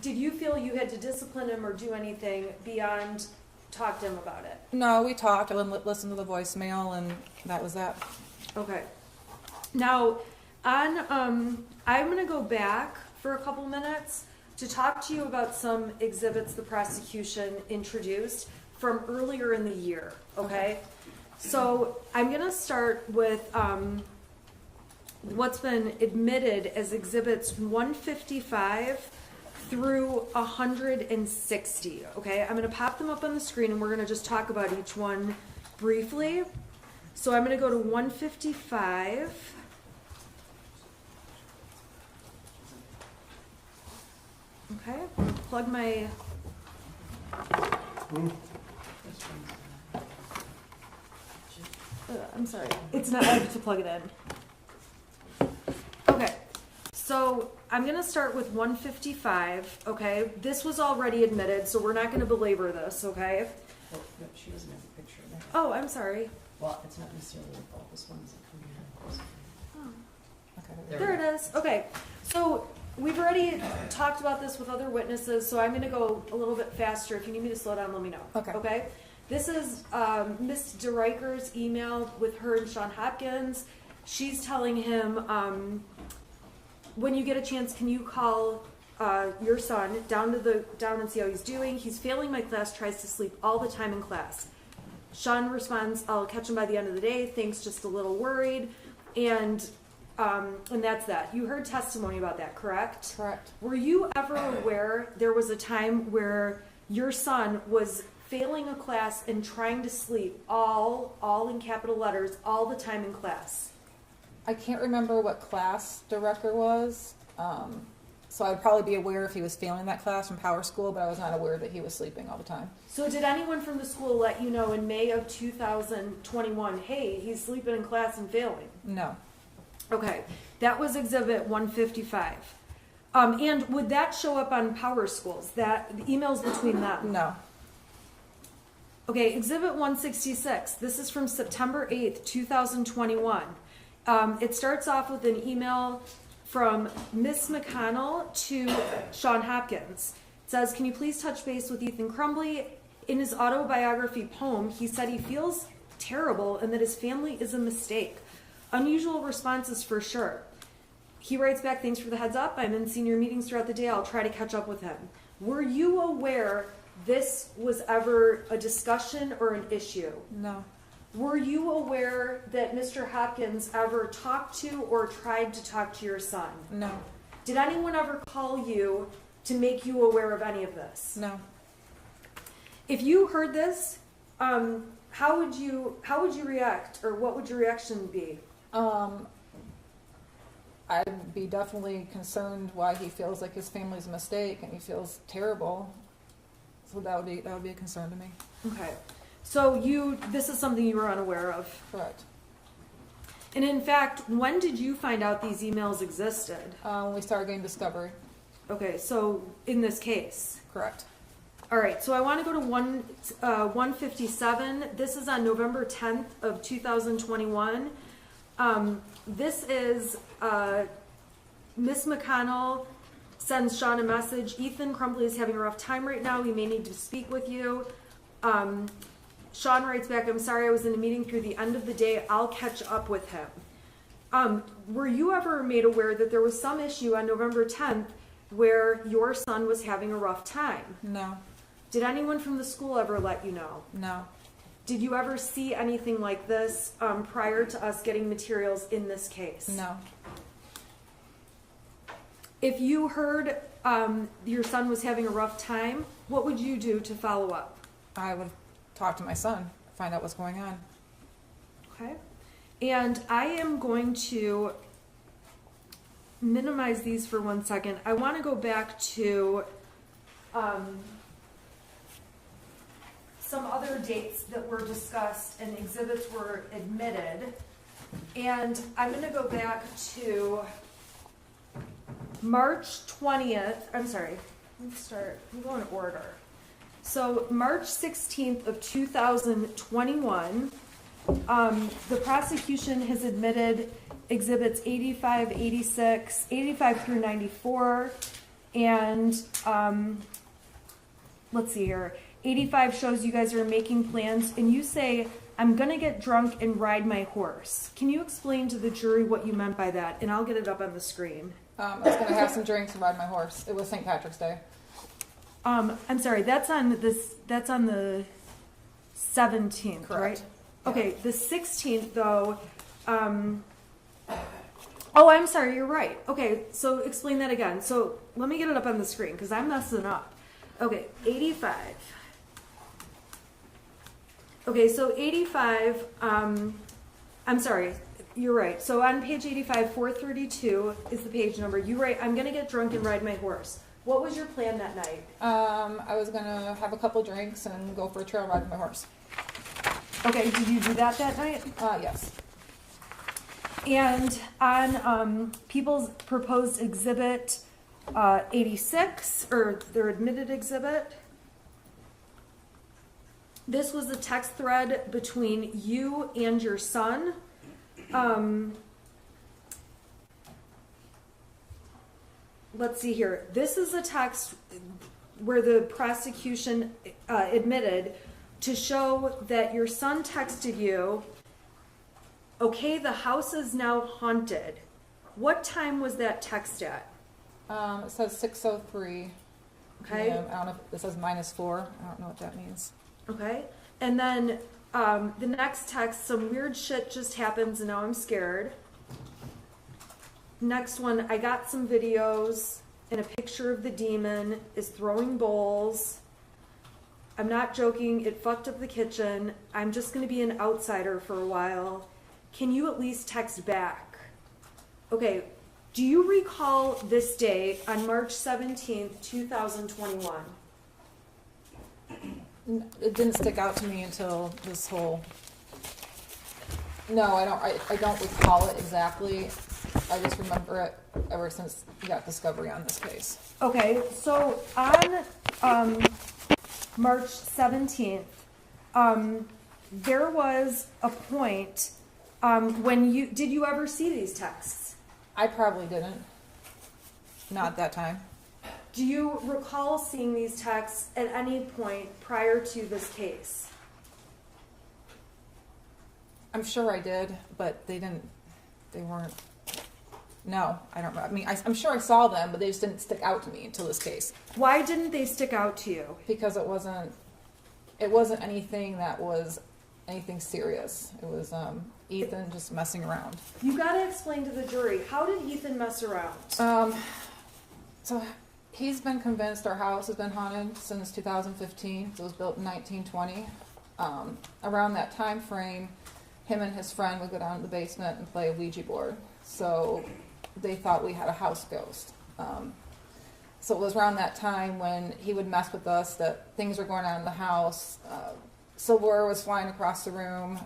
did you feel you had to discipline him or do anything beyond talk to him about it? No, we talked. I listened to the voicemail, and that was that. Okay. Now, I'm going to go back for a couple minutes to talk to you about some exhibits the prosecution introduced from earlier in the year, okay? So I'm going to start with what's been admitted as exhibits 155 through 160, okay? I'm gonna pop them up on the screen and we're gonna just talk about each one briefly. So I'm gonna go to 155. Okay, I'm gonna plug my, I'm sorry, it's not, I have to plug it in. Okay, so I'm gonna start with 155, okay? This was already admitted, so we're not gonna belabor this, okay? Oh, no, she doesn't have a picture of that. Oh, I'm sorry. Well, it's not necessarily your fault, this one isn't coming in. Okay. There it is. Okay, so we've already talked about this with other witnesses, so I'm gonna go a little bit faster. If you need me to slow down, let me know. Okay. Okay? This is Miss DeRiker's email with her and Sean Hopkins. She's telling him, when you get a chance, can you call your son down and see how he's doing? He's failing my class, tries to sleep all the time in class. Sean responds, I'll catch him by the end of the day, thanks, just a little worried. And that's that. You heard testimony about that, correct? Correct. Were you ever aware there was a time where your son was failing a class and trying to sleep all in capital letters all the time in class? I can't remember what class director was, so I'd probably be aware if he was failing that class from Power School, but I was not aware that he was sleeping all the time. So did anyone from the school let you know in May of 2021, hey, he's sleeping in class and failing? No. Okay, that was exhibit 155. And would that show up on Power Schools, that the emails between them? No. Okay, exhibit 166. This is from September 8th, 2021. It starts off with an email from Miss McConnell to Sean Hopkins. It says, can you please touch base with Ethan Crumbley? In his autobiography poem, he said he feels terrible and that his family is a mistake. Unusual responses for sure. He writes back, thanks for the heads up. I'm in senior meetings throughout the day. I'll try to catch up with him. Were you aware this was ever a discussion or an issue? No. Were you aware that Mr. Hopkins ever talked to or tried to talk to your son? No. Did anyone ever call you to make you aware of any of this? No. If you heard this, how would you react, or what would your reaction be? I'd be definitely concerned why he feels like his family's a mistake and he feels terrible. So that would be a concern to me. Okay. So this is something you were unaware of. Correct. And in fact, when did you find out these emails existed? When we started getting discovery. Okay, so in this case. Correct. All right, so I want to go to 157. This is on November 10th of 2021. This is Miss McConnell sends Sean a message. Ethan Crumbley is having a rough time right now. He may need to speak with you. Sean writes back, I'm sorry I was in a meeting through the end of the day. I'll catch up with him. Were you ever made aware that there was some issue on November 10th where your son was having a rough time? No. Did anyone from the school ever let you know? No. Did you ever see anything like this prior to us getting materials in this case? No. If you heard your son was having a rough time, what would you do to follow up? I would talk to my son, find out what's going on. Okay. And I am going to minimize these for 1 second. I want to go back to some other dates that were discussed and exhibits were admitted. And I'm going to go back to March 20th. I'm sorry. Let's go in order. So March 16th of 2021, the prosecution has admitted exhibits 85, 86, 85 through 94, and let's see here. 85 shows you guys are making plans, and you say, I'm going to get drunk and ride my horse. Can you explain to the jury what you meant by that? And I'll get it up on the screen. I was going to have some drinks and ride my horse. It was St. Patrick's Day. I'm sorry, that's on the 17th, Correct. right? Okay, the 16th though, Oh, I'm sorry, you're right. Okay, so explain that again. So let me get it up on the screen because I'm messing up. Okay, 85. Okay, so 85, I'm sorry, you're right. So on page 85, 432 is the page number. You write, I'm going to get drunk and ride my horse. What was your plan that night? I was gonna have a couple drinks and go for a trail ride with my horse. Okay, did you do that night? Yes. And on people's proposed exhibit 86, or their admitted exhibit, this was a text thread between you and your son. Let's see here. This is a text where the prosecution admitted to show that your son texted you, okay, the house is now haunted. What time was that text at? It says 6:03. Okay. PM. I don't know if it says -4. I don't know what that means. Okay. And then the next text, some weird shit just happens and now I'm scared. Next one, I got some videos and a picture of the demon is throwing bowls. I'm not joking, it fucked up the kitchen. I'm just going to be an outsider for a while. Can you at least text back? Okay, do you recall this day on March 17th, 2021? It didn't stick out to me until this whole. No, I don't. I don't recall it exactly. I just remember it ever since we got discovery on this case. Okay, so on March 17th, there was a point when did you ever see these texts? I probably didn't. Not that time. Do you recall seeing these texts at any point prior to this case? I'm sure I did, but they weren't. No, I don't. I mean, I'm sure I saw them, but they just didn't stick out to me until this case. Why didn't they stick out to you? Because it wasn't anything that was anything serious. It was Ethan just messing around. You got to explain to the jury, how did Ethan mess around? So he's been convinced our house has been haunted since 2015. So it was built in 1920. Around that time frame, him and his friend would go down to the basement and play a Ouija board. So they thought we had a house ghost. So it was around that time when he would mess with us that things were going on in the house. Silverware was flying across the room.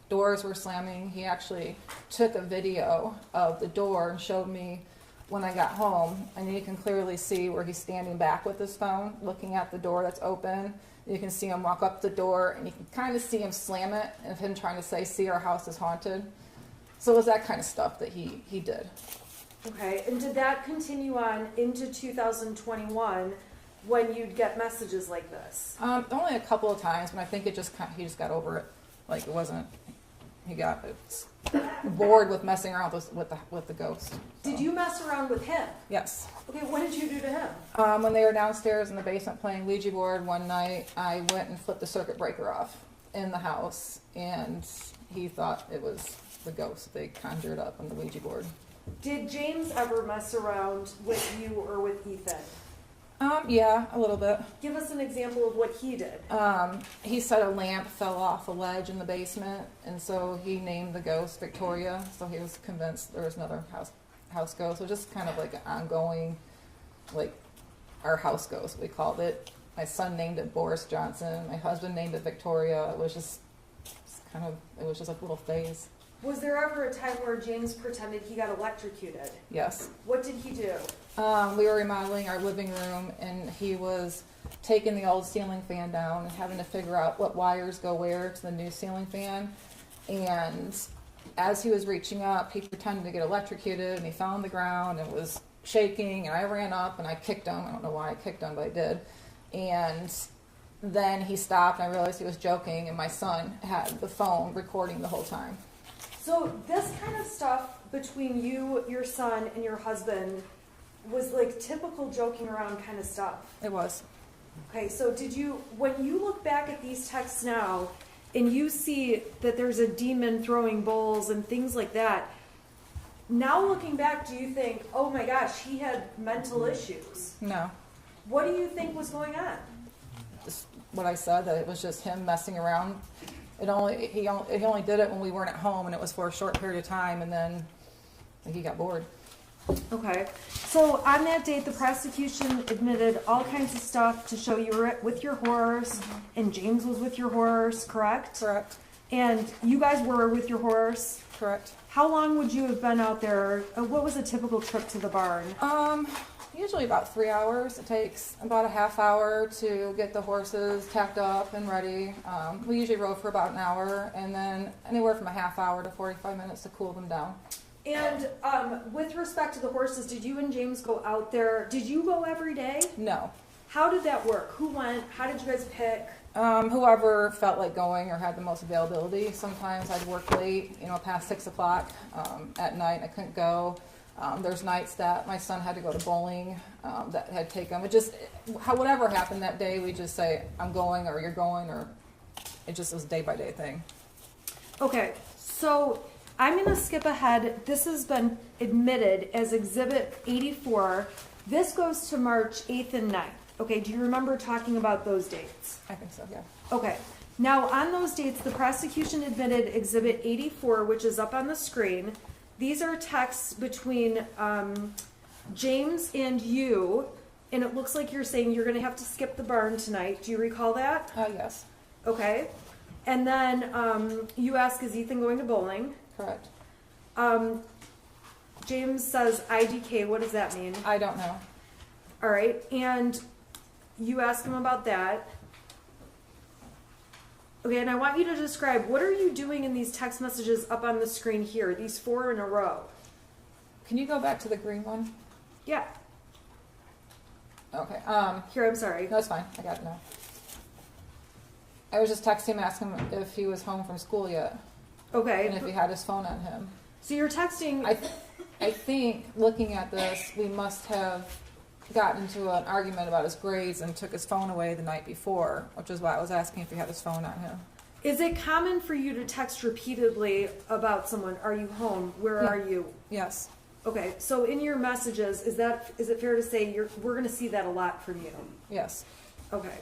Doors were slamming. He actually took a video of the door and showed me when I got home. And you can clearly see where he's standing back with his phone, looking at the door that's open. You can see him walk up the door, and you can kind of see him slam it, and him trying to say, "See, our house is haunted." So it was that kind of stuff that he did. Okay, and did that continue on into 2021 when you'd get messages like this? Only a couple of times, but I think he just got over it. Like it wasn't. He got bored with messing around with the ghost. So. Did you mess around with him? Yes. Okay, what did you do to him? When they were downstairs in the basement playing Ouija board one night, I went and flipped the circuit breaker off in the house, and he thought it was the ghost they conjured up on the Ouija board. Did James ever mess around with you or with Ethan? Yeah, a little bit. Give us an example of what he did. He said a lamp fell off a ledge in the basement, and so he named the ghost Victoria. So he was convinced there was another house ghost. So just kind of like an ongoing, like our house ghost, we called it. My son named it Boris Johnson. My husband named it Victoria. It was just a little phase. Was there ever a time where James pretended he got electrocuted? Yes. What did he do? We were remodeling our living room, and he was taking the old ceiling fan down and having to figure out what wires go where to the new ceiling fan. And as he was reaching up, he pretended to get electrocuted, and he fell on the ground and was shaking, and I ran up and I kicked him. I don't know why I kicked him, but I did. And then he stopped, and I realized he was joking, and my son had the phone recording the whole time. So this kind of stuff between you, your son, and your husband was like typical joking around kind of stuff. It was. Okay, so when you look back at these texts now and you see that there's a demon throwing bowls and things like that, now looking back, do you think, oh my gosh, he had mental issues? No. What do you think was going on? Just what I said, that it was just him messing around. He only did it when we weren't at home, and it was for a short period of time, and then he got bored. Okay. So on that date, the prosecution admitted all kinds of stuff to show you were with your horse, and James was with your horse, correct? Correct. And you guys were with your horse. Correct. How long would you have been out there? What was a typical trip to the barn? Usually about 3 hours. It takes about a half hour to get the horses tacked up and ready. We usually rode for about an hour, and then anywhere from a half hour to 45 minutes to cool them down. And with respect to the horses, did you and James go out there? Did you go every day? No. How did that work? Who went? How did you guys pick? Whoever felt like going or had the most availability. Sometimes I'd work late, past 6 o'clock at night. I couldn't go. There's nights that my son had to go to bowling that had taken. Whatever happened that day, we just say, I'm going, or you're going, or it just was a day-by-day thing. Okay, so I'm going to skip ahead. This has been admitted as Exhibit 84. This goes to March 8th and 9th. Okay, do you remember talking about those dates? I think so, yeah. Okay, now on those dates, the prosecution admitted Exhibit 84, which is up on the screen. These are texts between James and you, and it looks like you're saying you're going to have to skip the barn tonight. Do you recall that? Yes. Okay. And then you ask, is Ethan going to bowling? Correct. James says IDK. What does that mean? I don't know. All right. And you ask him about that. Okay, and I want you to describe, what are you doing in these text messages up on the screen here, these 4 in a row? Can you go back to the green one? Yeah. Okay. Here, I'm sorry. No, it's fine. I got it now. I was just texting him, asking him if he was home from school yet, Okay. and if he had his phone on him. So you're texting. I think, looking at this, we must have gotten into an argument about his grades and took his phone away the night before, which is why I was asking if he had his phone on him. Is it common for you to text repeatedly about someone? Are you home? Where Yeah. are you? Yes. Okay, so in your messages, is it fair to say we're going to see that a lot from you? Yes. Okay.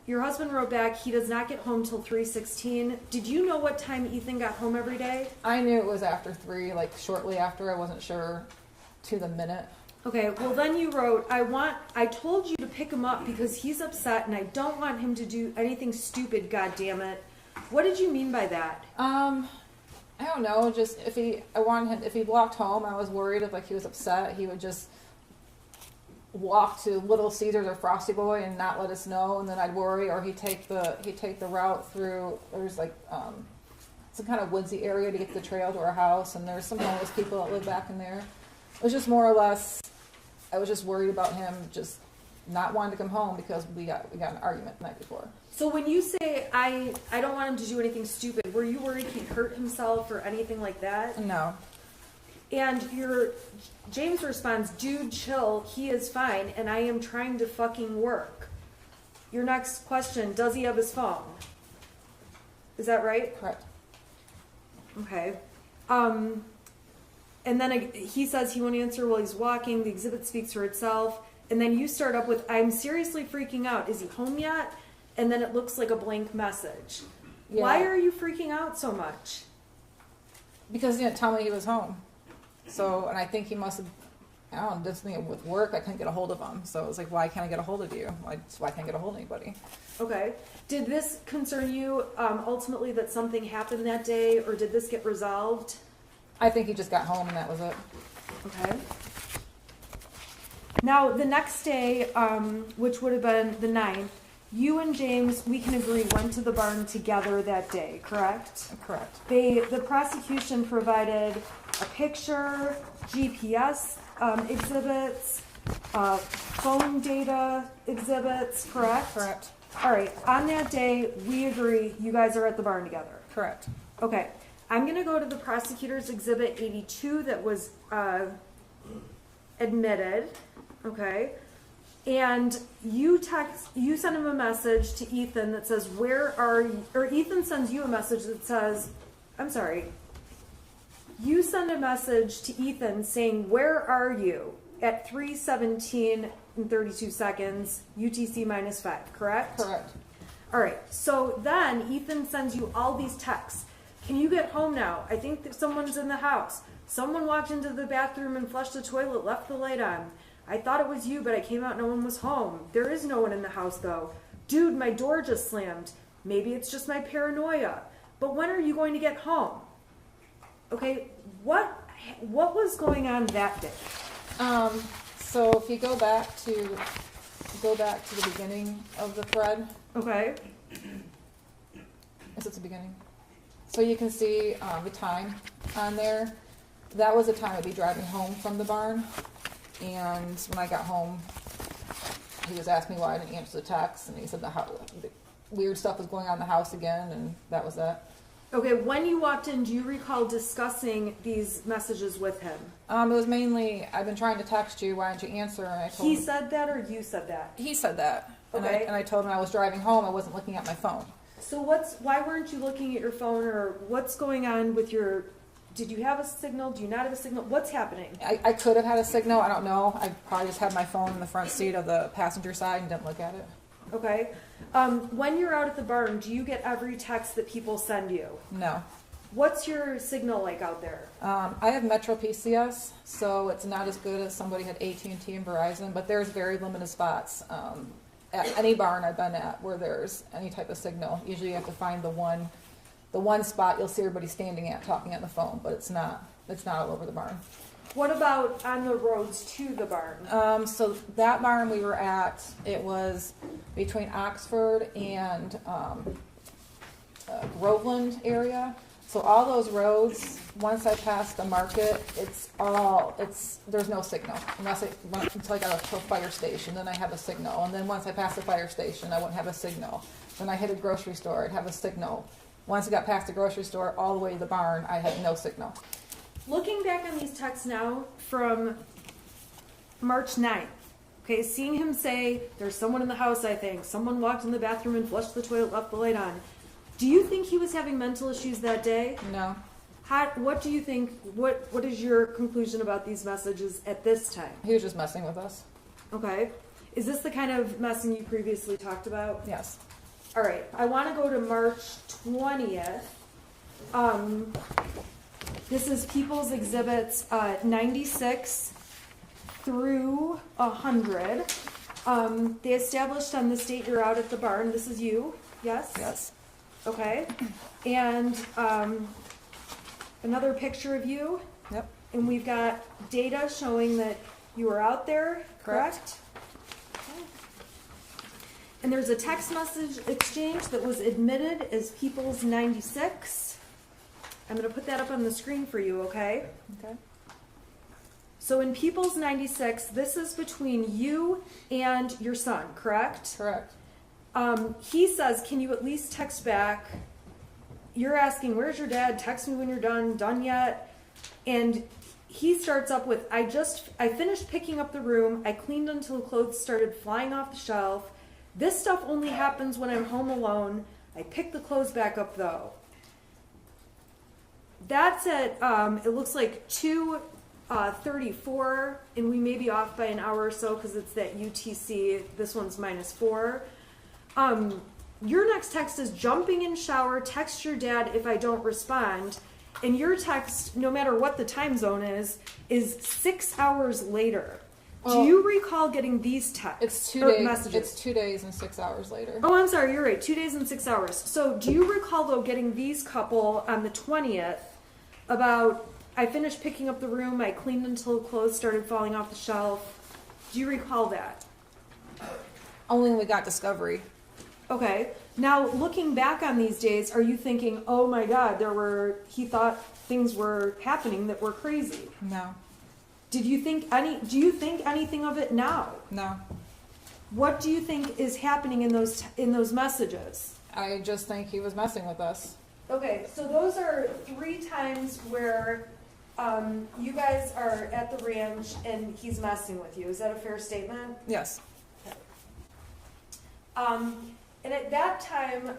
Your husband wrote back, he does not get home till 3:16. Did you know what time Ethan got home every day? I knew it was after 3, like shortly after. I wasn't sure to the minute. Okay, well then you wrote, I told you to pick him up because he's upset and I don't want him to do anything stupid, God damn it. What did you mean by that? I don't know. Just if he walked home, I was worried if he was upset, he would just walk to Little Caesars or Frosty Boy and not let us know, and then I'd worry, or he'd take the route through. There's some kind of woodsy area to get to the trail to our house, and there's some homeless people that live back in there. It was just more or less, I was just worried about him just not wanting to come home because we got in an argument the night before. So when you say, I don't want him to do anything stupid, were you worried he'd hurt himself or anything like that? No. And James responds, dude, chill, he is fine, and I am trying to fucking work. Your next question, does he have his phone? Is that right? Correct. Okay. And then he says he won't answer while he's walking. The exhibit speaks for itself. And then you start up with, I'm seriously freaking out. Is he home yet? And then it looks like a blank message. Yeah. Why are you freaking out so much? Because he didn't tell me he was home. So, and I think he must have, I don't know, did something with work. I couldn't get a hold of him. So it was like, why can't I get a hold of you? Why can't I get a hold of anybody? Okay. Did this concern you ultimately that something happened that day, or did this get resolved? I think he just got home and that was it. Okay. Now, the next day, which would have been the 9th, you and James, we can agree, went to the barn together that day, correct? Correct. The prosecution provided a picture, GPS exhibits, phone data exhibits, correct? Correct. All right. On that day, we agree you guys are at the barn together. Correct. Okay. I'm going to go to the prosecutor's exhibit 82 that was admitted. Okay. And you send him a message to Ethan that says, where are you? Or Ethan sends you a message that says, I'm sorry. You send a message to Ethan saying, "Where are you?" at 3:17 and 32 seconds, UTC -5, correct? Correct. All right. So then Ethan sends you all these texts. Can you get home now? I think that someone's in the house. Someone walked into the bathroom and flushed the toilet, left the light on. I thought it was you, but I came out, no one was home. There is no one in the house, though. Dude, my door just slammed. Maybe it's just my paranoia. But when are you going to get home? Okay, what was going on that day? So if you go back to the beginning of the thread, Okay. is it the beginning? So you can see the time on there. That was the time I'd be driving home from the barn. And when I got home, he was asking me why I didn't answer the text, and he said the weird stuff was going on in the house again, and that was that. Okay, when you walked in, do you recall discussing these messages with him? It was mainly, I've been trying to text you, why don't you answer? And I told He him, said that or you said that? he said that. Okay. And I told him I was driving home, I wasn't looking at my phone. So why weren't you looking at your phone, or what's going on with your, did you have a signal? Do you not have a signal? What's happening? I could have had a signal, I don't know. I probably just had my phone in the front seat of the passenger side and didn't look at it. Okay. When you're out at the barn, do you get every text that people send you? No. What's your signal like out there? I have Metro PCS, so it's not as good as somebody had AT&T and Verizon, but there's very limited spots at any barn I've been at where there's any type of signal. Usually you have to find the one spot you'll see everybody standing at talking on the phone, but it's not all over the barn. What about on the roads to the barn? So that barn we were at, it was between Oxford and Groveland area. So all those roads, once I passed the market, there's no signal until I got to a fire station. Then I have a signal, and then once I pass the fire station, I wouldn't have a signal. Then I hit a grocery store, I'd have a signal. Once I got past the grocery store, all the way to the barn, I had no signal. Looking back on these texts now from March 9th, okay, seeing him say, "There's someone in the house, I think. Someone walked in the bathroom and flushed the toilet, left the light on." Do you think he was having mental issues that day? No. What do you think, what is your conclusion about these messages at this time? He was just messing with us. Okay. Is this the kind of messing you previously talked about? Yes. All right. I want to go to March 20th. This is People's Exhibits 96 through 100. They established on this date you're out at the barn. This is you, yes? Yes. Okay. And another picture of you. Yep. And we've got data showing that you were out there, correct? Okay. And there's a text message exchange that was admitted as People's 96. I'm going to put that up on the screen for you, okay? Okay. So in People's 96, this is between you and your son, correct? Correct. He says, "Can you at least text back?" You're asking, "Where's your dad? Text me when you're done yet?" And he starts up with, I finished picking up the room. I cleaned until the clothes started flying off the shelf. This stuff only happens when I'm home alone. I picked the clothes back up though." That's at, it looks like 2:34, and we may be off by an hour or so because it's that UTC. This one's -4. Your next text is, "Jumping in shower, text your dad if I don't respond." And your text, no matter what the time zone is 6 hours later. Do you recall getting these texts? It's 2 days. Messages? It's 2 days and 6 hours later. Oh, I'm sorry, you're right. 2 days and 6 hours. So do you recall, though, getting these couple on the 20th about, "I finished picking up the room, I cleaned until the clothes started falling off the shelf"? Do you recall that? Only when we got discovery. Okay. Now, looking back on these days, are you thinking, "Oh my God, he thought things were happening that were crazy"? No. Do you think anything of it now? No. What do you think is happening in those messages? I just think he was messing with us. Okay, so those are 3 times where you guys are at the ranch and he's messing with you. Is that a fair statement? Yes. And at that time,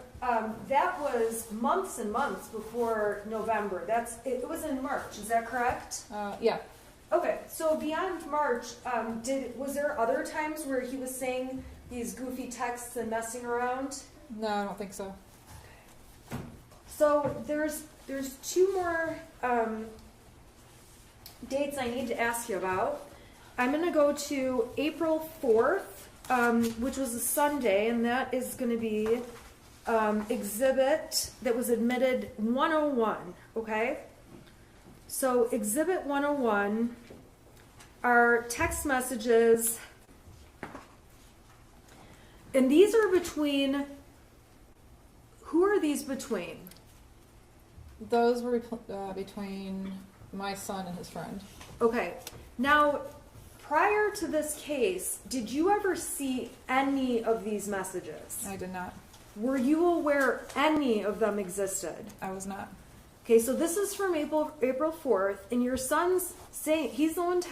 that was months and months before November. It was in March, is that correct? Yeah. Okay, so beyond March, was there other times where he was saying these goofy texts and messing around? No, I don't think so. So there's two more dates I need to ask you about. I'm going to go to April 4th, which was a Sunday, and that is going to be exhibit that was admitted 101, okay? So exhibit 101 are text messages, and these are between, who are these between? Those were between my son and his friend. Okay, now prior to this case, did you ever see any of these messages? I did not. Were you aware any of them existed? I was not. Okay, so this is from April 4th, and your son's saying, he's the one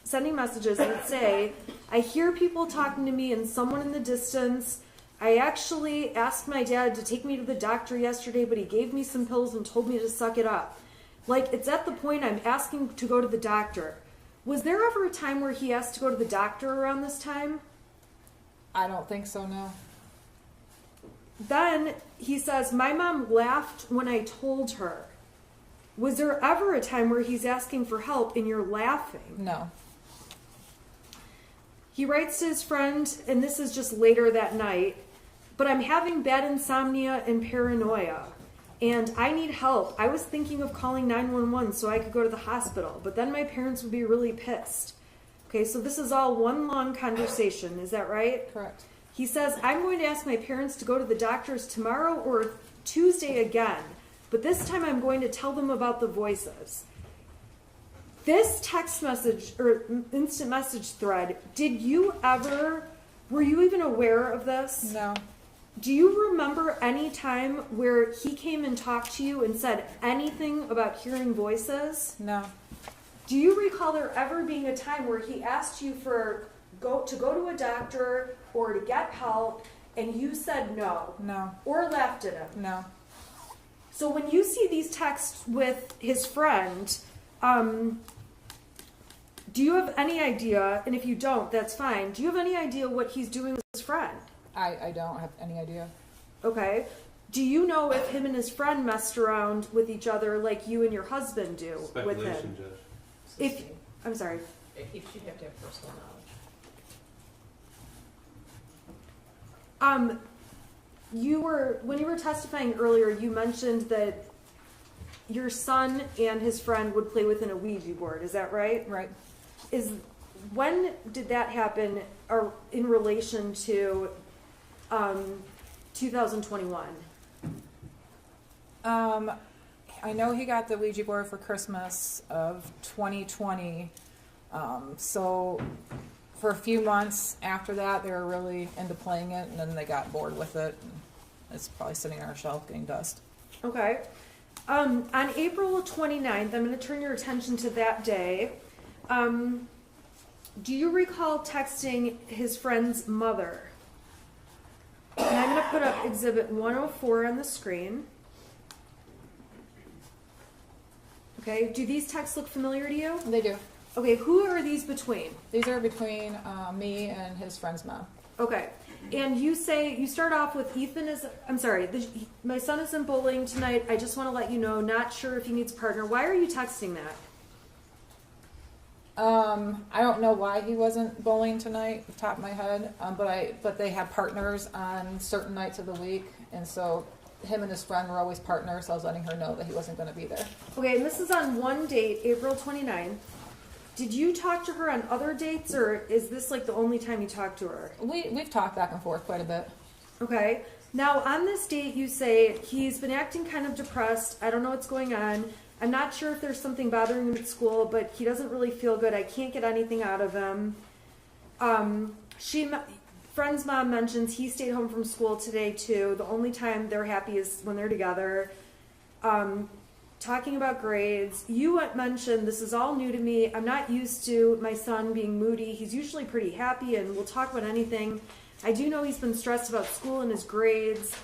sending messages that say, I hear people talking to me and someone in the distance. I actually asked my dad to take me to the doctor yesterday, but he gave me some pills and told me to suck it up. Like, it's at the point I'm asking to go to the doctor. Was there ever a time where he asked to go to the doctor around this time? I don't think so, no. Then he says, my mom laughed when I told her. Was there ever a time where he's asking for help and you're laughing? No. He writes to his friend, and this is just later that night, but I'm having bad insomnia and paranoia, and I need help. I was thinking of calling 911 so I could go to the hospital, but then my parents would be really pissed. Okay, so this is all one long conversation. Is that right? Correct. He says, I'm going to ask my parents to go to the doctors tomorrow or Tuesday again, but this time I'm going to tell them about the voices. This text message or instant message thread, were you even aware of this? No. Do you remember any time where he came and talked to you and said anything about hearing voices? No. Do you recall there ever being a time where he asked you to go to a doctor or to get help and you said no? No. Or laughed at him? No. So when you see these texts with his friend, do you have any idea, and if you don't, that's fine, do you have any idea what he's doing with his friend? I don't have any idea. Okay. Do you know if him and his friend messed around with each other like you and your husband do with him? Speculation, Judge. I'm sorry. If you'd have to have personal knowledge. When you were testifying earlier, you mentioned that your son and his friend would play within a Ouija board. Is that right? Right. When did that happen in relation to 2021? I know he got the Ouija board for Christmas of 2020. So for a few months after that, they were really into playing it, and then they got bored with it. And it's probably sitting on our shelf getting dust. Okay. On April 29th, I'm going to turn your attention to that day. Do you recall texting his friend's mother? And I'm going to put up exhibit 104 on the screen. Okay, do these texts look familiar to you? They do. Okay, who are these between? These are between me and his friend's mom. Okay, and you start off with my son is in bowling tonight. I just want to let you know, not sure if he needs a partner. Why are you texting that? I don't know why he wasn't bowling tonight, off the top of my head, but they have partners on certain nights of the week, and so him and his friend were always partners, so I was letting her know that he wasn't going to be there. Okay, and this is on one date, April 29th. Did you talk to her on other dates, or is this like the only time you talked to her? We've talked back and forth quite a bit. Okay. Now, on this date, you say he's been acting kind of depressed. I don't know what's going on. I'm not sure if there's something bothering him at school, but he doesn't really feel good. I can't get anything out of him. Friend's mom mentions he stayed home from school today, too. The only time they're happy is when they're together. Talking about grades. You mentioned, this is all new to me. I'm not used to my son being moody. He's usually pretty happy and will talk about anything. I do know he's been stressed about school and his grades.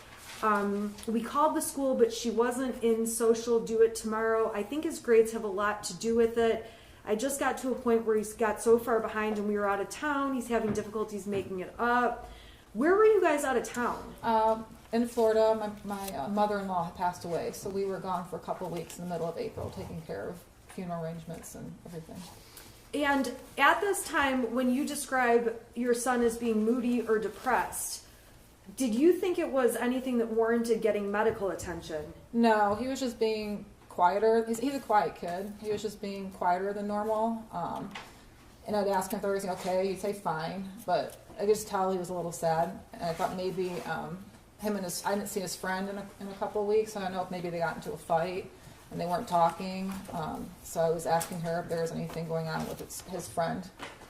We called the school, but she wasn't in social do it tomorrow. I think his grades have a lot to do with it. I just got to a point where he's got so far behind and we were out of town. He's having difficulties making it up. Where were you guys out of town? In Florida, my mother-in-law had passed away, so we were gone for a couple of weeks in the middle of April, taking care of funeral arrangements and everything. And at this time, when you describe your son as being moody or depressed, did you think it was anything that warranted getting medical attention? No, he was just being quieter. He's a quiet kid. He was just being quieter than normal. And I'd ask him if everything okay. He'd say fine, but I could just tell he was a little sad. And I thought maybe I didn't see his friend in a couple of weeks. I don't know if maybe they got into a fight and they weren't talking. So I was asking her if there was anything going on with his friend,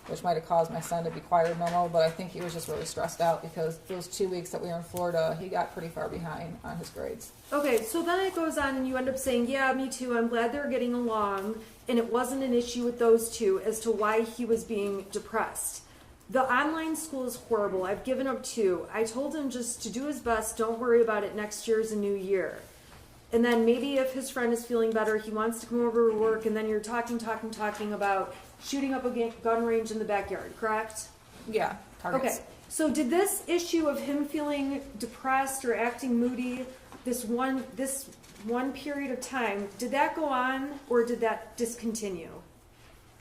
which might have caused my son to be quieter than normal, but I think he was just really stressed out because those 2 weeks that we were in Florida, he got pretty far behind on his grades. Okay, so then it goes on and you end up saying, yeah, me too, I'm glad they're getting along, and it wasn't an issue with those two as to why he was being depressed. The online school is horrible. I've given up too. I told him just to do his best, don't worry about it, next year's a new year. And then maybe if his friend is feeling better, he wants to come over to work, and then you're talking about shooting up a gun range in the backyard, correct? Yeah, targets. Okay, so did this issue of him feeling depressed or acting moody, this one period of time, did that go on or did that discontinue?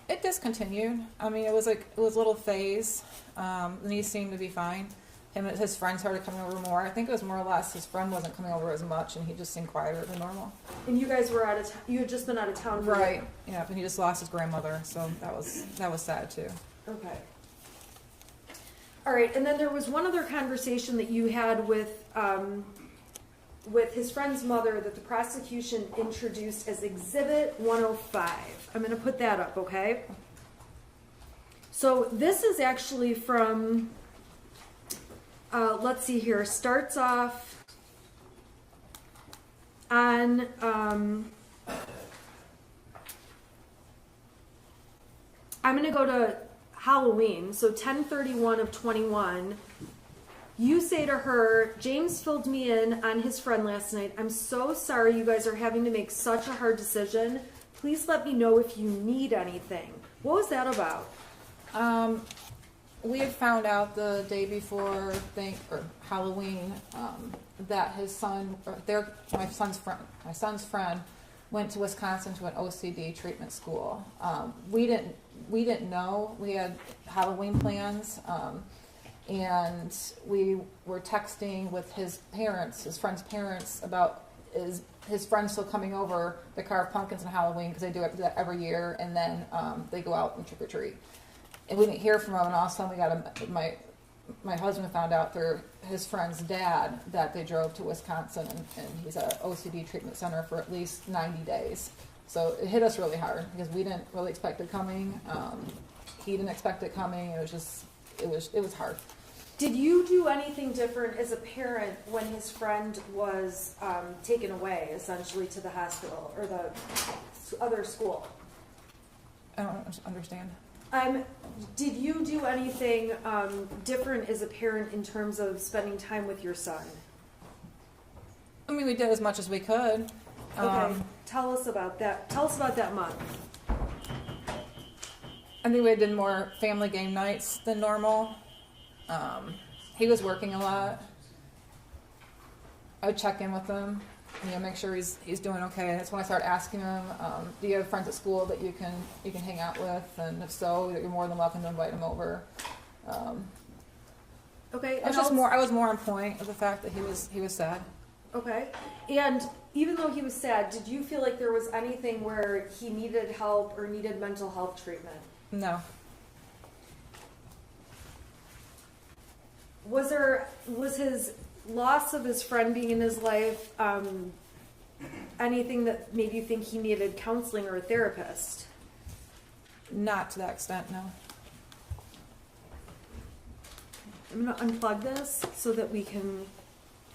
It discontinued. I mean, it was a little phase, and he seemed to be fine. Him and his friends started coming over more. I think it was more or less his friend wasn't coming over as much, and he just seemed quieter than normal. And you guys were out of town. You had just been out of town, for Right. Yeah, and he just lost his grandmother, so that was sad too. Okay. All right, and then there was one other conversation that you had with his friend's mother that the prosecution introduced as Exhibit 105. I'm going to put that up, okay? So this is actually from. Let's see here. Starts off on I'm going to go to Halloween. So 10/31 of 21. You say to her, James filled me in on his friend last night. I'm so sorry you guys are having to make such a hard decision. Please let me know if you need anything. What was that about? We had found out the day before Halloween that his son, my son's friend, went to Wisconsin to an OCD treatment school. We didn't know. We had Halloween plans, and we were texting with his friend's parents about his friend still coming over to carve pumpkins on Halloween because they do that every year, and then they go out and trick or treat. And we didn't hear from him, and all of a sudden my husband found out through his friend's dad that they drove to Wisconsin, and he's at an OCD treatment center for at least 90 days. So it hit us really hard because we didn't really expect it coming. He didn't expect it coming. It was hard. Did you do anything different as a parent when his friend was taken away, essentially, to the hospital or the other school? I don't understand. Did you do anything different as a parent in terms of spending time with your son? I mean, we did as much as we could. Okay, tell us about that. Tell us about that month. I think we did more family game nights than normal. He was working a lot. I would check in with him, make sure he's doing okay. And that's when I started asking him, do you have friends at school that you can hang out with? And if so, you're more than welcome to invite him over. Okay. I was more on point with the fact that he was sad. Okay. And even though he was sad, did you feel like there was anything where he needed help or needed mental health treatment? No. Was his loss of his friend being in his life anything that made you think he needed counseling or a therapist? Not to that extent, no. I'm going to unplug this so that we can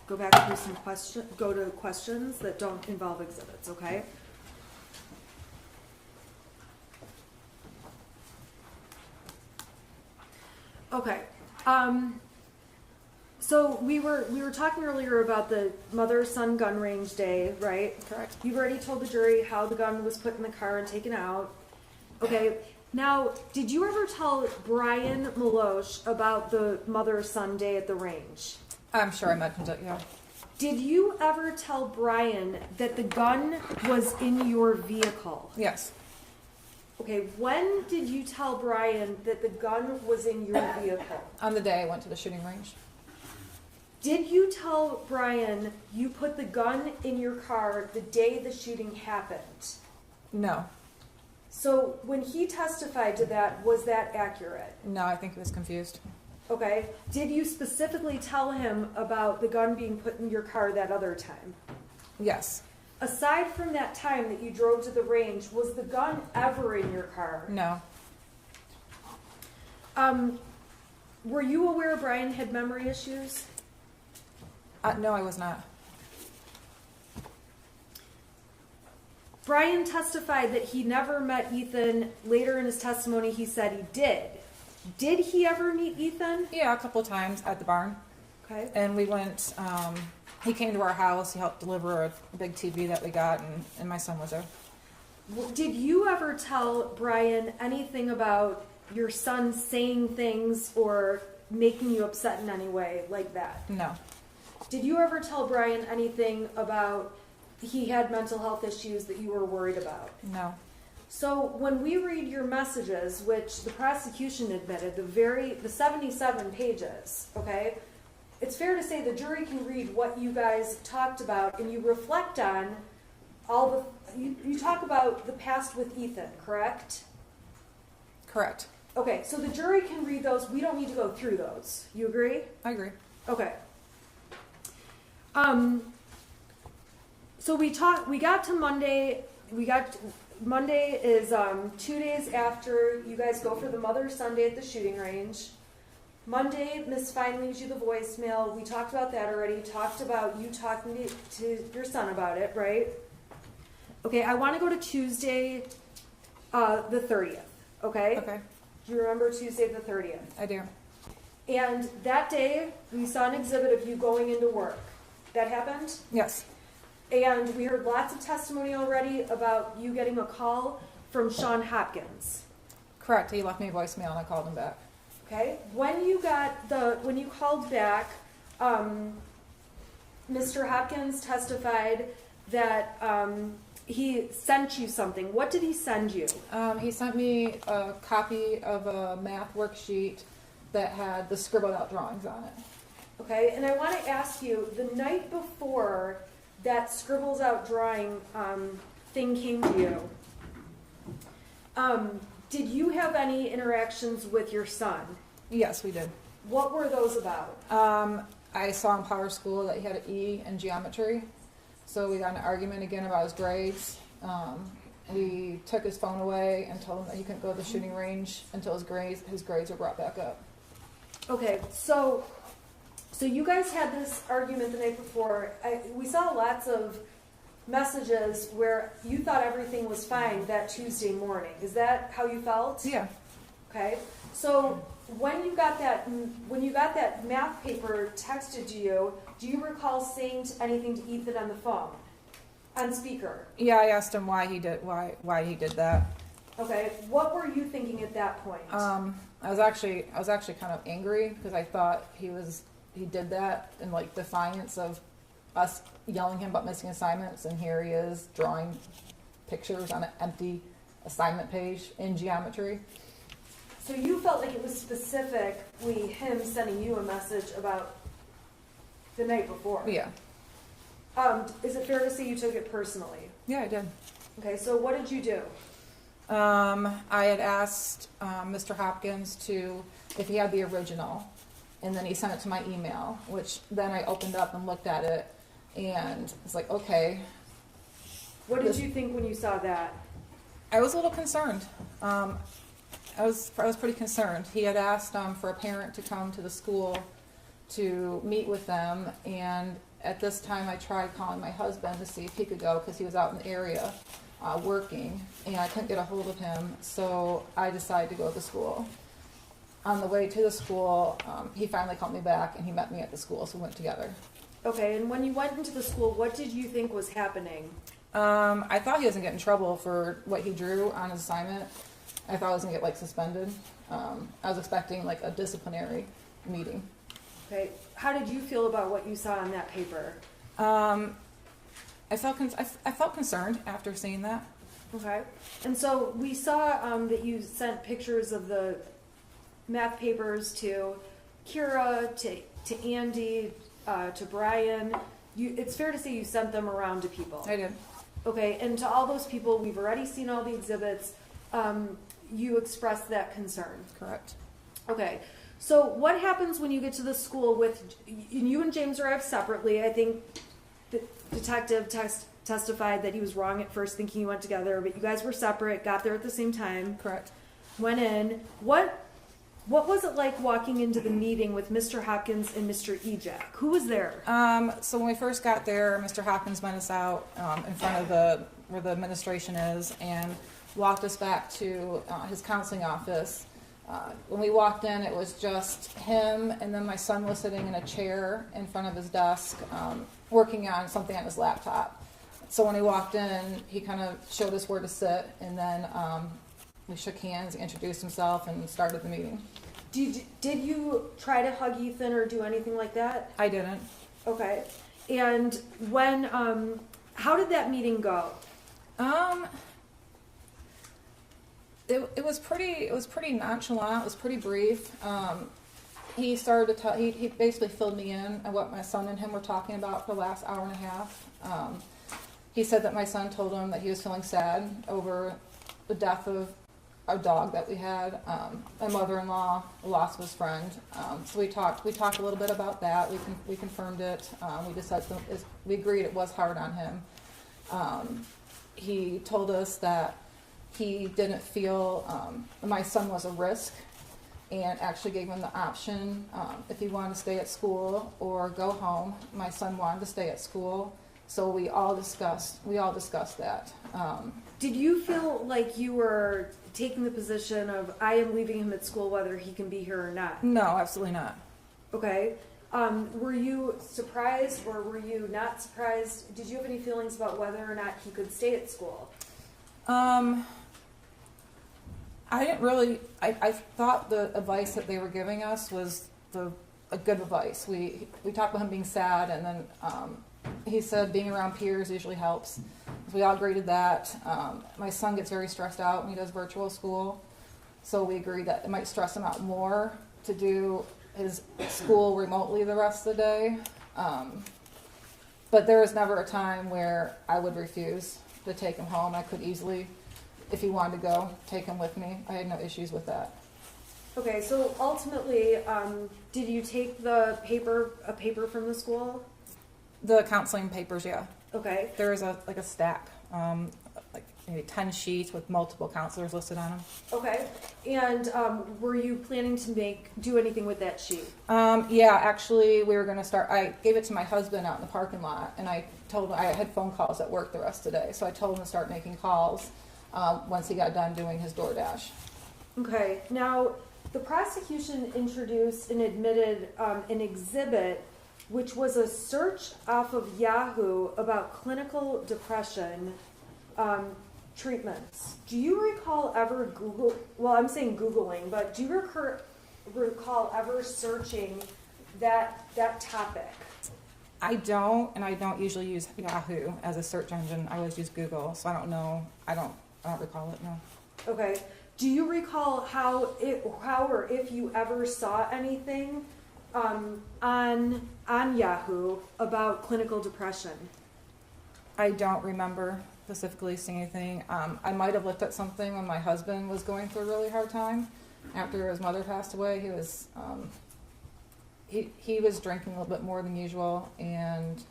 go back through go to questions that don't involve exhibits, okay? Okay. So we were talking earlier about the mother-son gun range day, right? Correct. You've already told the jury how the gun was put in the car and taken out. Okay. Now, did you ever tell Brian Maloche about the mother-son day at the range? I'm sure I mentioned it, yeah. Did you ever tell Brian that the gun was in your vehicle? Yes. Okay, when did you tell Brian that the gun was in your vehicle? On the day I went to the shooting range. Did you tell Brian you put the gun in your car the day the shooting happened? No. So when he testified to that, was that accurate? No, I think he was confused. Okay. Did you specifically tell him about the gun being put in your car that other time? Yes. Aside from that time that you drove to the range, was the gun ever in your car? No. Were you aware Brian had memory issues? No, I was not. Brian testified that he never met Ethan. Later in his testimony, he said he did. Did he ever meet Ethan? Yeah, a couple times at the barn. Okay. And we went, he came to our house, he helped deliver a big TV that we got, and my son was there. Did you ever tell Brian anything about your son saying things or making you upset in any way like that? No. Did you ever tell Brian anything about he had mental health issues that you were worried about? No. So when we read your messages, which the prosecution admitted, the 77 pages, okay, it's fair to say the jury can read what you guys talked about and you reflect on all the, you talk about the past with Ethan, correct? Correct. Okay, so the jury can read those. We don't need to go through those. You agree? I agree. Okay. So we got to Monday. Monday is 2 days after you guys go for the Mother's Sunday at the shooting range. Monday, Miss Fine leaves you the voicemail. We talked about that already. Talked about you talking to your son about it, right? Okay, I want to go to Tuesday, the 30th. Okay? Okay. Do you remember Tuesday the 30th? I do. And that day, we saw an exhibit of you going into work. That happened? Yes. And we heard lots of testimony already about you getting a call from Sean Hopkins. Correct. He left me a voicemail and I called him back. Okay? When you called back, Mr. Hopkins testified that he sent you something. What did he send you? He sent me a copy of a math worksheet that had the scribbled out drawings on it. Okay, and I want to ask you, the night before that scribbles out drawing thing came to you, did you have any interactions with your son? Yes, we did. What were those about? I saw in Power School that he had an E in geometry, so we got in an argument again about his grades. We took his phone away and told him that he couldn't go to the shooting range until his grades were brought back up. Okay, so you guys had this argument the night before. We saw lots of messages where you thought everything was fine that Tuesday morning. Is that how you felt? Yeah. Okay. So when you got that math paper texted to you, do you recall saying anything to Ethan on the phone, on speaker? Yeah, I asked him why he did that. Okay. What were you thinking at that point? I was actually kind of angry because I thought he did that in like defiance of us yelling him about missing assignments, and here he is drawing pictures on an empty assignment page in geometry. So you felt like it was specifically him sending you a message about the night before? Yeah. Is it fair to say you took it personally? Yeah, I did. Okay, so what did you do? I had asked Mr. Hopkins if he had the original, and then he sent it to my email, which then I opened up and looked at it, and it's like, okay. What did you think when you saw that? I was a little concerned. I was pretty concerned. He had asked for a parent to come to the school to meet with them, and at this time I tried calling my husband to see if he could go because he was out in the area working, and I couldn't get a hold of him, so I decided to go to the school. on the way to the school, he finally called me back and he met me at the school, so we went together. Okay, and when you went into the school, what did you think was happening? I thought he was gonna get in trouble for what he drew on his assignment. I thought I was gonna get like suspended. I was expecting like a disciplinary meeting. Okay, how did you feel about what you saw on that paper? I felt concerned after seeing that. Okay, and so we saw that you sent pictures of the math papers to Kira, to Andy, to Brian. It's fair to say you sent them around to people. I did. Okay, and to all those people, we've already seen all the exhibits. You expressed that concern. Correct. Okay, so what happens when you get to the school with you and James arrived separately? I think the detective testified that he was wrong at first, thinking you went together, but you guys were separate. Got there at the same time. Correct. Went in. What was it like walking into the meeting with Mr. Hopkins and Mr. Ejak? Who was there? So when we first got there, Mr. Hopkins met us out in front of where the administration is and walked us back to his counseling office. When we walked in, it was just him, and then my son was sitting in a chair in front of his desk, working on something on his laptop. So when he walked in, he kind of showed us where to sit, and then we shook hands, introduced himself, and started the meeting. Did you try to hug Ethan or do anything like that? I didn't. Okay. And when, how did that meeting go? It was pretty nonchalant. It was pretty brief. He started to tell. He basically filled me in on what my son and him were talking about for the last hour and a half. He said that my son told him that he was feeling sad over the death of a dog that we had. My mother-in-law lost his friend. So we talked a little bit about that. We confirmed it. We just said we agreed it was hard on him. He told us that he didn't feel my son was a risk, and actually gave him the option if he wanted to stay at school or go home. My son wanted to stay at school, so we all discussed that. Did you feel like you were taking the position of I am leaving him at school whether he can be here or not? No, absolutely not. Okay. Were you surprised or were you not surprised? Did you have any feelings about whether or not he could stay at school? I didn't really. I thought the advice that they were giving us was a good advice. We talked about him being sad, and then he said being around peers usually helps. We all agreed to that. My son gets very stressed out when he does virtual school, so we agreed that it might stress him out more to do his school remotely the rest of the day. But there was never a time where I would refuse to take him home. I could easily, if he wanted to go, take him with me. I had no issues with that. Okay, so ultimately, did you take a paper from the school? The counseling papers, yeah. Okay. There was a stack, like maybe 10 sheets with multiple counselors listed on them. Okay. And were you planning to do anything with that sheet? Yeah, actually, we were going to start. I gave it to my husband out in the parking lot, and I told him I had phone calls at work the rest of the day, so I told him to start making calls once he got done doing his DoorDash. Okay. Now, the prosecution introduced and admitted an exhibit, which was a search off of Yahoo about clinical depression treatments. Do you recall ever Googling, but do you recall ever searching that topic? I don't, and I don't usually use Yahoo as a search engine. I always use Google, so I don't know. I don't recall it, no. Okay. Do you recall how or if you ever saw anything on Yahoo about clinical depression? I don't remember specifically seeing anything. I might have looked at something when my husband was going through a really hard time after his mother passed away. He was he was drinking a little bit more than usual, and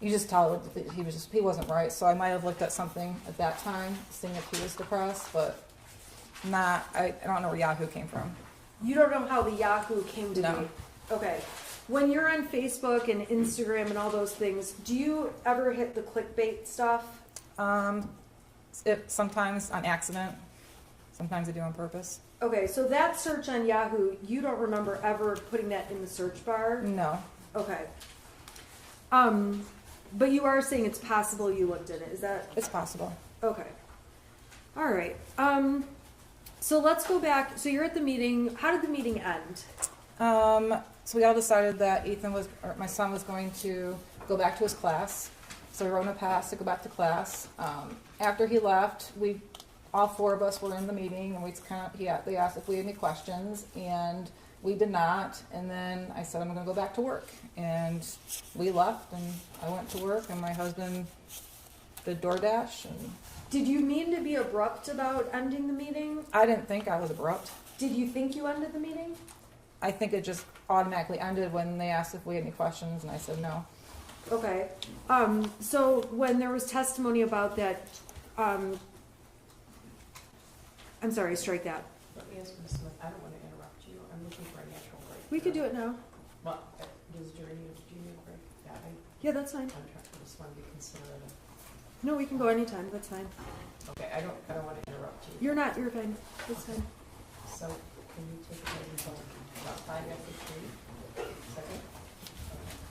you just tell that he wasn't right. So I might have looked at something at that time, seeing if he was depressed, but not. I don't know where Yahoo came from. You don't know how the Yahoo came to No. be? Okay. When you're on Facebook and Instagram and all those things, do you ever hit the clickbait stuff? Sometimes on accident. Sometimes I do on purpose. Okay, so that search on Yahoo, you don't remember ever putting that in the search bar? No. Okay. But you are saying it's possible you looked at it, is that? It's possible. Okay. All right. So let's go back. So you're at the meeting. How did the meeting end? So we all decided that my son was going to go back to his class. So we wrote him a pass to go back to class. After he left, all four of us were in the meeting, and they asked if we had any questions, and we did not. And then I said, I'm going to go back to work. And we left, and I went to work, and my husband did DoorDash. And Did you mean to be abrupt about ending the meeting? I didn't think I was abrupt. Did you think you ended the meeting? I think it just automatically ended when they asked if we had any questions, and I said no. Okay. So when there was testimony about that, I'm sorry, strike that. Let me ask Ms. Smith, I don't want to interrupt you, I'm looking for a natural break. We could do it now. Well, does Jerry need a break? Yeah, Yeah, that's fine. contract, I just want to be considerate of. No, we can go anytime. That's fine. Okay, I don't want to interrupt you. You're not. You're fine. That's fine. So, can you take a break until about 5 after 3? Second?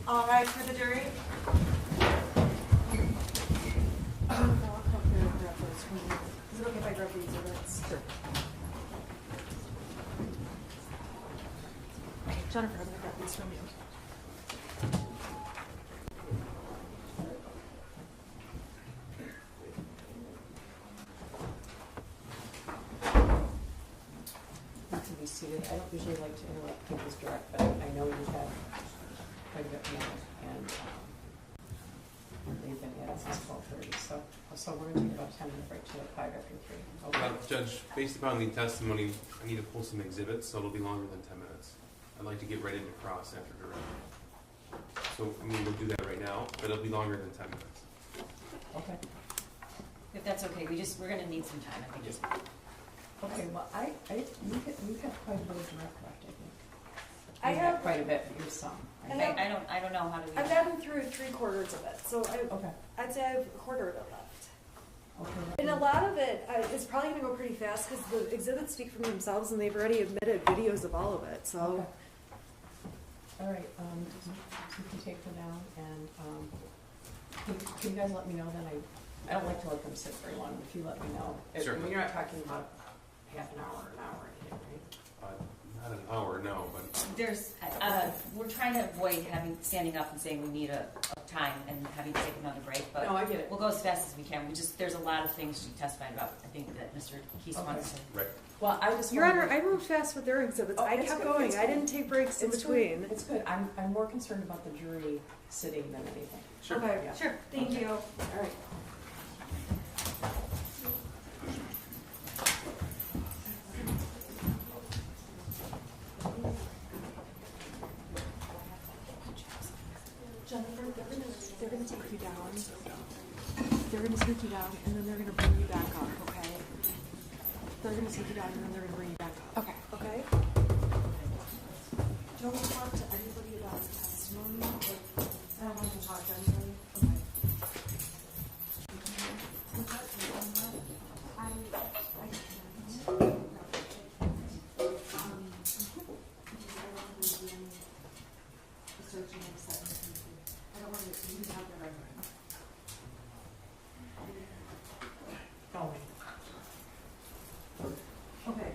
All right, for the jury? I'll come here and grab those from you. Is it okay if I grab these exhibits? Sure. Jennifer, I'm gonna grab these from you. You can be seated. I don't usually like to interrupt people's direct, but I know you have quite a bit more, and they've been at it since 12:30, so we're going to take about a 10-minute break to 5 after 3. Okay. Judge, based upon the testimony, I need to pull some exhibits, so it'll be longer than 10 minutes. I'd like to get ready to cross after direct. So, we'll do that right now, but it'll be longer than 10 minutes. Okay. If that's okay, we're gonna need some time, I think. Yes. Okay, well, you have quite a bit of direct left, I think. I You have- quite a bit, your son. I right? have- I don't know how to do I've that. gotten through 3/4 of it, so Okay. I'd say I have a quarter of it left. Okay. And a lot of it is probably going to go pretty fast because the exhibits speak for themselves, and they've already admitted videos of all of it. So, Okay. All right, you can take them down, and can you guys let me know then? I don't like to let them sit very long, but if you let me know. Sure. I mean, you're not talking about half an hour or an hour or anything, right? Not an hour, no, but There's, we're trying to avoid standing up and saying we need a time and having to take another break, but No, I get it. we'll go as fast as we can. There's a lot of things she testified about, I think that Mr. Keese Okay. wants to. right. Well, I just. Your Honor, wanted I to- moved fast with their exhibits. Oh, I it's kept good, going. it's I good. didn't take breaks in It's between. good. It's good. I'm more concerned about the jury sitting than anything. Sure. Okay. Yeah. Sure. Thank Okay. you. All right. Jennifer, they're gonna take you down. They're gonna take you down, and then they're gonna bring you back up. Okay. They're gonna take you down, and then they're gonna bring you back up. Okay. Okay. Don't talk to anybody about the testimony. Like, I don't want to talk to anybody. Okay. Okay.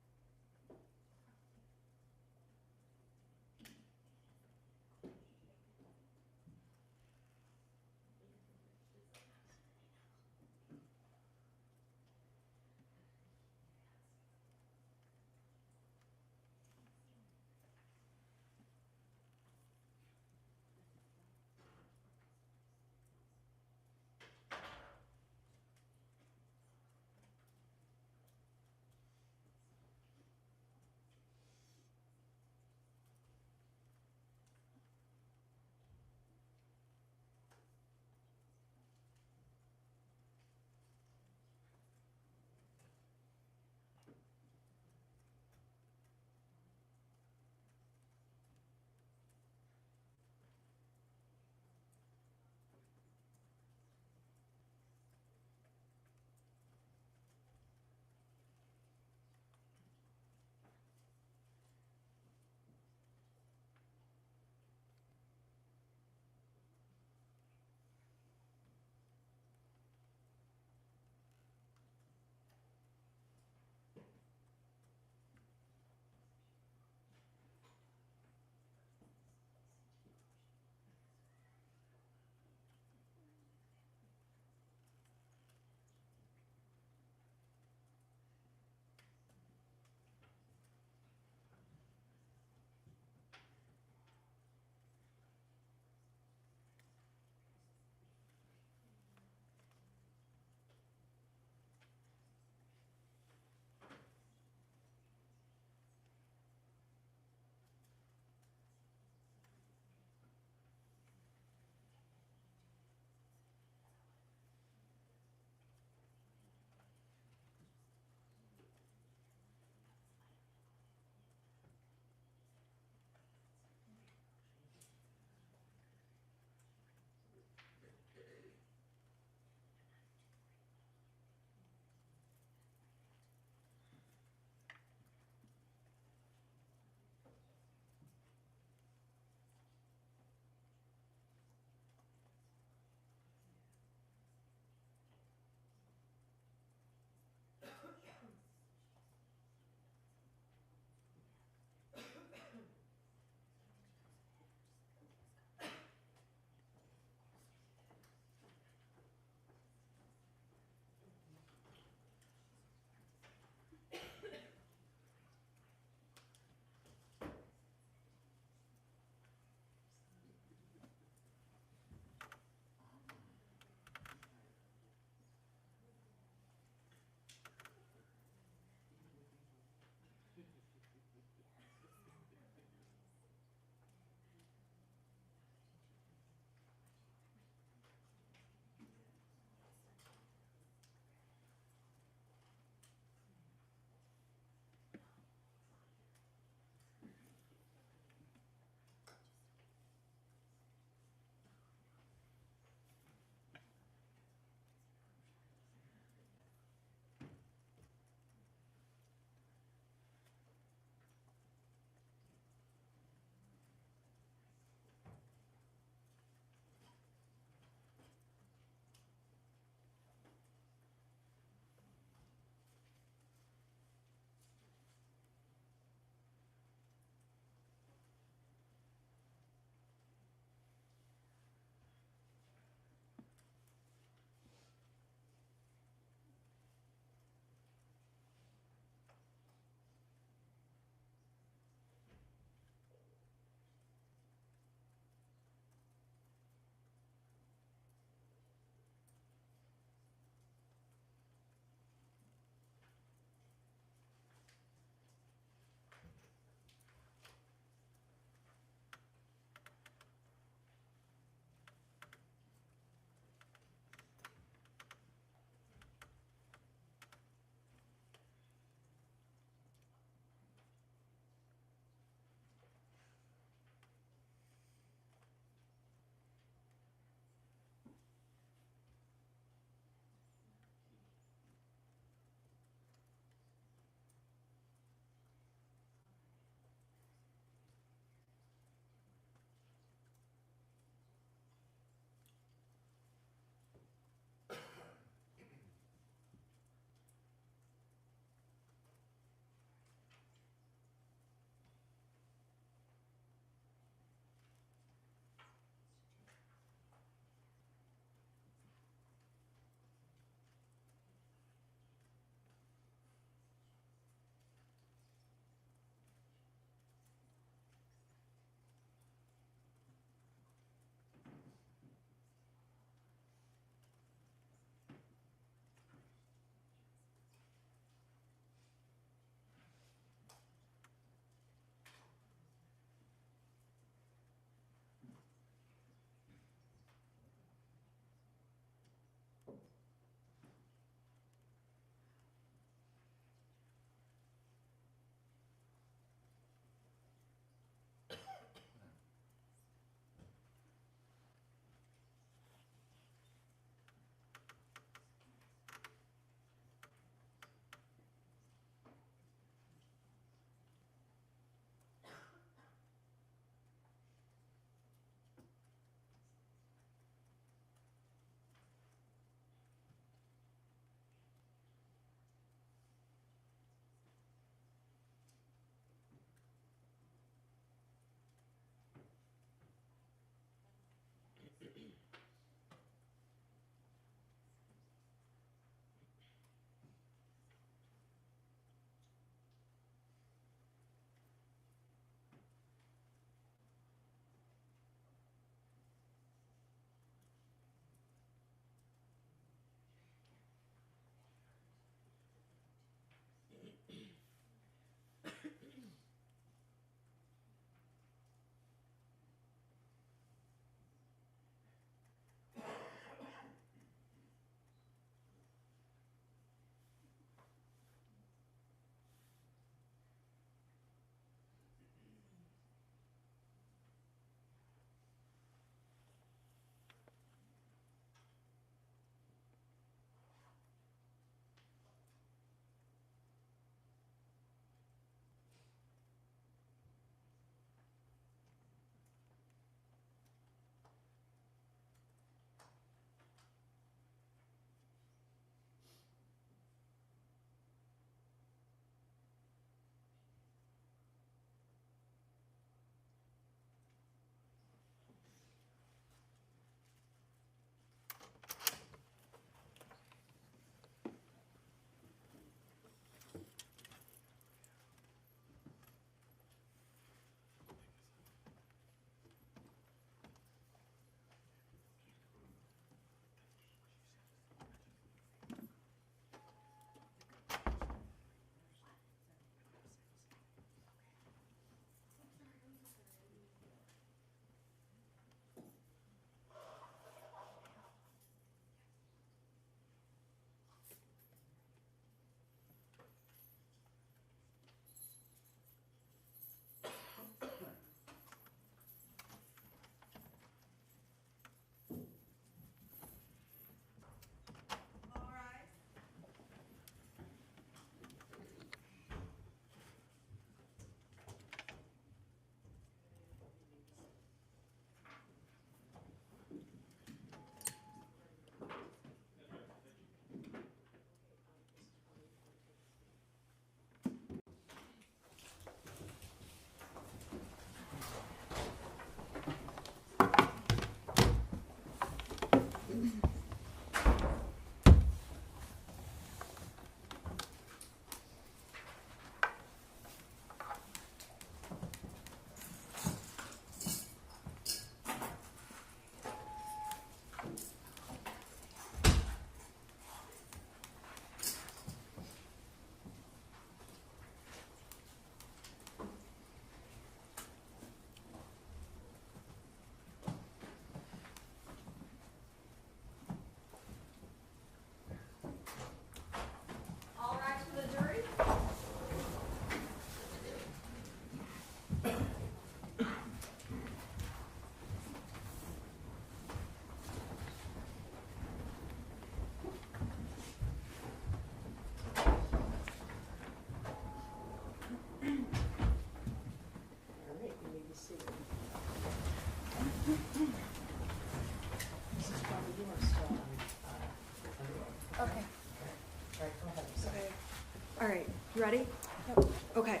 ready? Yep. Okay.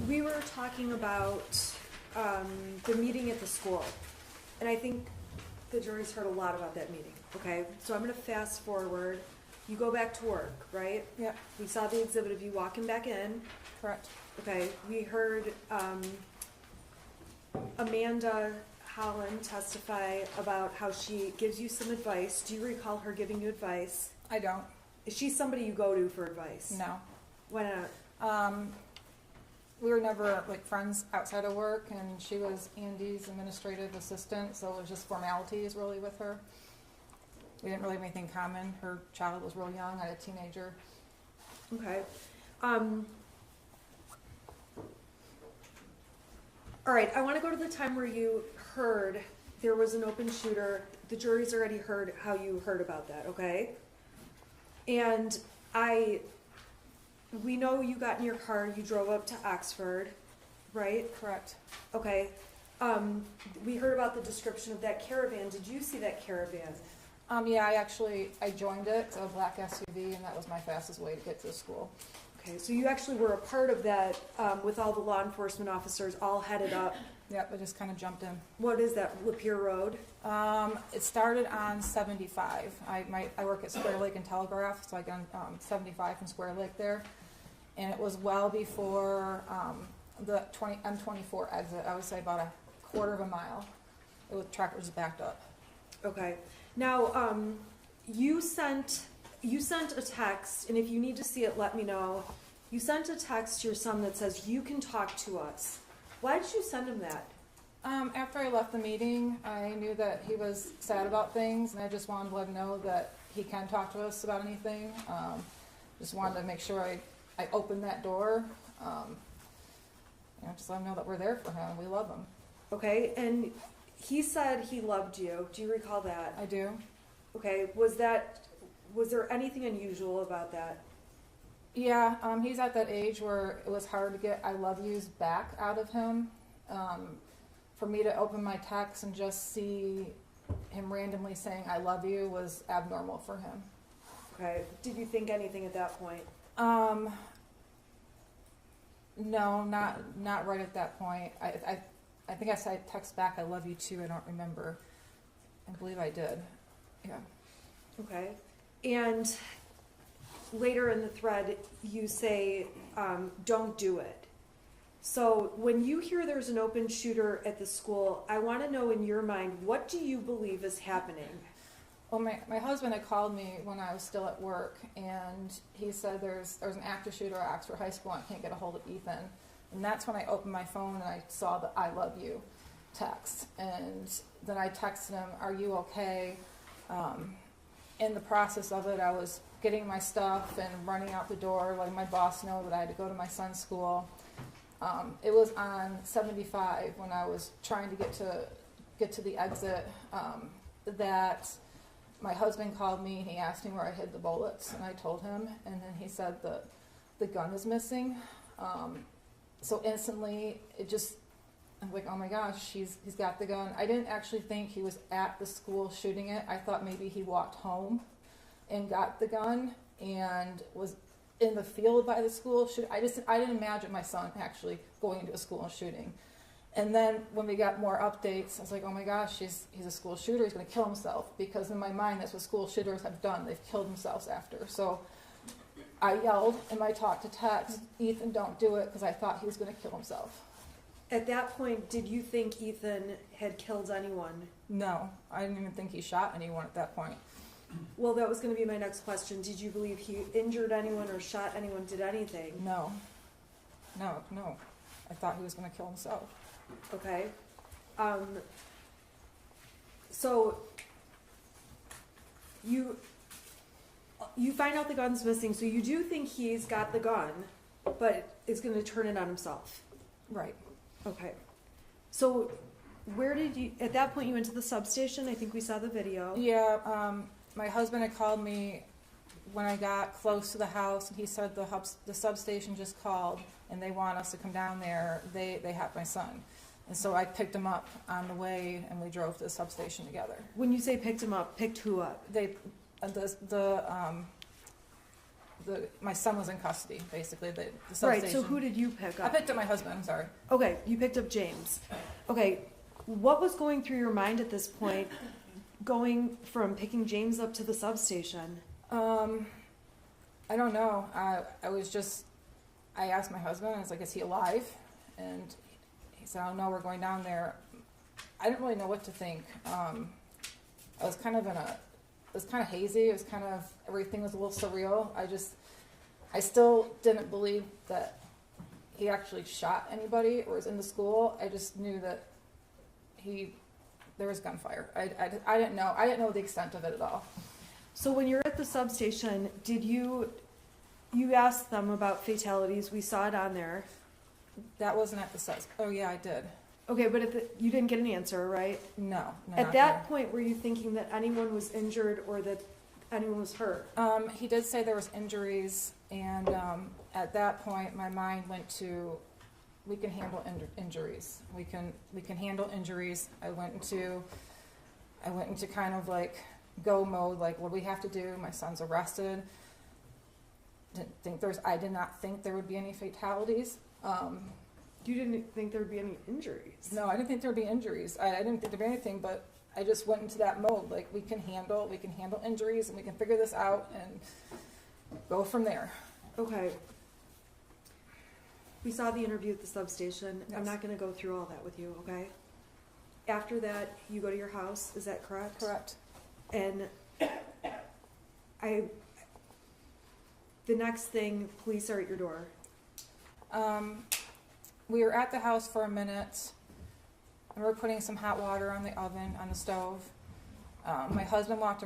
We were talking about the meeting at the school, and I think the jury's heard a lot about that meeting, okay? So I'm gonna fast forward. You go back to work, right? Yep, We saw the exhibit of you walking back in. correct. Okay, we heard Amanda Holland testify about how she gives you some advice. Do you recall her giving you advice? I don't, Is she somebody you go to for advice? no. Why not? We were never like friends outside of work, and she was Andy's administrative assistant, so it was just formalities really with her. We didn't really have anything in common. Her child was real young, I had a teenager. Okay. All right, I want to go to the time where you heard there was an open shooter. The jury's already heard how you heard about that, okay? And we know you got in your car, you drove up to Oxford, right? Correct. Okay. We heard about the description of that caravan. Did you see that caravan? Yeah, I joined it. It's a black SUV, and that was my fastest way to get to the school. Okay, so you actually were a part of that with all the law enforcement officers all headed up. Yep, I just kind of jumped in. What is that, Lapeer Road? It started on 75. I work at Square Lake and Telegraph, so I got on 75 from Square Lake there. And it was well before the M24 exit. I would say about a quarter of a mile. The track was backed up. Okay. Now, you sent a text, and if you need to see it, let me know. You sent a text to your son that says, "You can talk to us." Why did you send him that? After I left the meeting, I knew that he was sad about things, and I just wanted to let him know that he can talk to us about anything. Just wanted to make sure I opened that door. Just let him know that we're there for him. We love him. Okay, and he said he loved you. Do you recall that? I do. Okay, was there anything unusual about that? Yeah, he's at that age where it was hard to get I love yous back out of him. For me to open my text and just see him randomly saying I love you was abnormal for him. Okay, did you think anything at that point? No, not right at that point. I think I said text back I love you too. I don't remember. I believe I did. Yeah. Okay, and later in the thread you say don't do it. So when you hear there's an open shooter at the school, I want to know in your mind, what do you believe is happening? Well, my husband had called me when I was still at work, and he said there's an active shooter at Oxford High School, and I can't get a hold of Ethan. And that's when I opened my phone and I saw the I love you text. And then I texted him, are you okay? In the process of it, I was getting my stuff and running out the door, letting my boss know that I had to go to my son's school. It was on 75 when I was trying to get to the exit that my husband called me and he asked me where I hid the bullets, and I told him, and then he said the gun is missing. So instantly, I'm like, oh my gosh, he's got the gun. I didn't actually think he was at the school shooting it. I thought maybe he walked home and got the gun and was in the field by the school. I didn't imagine my son actually going into a school and shooting. And then when we got more updates, I was like, oh my gosh, he's a school shooter. He's going to kill himself, because in my mind, that's what school shooters have done. They've killed themselves after. So I yelled in my talk to text, Ethan, don't do it, because I thought he was going to kill himself. At that point, did you think Ethan had killed anyone? No, I didn't even think he shot anyone at that point. Well, that was going to be my next question. Did you believe he injured anyone or shot anyone, did anything? No. I thought he was going to kill himself. Okay. So you find out the gun's missing, so you do think he's got the gun, but is going to turn it on himself. Right. Okay. So where did you, at that point you went to the substation? I think we saw the video. Yeah, my husband had called me when I got close to the house, and he said the substation just called, and they want us to come down there. They have my son. And so I picked him up on the way, and we drove to the substation together. When you say picked him up, picked who up? The my son was in custody, basically, the Right, substation. so who did you pick I up? picked up my husband, sorry. Okay, you picked up James. Okay, what was going through your mind at this point, going from picking James up to the substation? I don't know. I asked my husband, I was like, is he alive? And he said, oh no, we're going down there. I didn't really know what to think. I was kind of it was kind of hazy. It was kind of, everything was a little surreal. I still didn't believe that he actually shot anybody or was in the school. I just knew that there was gunfire. I didn't know the extent of it at all. So when you're at the substation, did you asked them about fatalities? We saw it on there. That wasn't at the sus. Oh yeah, I did. Okay, but you didn't get an answer, right? No. At not that there. point, were you thinking that anyone was injured or that anyone was hurt? He did say there was injuries, and at that point, my mind went to, we can handle injuries. We can handle injuries. I went into kind of like go mode, like what do we have to do? My son's arrested. I did not think there would be any fatalities. You didn't think there would be any injuries? No, I didn't think there would be injuries. I didn't think there'd be anything, but I just went into that mode, like we can handle injuries, and we can figure this out and go from there. Okay. We saw the interview at the substation. Yes. I'm not going to go through all that with you, okay? After that, you go to your house, is that correct? Correct. And the next thing, police are at your door. We were at the house for a minute, and we were putting some hot water on the oven, on the stove. My husband walked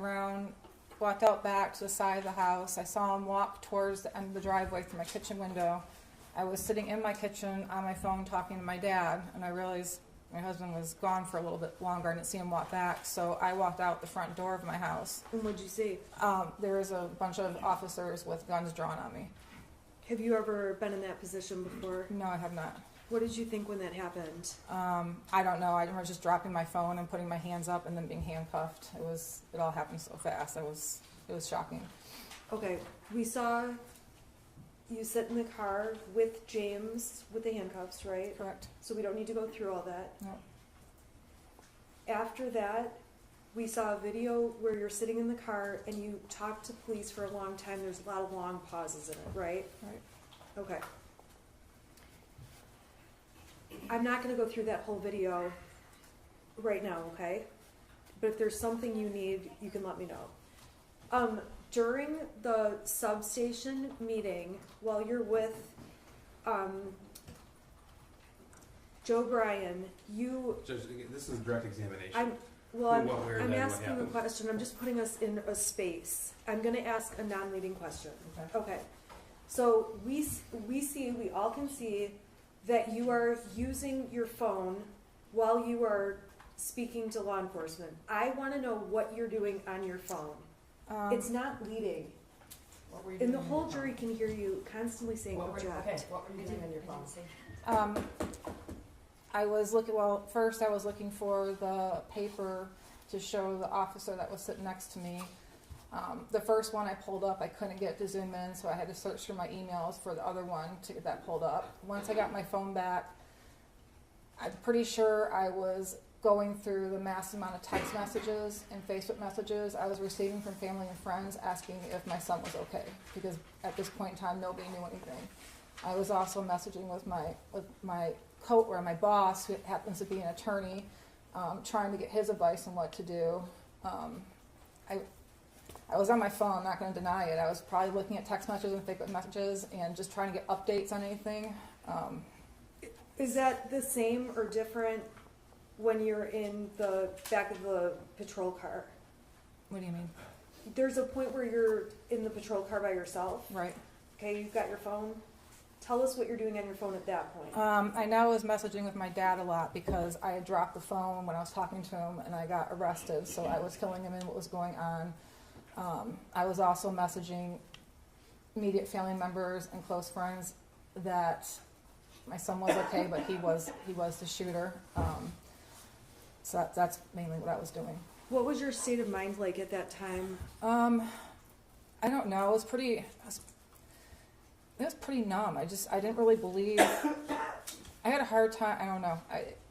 out back to the side of the house. I saw him walk towards the end of the driveway through my kitchen window. I was sitting in my kitchen on my phone talking to my dad, and I realized my husband was gone for a little bit longer. I didn't see him walk back, so I walked out the front door of my house. And what'd you see? There was a bunch of officers with guns drawn on me. Have you ever been in that position before? No, I have not. What did you think when that happened? I don't know. I remember just dropping my phone and putting my hands up and then being handcuffed. It all happened so fast. It was shocking. Okay, we saw you sit in the car with James with the handcuffs, right? Correct. So we don't need to go through all that. No. After that, we saw a video where you're sitting in the car and you talk to police for a long time. There's a lot of long pauses in it, right? Right. Okay. I'm not going to go through that whole video right now, okay? But if there's something you need, you can let me know. During the substation meeting, while you're with Joe Bryan, Judge, this is direct examination. I'm Who, what, where, I'm then, what asking a happened? question. I'm just putting us in a space. I'm going to ask a non-leading question. Okay. So we all can see that you are using your phone while you are speaking to law enforcement. I want to know what you're doing on your phone. It's not leading. What were you And the doing on whole your jury phone? can hear you constantly saying What were object. you doing on your phone? First I was looking for the paper to show the officer that was sitting next to me. The first one I pulled up, I couldn't get to zoom in, so I had to search through my emails for the other one to get that pulled up. Once I got my phone back, I'm pretty sure I was going through the massive amount of text messages and Facebook messages I was receiving from family and friends asking if my son was okay, because at this point in time, nobody knew anything. I was also messaging with my my boss, who happens to be an attorney, trying to get his advice on what to do. I was on my phone, I'm not going to deny it. I was probably looking at text messages and Facebook messages and just trying to get updates on anything. Is that the same or different when you're in the back of the patrol car? What do you mean? There's a point where you're in the patrol car by yourself. Right. Okay, you've got your phone. Tell us what you're doing on your phone at that point. I now was messaging with my dad a lot because I had dropped the phone when I was talking to him and I got arrested, so I was filling him in what was going on. I was also messaging immediate family members and close friends that my son was okay, but he was the shooter. So that's mainly what I was doing. What was your state of mind like at that time? I don't know. I was It was pretty numb. I didn't really believe. I had a hard time. I don't know.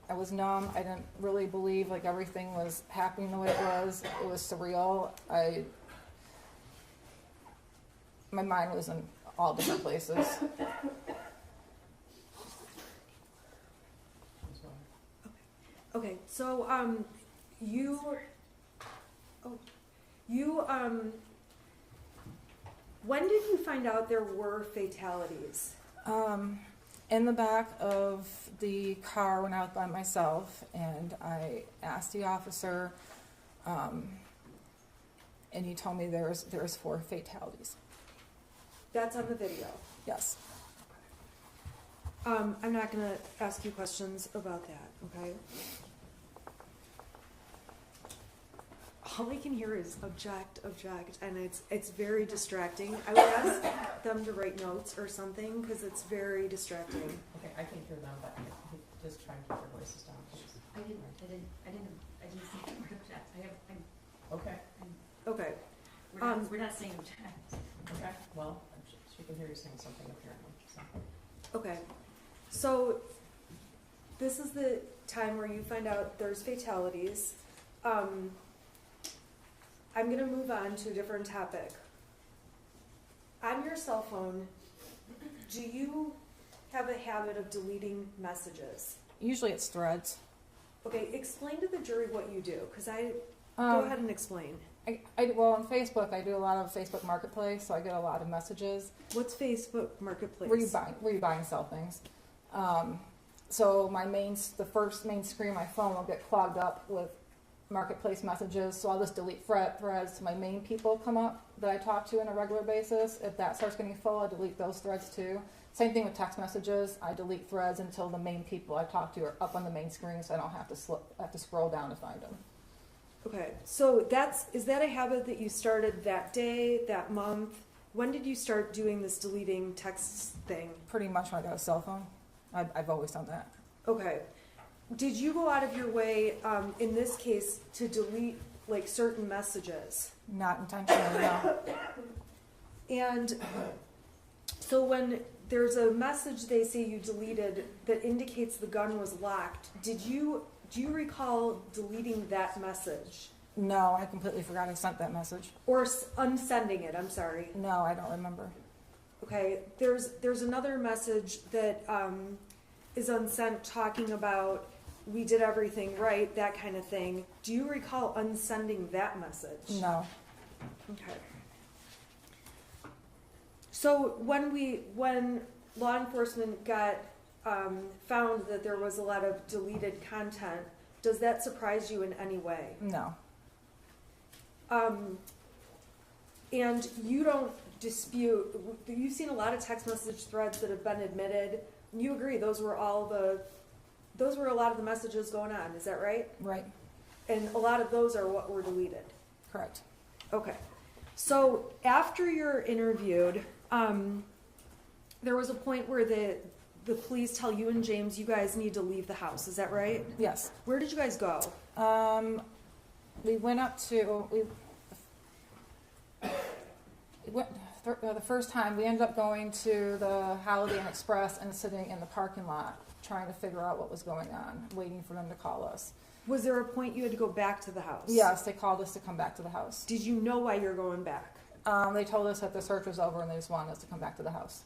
I was numb. I didn't really believe like everything was happening the way it was. It was surreal. My mind was in all different places. Okay, so, when did you find out there were fatalities? In the back of the car when I was by myself, and I asked the officer, and he told me there was 4 fatalities. That's on the video. Yes. I'm not gonna ask you questions about that, okay? All I can hear is object, and it's very distracting. I would ask them to write notes or something, because it's very distracting. Okay, I can hear them, but just try and keep their voices down, please. I didn't see the word object. Okay, Okay, We're not saying object. okay, well, she can hear you saying something apparently, so. okay. So, this is the time where you find out there's fatalities. I'm gonna move on to a different topic. On your cell phone, do you have a habit of deleting messages? Usually it's threads. Okay, explain to the jury what you do, because go ahead and explain. Well, on Facebook, I do a lot of Facebook Marketplace, so I get a lot of messages. What's Facebook Marketplace? Where you buy and sell things. So the first main screen of my phone will get clogged up with Marketplace messages, so I'll just delete threads till my main people come up that I talk to on a regular basis. If that starts getting full, I delete those threads too. Same thing with text messages. I delete threads until the main people I talk to are up on the main screen, so I don't have to scroll down to find them. Okay, so is that a habit that you started that day, that month? When did you start doing this deleting texts thing? Pretty much when I got a cell phone. I've always done that. Okay. Did you go out of your way, in this case, to delete like certain messages? Not intentionally, no. And so when there's a message they say you deleted that indicates the gun was locked, do you recall deleting that message? No, I completely forgot I sent that message. Or unsending it, I'm sorry. No, I don't remember. Okay, there's another message that is unsent talking about we did everything right, that kind of thing. Do you recall unsending that message? No. Okay. So when law enforcement got found that there was a lot of deleted content, does that surprise you in any way? No. And you don't dispute, you've seen a lot of text message threads that have been admitted. You agree those were a lot of the messages going on, is that right? Right. And a lot of those are what were deleted. Correct. Okay. So after you're interviewed, there was a point where the police tell you and James you guys need to leave the house. Is that right? Yes. Where did you guys go? We went up to the first time we ended up going to the Holiday Inn Express and sitting in the parking lot trying to figure out what was going on, waiting for them to call us. Was there a point you had to go back to the house? Yes, they called us to come back to the house. Did you know why you're going back? They told us that the search was over and they just wanted us to come back to the house.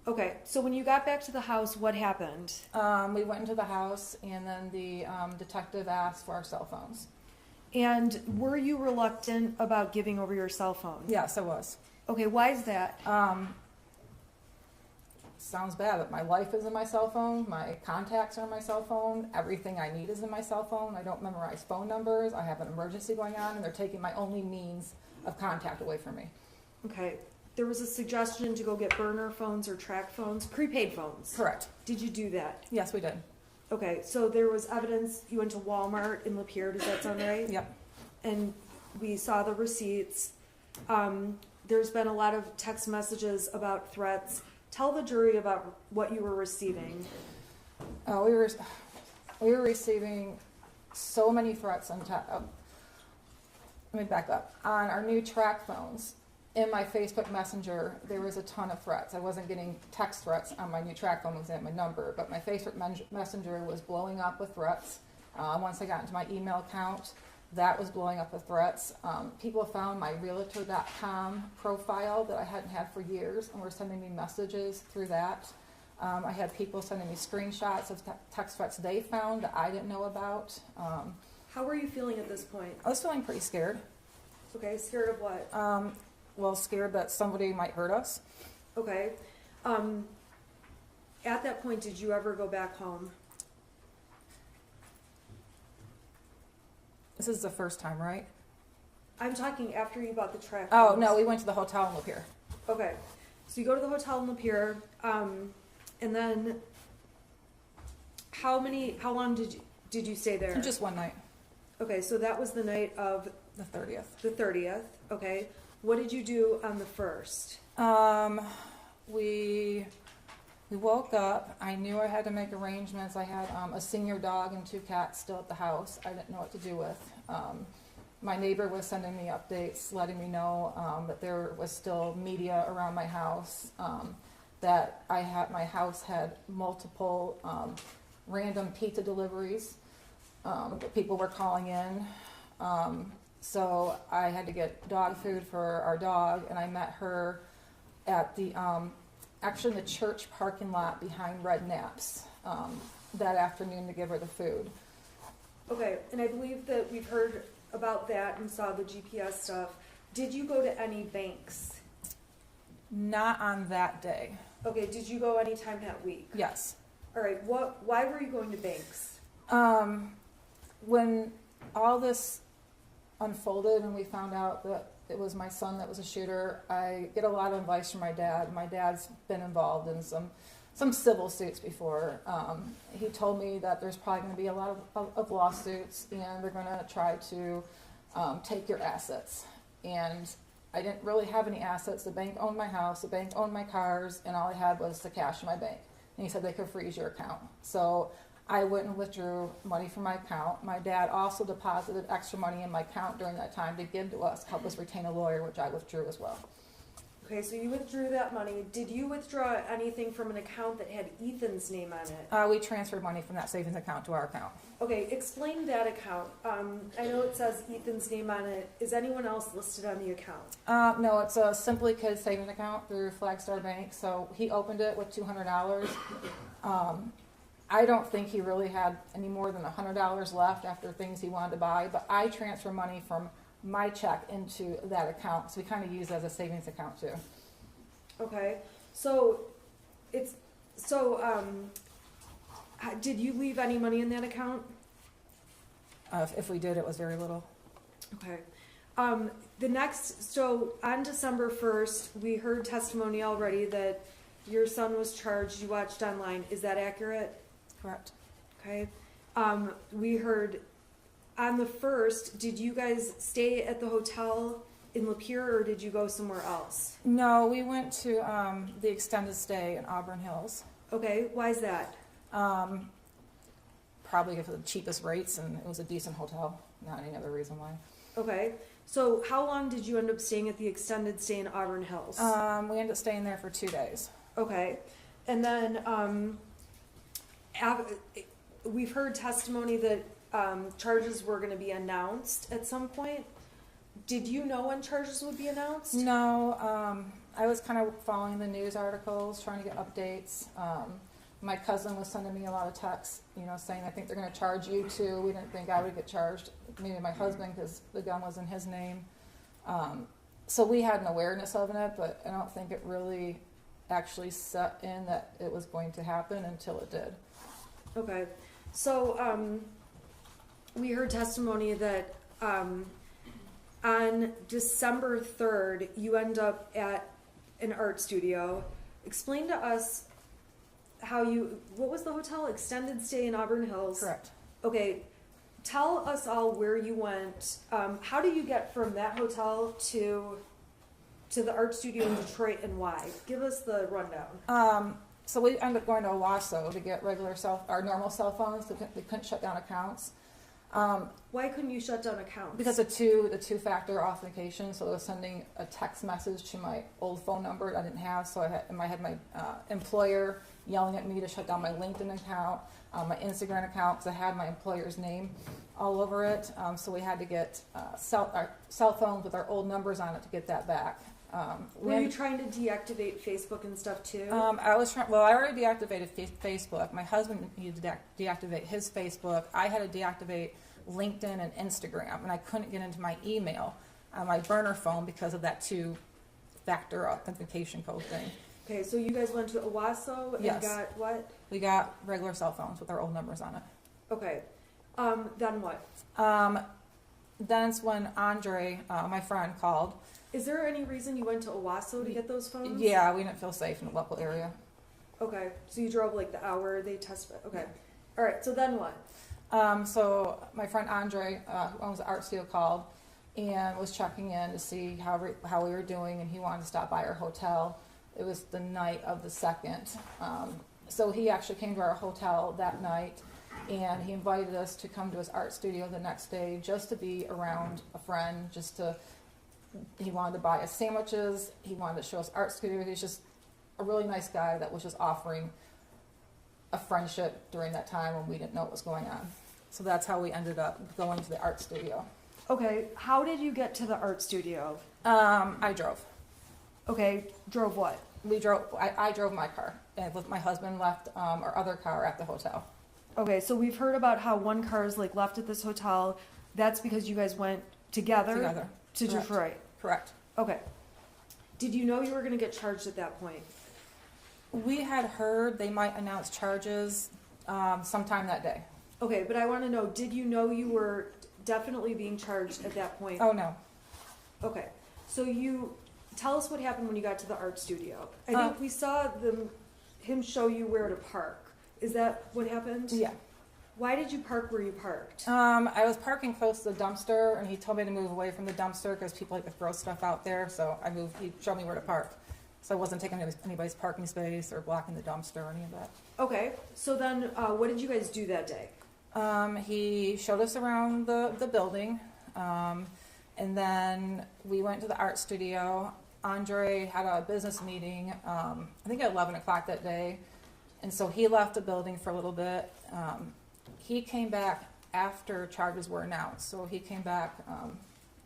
Okay, so when you got back to the house, what happened? We went into the house and then the detective asked for our cell phones. And were you reluctant about giving over your cell phone? Yes, I was. Okay, why is that? Sounds bad, but my life is in my cell phone, my contacts are in my cell phone, everything I need is in my cell phone. I don't memorize phone numbers, I have an emergency going on, and they're taking my only means of contact away from me. Okay, there was a suggestion to go get burner phones or track phones, prepaid phones. Correct. Did you do that? Yes, we did. Okay, so there was evidence, you went to Walmart in Lapeer, does that sound right? Yep. And we saw the receipts. There's been a lot of text messages about threats. Tell the jury about what you were receiving. We were receiving so many threats on let me back up. On our new track phones, in my Facebook Messenger, there was a ton of threats. I wasn't getting text threats on my new track phone because I had my number, but my Facebook Messenger was blowing up with threats. Once I got into my email account, that was blowing up with threats. People found my realtor.com profile that I hadn't had for years and were sending me messages through that. I had people sending me screenshots of text threats they found that I didn't know about. How were you feeling at this point? I was feeling pretty scared. Okay, scared of what? Well, scared that somebody might hurt us. Okay. At that point, did you ever go back home? This is the first time, right? I'm talking after you bought the track. Oh, phones. no, we went to the hotel in Lapeer. Okay. So you go to the hotel in Lapeer, and then how long did you stay there? Just one night, Okay, so that was the night of the 30th. the 30th. Okay. What did you do on the 1st? We woke up. I knew I had to make arrangements. I had a senior dog and 2 cats still at the house. I didn't know what to do with. My neighbor was sending me updates, letting me know that there was still media around my house, that my house had multiple random pizza deliveries that people were calling in. So I had to get dog food for our dog, and I met her at the actually in the church parking lot behind Red Naps that afternoon to give her the food. Okay, and I believe that we've heard about that and saw the GPS stuff. Did you go to any banks? Not on that day. Okay, did you go anytime that week? Yes. All right, why were you going to banks? When all this unfolded and we found out that it was my son that was a shooter, I get a lot of advice from my dad. My dad's been involved in some civil suits before. He told me that there's probably going to be a lot of lawsuits, and they're going to try to take your assets. And I didn't really have any assets. The bank owned my house, the bank owned my cars, and all I had was the cash in my bank. And he said they could freeze your account. So I went and withdrew money from my account. My dad also deposited extra money in my account during that time to give to us, help us retain a lawyer, which I withdrew as well. Okay, so you withdrew that money. Did you withdraw anything from an account that had Ethan's name on it? We transferred money from that savings account to our account. Okay, explain that account. I know it says Ethan's name on it. Is anyone else listed on the account? No, it's a Simply Kids savings account through Flagstar Bank. So he opened it with $200. I don't think he really had any more than $100 left after things he wanted to buy, but I transfer money from my check into that account, so we kind of use it as a savings account too. Okay, did you leave any money in that account? If we did, it was very little. Okay. So on December 1st, we heard testimony already that your son was charged. You watched online. Is that accurate? Correct. Okay. We heard on the 1st, did you guys stay at the hotel in Lapeer, or did you go somewhere else? No, we went to the extended stay in Auburn Hills. Okay. Why is that? Probably for the cheapest rates, and it was a decent hotel. Not any other reason why. Okay. So how long did you end up staying at the extended stay in Auburn Hills? We ended up staying there for 2 days. Okay. And then we've heard testimony that charges were going to be announced at some point. Did you know when charges would be announced? No, I was kind of following the news articles, trying to get updates. My cousin was sending me a lot of texts, saying, I think they're going to charge you too. We didn't think I would get charged, maybe my husband, because the gun was in his name. So we had an awareness of it, but I don't think it really actually set in that it was going to happen until it did. Okay. So we heard testimony that on December 3rd, you end up at an art studio. Explain to us what was the hotel? Extended stay in Auburn Hills. Correct. Okay. Tell us all where you went. How do you get from that hotel to the art studio in Detroit, and why? Give us the rundown. So we ended up going to Owasso to get our normal cell phones. We couldn't shut down accounts. Why couldn't you shut down accounts? Because the two-factor authentication, so it was sending a text message to my old phone number that I didn't have, so I had my employer yelling at me to shut down my LinkedIn account, my Instagram account, because I had my employer's name all over it, so we had to get our cell phones with our old numbers on it to get that back. Were you trying to deactivate Facebook and stuff too? I was trying. Well, I already deactivated Facebook. My husband needed to deactivate his Facebook. I had to deactivate LinkedIn and Instagram, and I couldn't get into my email on my burner phone because of that two-factor authentication code thing. Okay, so you guys went to Owasso and Yes. got what? We got regular cell phones with our old numbers on it. Okay. Then what? Then it's when Andre, my friend, called. Is there any reason you went to Owasso to get those phones? Yeah, we didn't feel safe in the local area. Okay, so you drove like the hour they tested. Okay. All right, so then what? So my friend Andre, who owns the art studio, called and was checking in to see how we were doing, and he wanted to stop by our hotel. It was the night of the 2nd. So he actually came to our hotel that night, and he invited us to come to his art studio the next day just to be around a friend, he wanted to buy us sandwiches, he wanted to show us art studio. He was just a really nice guy that was just offering a friendship during that time when we didn't know what was going on. So that's how we ended up going to the art studio. Okay, how did you get to the art studio? I drove. Okay, drove what? I drove my car, and my husband left our other car at the hotel. Okay, so we've heard about how one car is like left at this hotel. That's because you guys went together to Correct. Detroit. Correct. Okay. Did you know you were going to get charged at that point? We had heard they might announce charges sometime that day. Okay, but I want to know, did you know you were definitely being charged at that point? Oh, no. Okay. So tell us what happened when you got to the art studio. I think we saw him show you where to park. Is that what happened? Yeah. Why did you park where you parked? I was parking close to the dumpster, and he told me to move away from the dumpster because people like to throw stuff out there. So I moved. He showed me where to park, so I wasn't taking anybody's parking space or blocking the dumpster or any of that. Okay, so then what did you guys do that day? He showed us around the building, and then we went to the art studio. Andre had a business meeting, I think at 11 o'clock that day, and so he left the building for a little bit. He came back after charges were announced. So he came back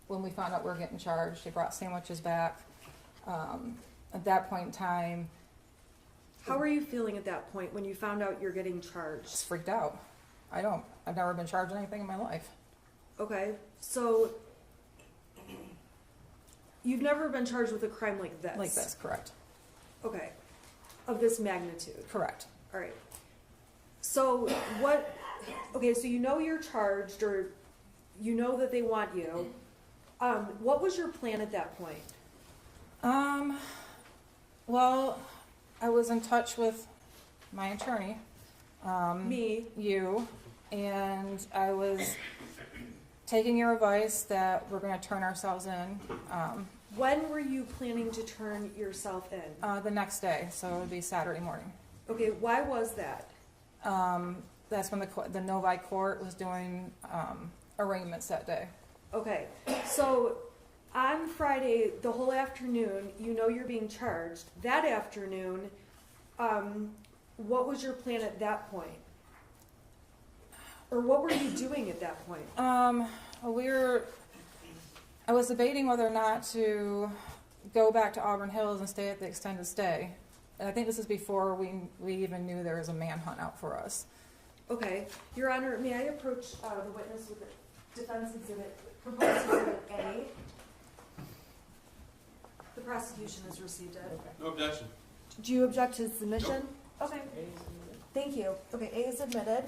when we found out we were getting charged. He brought sandwiches back. At that point in time, How were you feeling at that point when you found out you're getting just charged? freaked out. I've never been charged with anything in my life. Okay, so you've never been charged with a crime like this? Like this, correct. Okay, of this magnitude. Correct. All right. So so you know you're charged, or you know that they want you. What was your plan at that point? Well, I was in touch with my attorney, Me. you, and I was taking your advice that we're going to turn ourselves in When were you planning to turn yourself in? the next day, so it would be Saturday morning. Okay, why was that? That's when the Novi court was doing arraignments that day. Okay, so on Friday, the whole afternoon, you know you're being charged. That afternoon, what was your plan at that point? Or what were you doing at that point? I was debating whether or not to go back to Auburn Hills and stay at the extended stay. And I think this is before we even knew there was a manhunt out for us. Okay, Your Honor, may I approach the witness with the defense exhibit, proposed exhibit A? The prosecution has received it. No objection. Do you object to submission? Okay, thank you. Okay, A is admitted.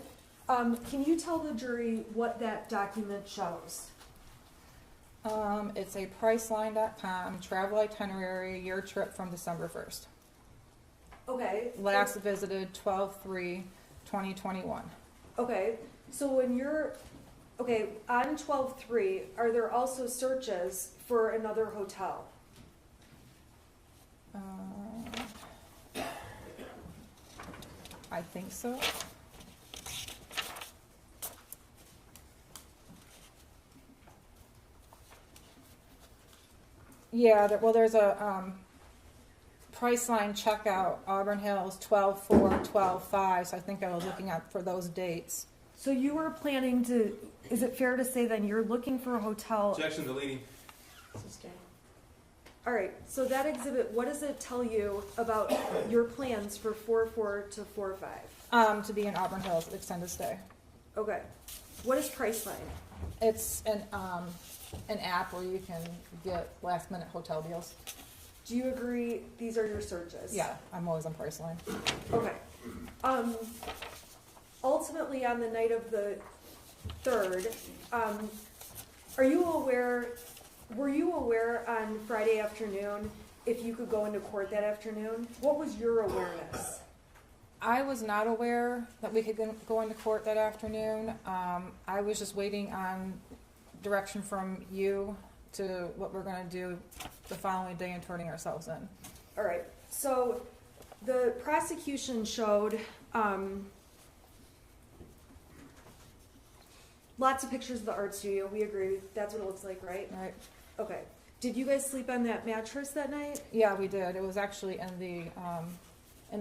Can you tell the jury what that document shows? It's a Priceline.com travel itinerary, year trip from December 1st. Okay. Last visited 12/3/2021. Okay, so when you're, on 12/3, are there also searches for another hotel? I think so. Yeah, there's a Priceline checkout, Auburn Hills, 12/4, 12/5, so I think I was looking out for those dates. So you were planning to, is it fair to say then you're looking for a hotel? Objection deleting. All right, so that exhibit, what does it tell you about your plans for 4/4 to 4/5? To be in Auburn Hills, extended stay. Okay. What is Priceline? It's an app where you can get last minute hotel deals. Do you agree these are your searches? Yeah, I'm always on Priceline. Okay. Ultimately, on the night of the 3rd, were you aware on Friday afternoon if you could go into court that afternoon? What was your awareness? I was not aware that we could go into court that afternoon. I was just waiting on direction from you to what we're going to do the following day and turning ourselves in. All right. So the prosecution showed lots of pictures of the art studio. We agree. That's what it looks like, right? Right. Okay. Did you guys sleep on that mattress that night? Yeah, we did. It was actually in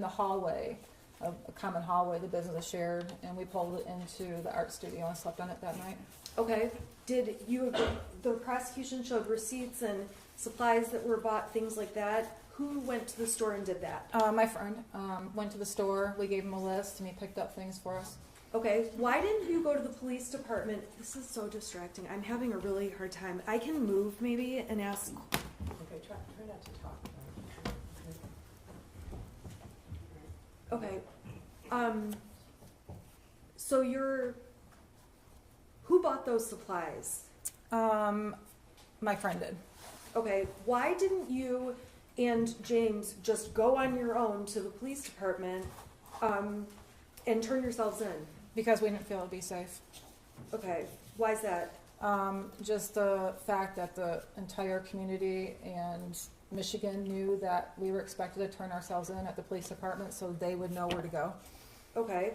the hallway, a common hallway the business shared, and we pulled it into the art studio and slept on it that night. Okay. Did you, the prosecution showed receipts and supplies that were bought, things like that. Who went to the store and did that? My friend went to the store. We gave him a list, and he picked up things for us. Okay. Why didn't you go to the police department? This is so distracting. I'm having a really hard time. I can move maybe and ask. Okay, try not to talk. Okay. So who bought those supplies? My friend did. Okay. Why didn't you and James just go on your own to the police department and turn yourselves in? Because we didn't feel it'd be safe. Okay. Why is that? Just the fact that the entire community and Michigan knew that we were expected to turn ourselves in at the police department, so they would know where to go. Okay.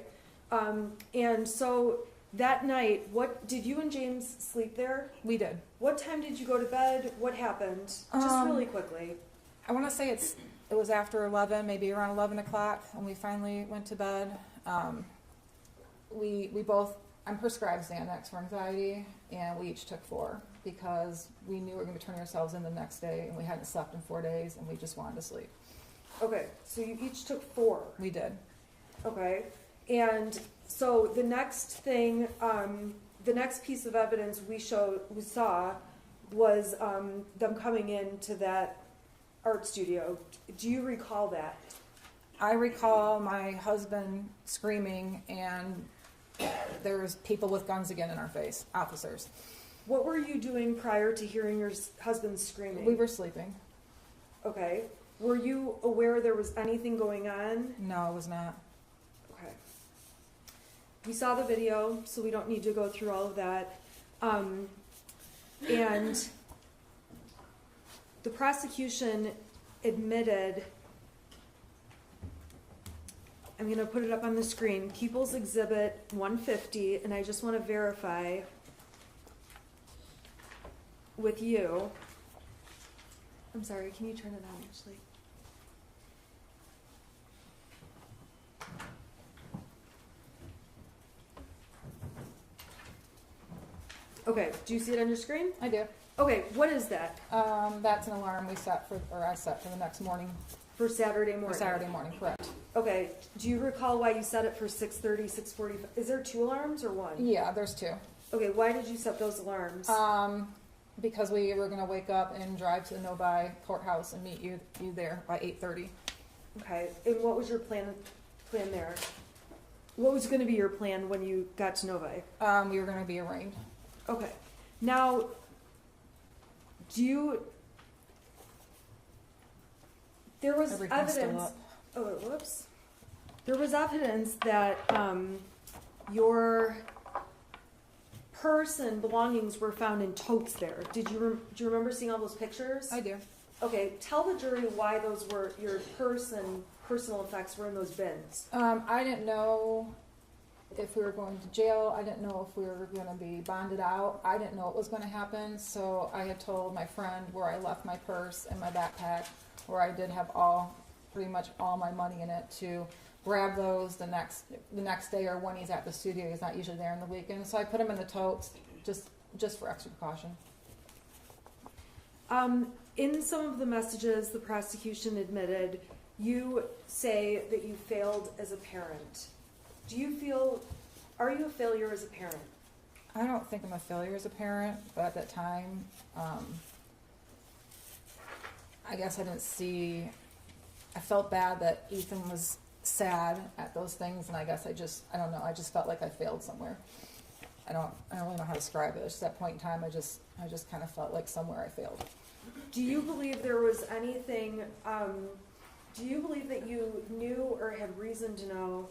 And so that night, what did you and James sleep there? We did. What time did you go to bed? What happened? Just really quickly. I want to say it was after 11, maybe around 11 o'clock, when we finally went to bed. We both, I'm prescribed Xanax for anxiety, and we each took 4 because we knew we were going to be turning ourselves in the next day, and we hadn't slept in 4 days, and we just wanted to sleep. Okay, so you each took 4. We did. Okay, and so the next thing, the next piece of evidence we saw was them coming into that art studio. Do you recall that? I recall my husband screaming, and there was people with guns again in our face, officers. What were you doing prior to hearing your husband screaming? We were sleeping. Okay. Were you aware there was anything going on? No, I was not. Okay. We saw the video, so we don't need to go through all of that. And the prosecution admitted, I'm going to put it up on the screen, People's Exhibit 150, and I just want to verify with you. I'm sorry, can you turn it on, Ashley? Okay, do you see it on your screen? I do. Okay, what is that? That's an alarm we set for, or I set for the next morning, For Saturday morning? for Saturday morning, correct. Okay, do you recall why you set it for 6:30, 6:45? Is there 2 alarms or 1? Yeah, there's 2. Okay, why did you set those alarms? Because we were going to wake up and drive to the Novi courthouse and meet you there by 8:30. Okay, and what was your plan there? What was going to be your plan when you got to Novi? We were going to be arraigned. Okay, now, there was Everything's still evidence, up. oh, whoops. There was evidence that your purse and belongings were found in totes there. Do you remember seeing all those pictures? I do. Okay, tell the jury why those were, your purse and personal effects were in those bins. I didn't know if we were going to jail. I didn't know if we were going to be bonded out. I didn't know what was going to happen. So I had told my friend where I left my purse and my backpack, where I did have pretty much all my money in it, to grab those the next day, or when he's at the studio. He's not usually there on the weekend. So I put them in the totes just for extra precaution. In some of the messages the prosecution admitted, you say that you failed as a parent. Are you a failure as a parent? I don't think I'm a failure as a parent, but at that time, I guess I felt bad that Ethan was sad at those things, and I guess I don't know, I just felt like I failed somewhere. I don't really know how to describe it. It's just that point in time, I just kind of felt like somewhere I failed. Do you believe there was anything, do you believe that you knew or had reason to know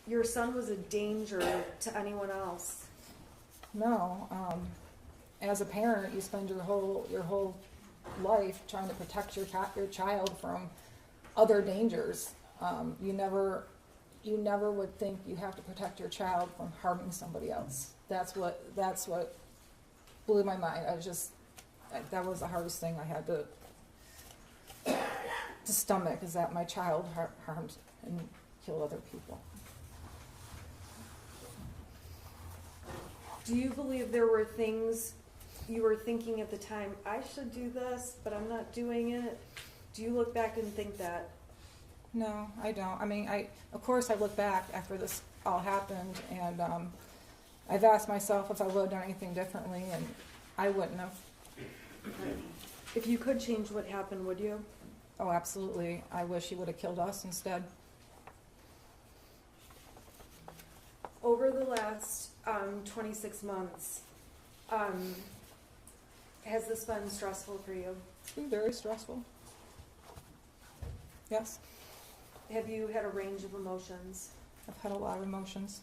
your son was a danger to anyone else? No. As a parent, you spend your whole life trying to protect your child from other dangers. You never would think you have to protect your child from harming somebody else. That's what blew my mind. That was the hardest thing I had to stomach, is that my child harmed and killed other people. Do you believe there were things you were thinking at the time, I should do this, but I'm not doing it? Do you look back and think that? No, I don't. I mean, of course I look back after this all happened, and I've asked myself if I would have done anything differently, and I wouldn't have. If you could change what happened, would you? Oh, absolutely. I wish he would have killed us instead. Over the last 26 months, has this been stressful for you? It's been very stressful. Yes, Have you had a range of emotions? I've had a lot of emotions.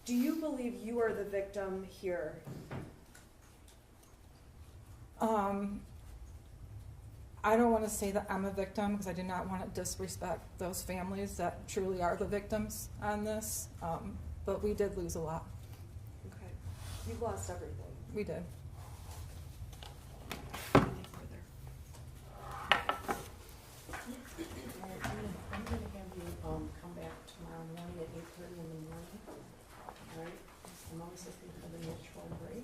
Do you believe you are the victim here? I don't want to say that I'm a victim, because I do not want to disrespect those families that truly are the victims on this. But we did lose a lot. Okay. You've lost everything. We did. I'm gonna have you, come back tomorrow morning at 8:30 in the morning, all right? The moment says we have a natural break.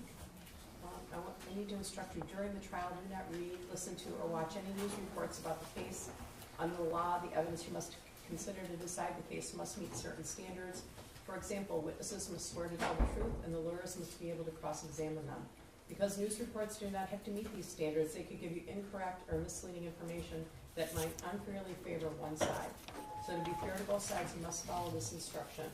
I need to instruct you, during the trial, do not read, listen to, or watch any news reports about the case. Under the law, the evidence you must consider to decide the case must meet certain standards. For example, witnesses must swear to tell the truth, and the lawyers must be able to cross-examine them. Because news reports do not have to meet these standards, they could give you incorrect or misleading information that might unfairly favor one side. So to be fair to both sides, you must follow this instruction.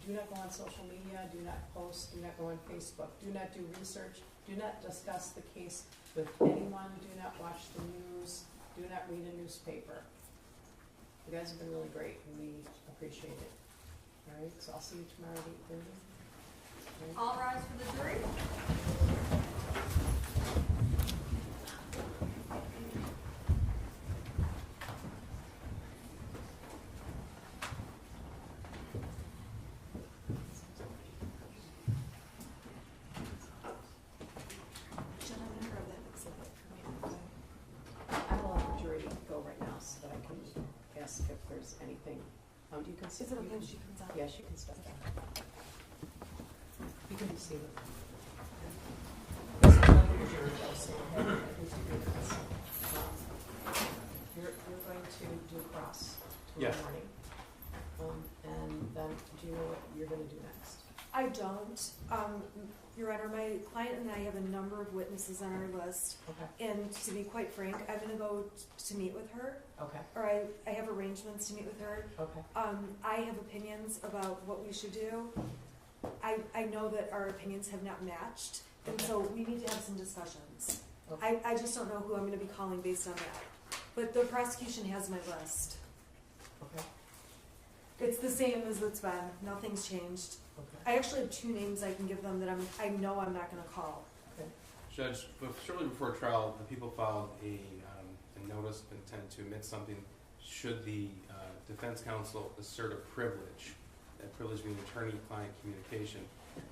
Do not go on social media, do not post, do not go on Facebook, do not do research, do not discuss the case with anyone, do not watch the news, do not read a newspaper. You guys have been really great, and we appreciate it. All right, so I'll see you tomorrow at 8:30. Right. All rise for the jury. I will let the jury go right now so that I can ask if there's anything. You can sit. Is it okay if she comes out? Yes, you can step back. You can be seated. You're going to do cross tomorrow Yes. morning. And then, do you know what you're going to do next? I don't. Your Honor, my client and I have a number of witnesses on our list, Okay. and to be quite frank, I'm going to go to meet with her, Okay. or I have arrangements to meet with her. Okay. I have opinions about what we should do. I know that our opinions have not matched, and so we need to have some discussions. Okay. I just don't know who I'm going to be calling based on that. But the prosecution has my list. Okay. It's the same as it's been. Nothing's changed. Okay. I actually have 2 names I can give them that I know I'm not going to call. Judge, shortly before trial, the people filed a notice intended to omit something should the defense counsel assert a privilege, that privilege being attorney-client communication.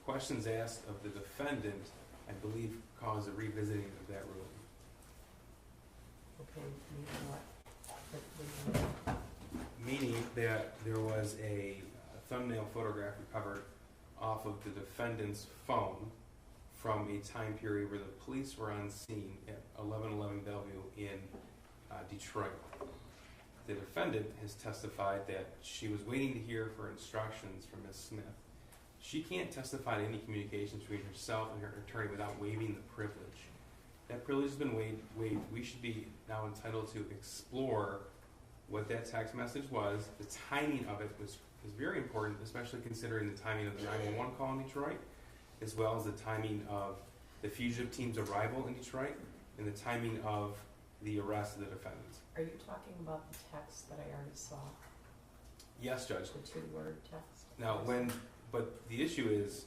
Questions asked of the defendant, I believe, cause a revisiting of that ruling. Okay, you know what? Meaning that there was a thumbnail photograph recovered off of the defendant's phone from a time period where the police were on scene at 1111 Bellevue in Detroit. The defendant has testified that she was waiting to hear for instructions from Ms. Smith. She can't testify to any communications between herself and her attorney without waiving the privilege. That privilege has been waived. We should be now entitled to explore what that text message was. The timing of it is very important, especially considering the timing of the 911 call in Detroit, as well as the timing of the fugitive team's arrival in Detroit, and the timing of the arrest of the defendants. Are you talking about the text that I already saw? Yes, Judge. The two-word text? Now, but the issue is,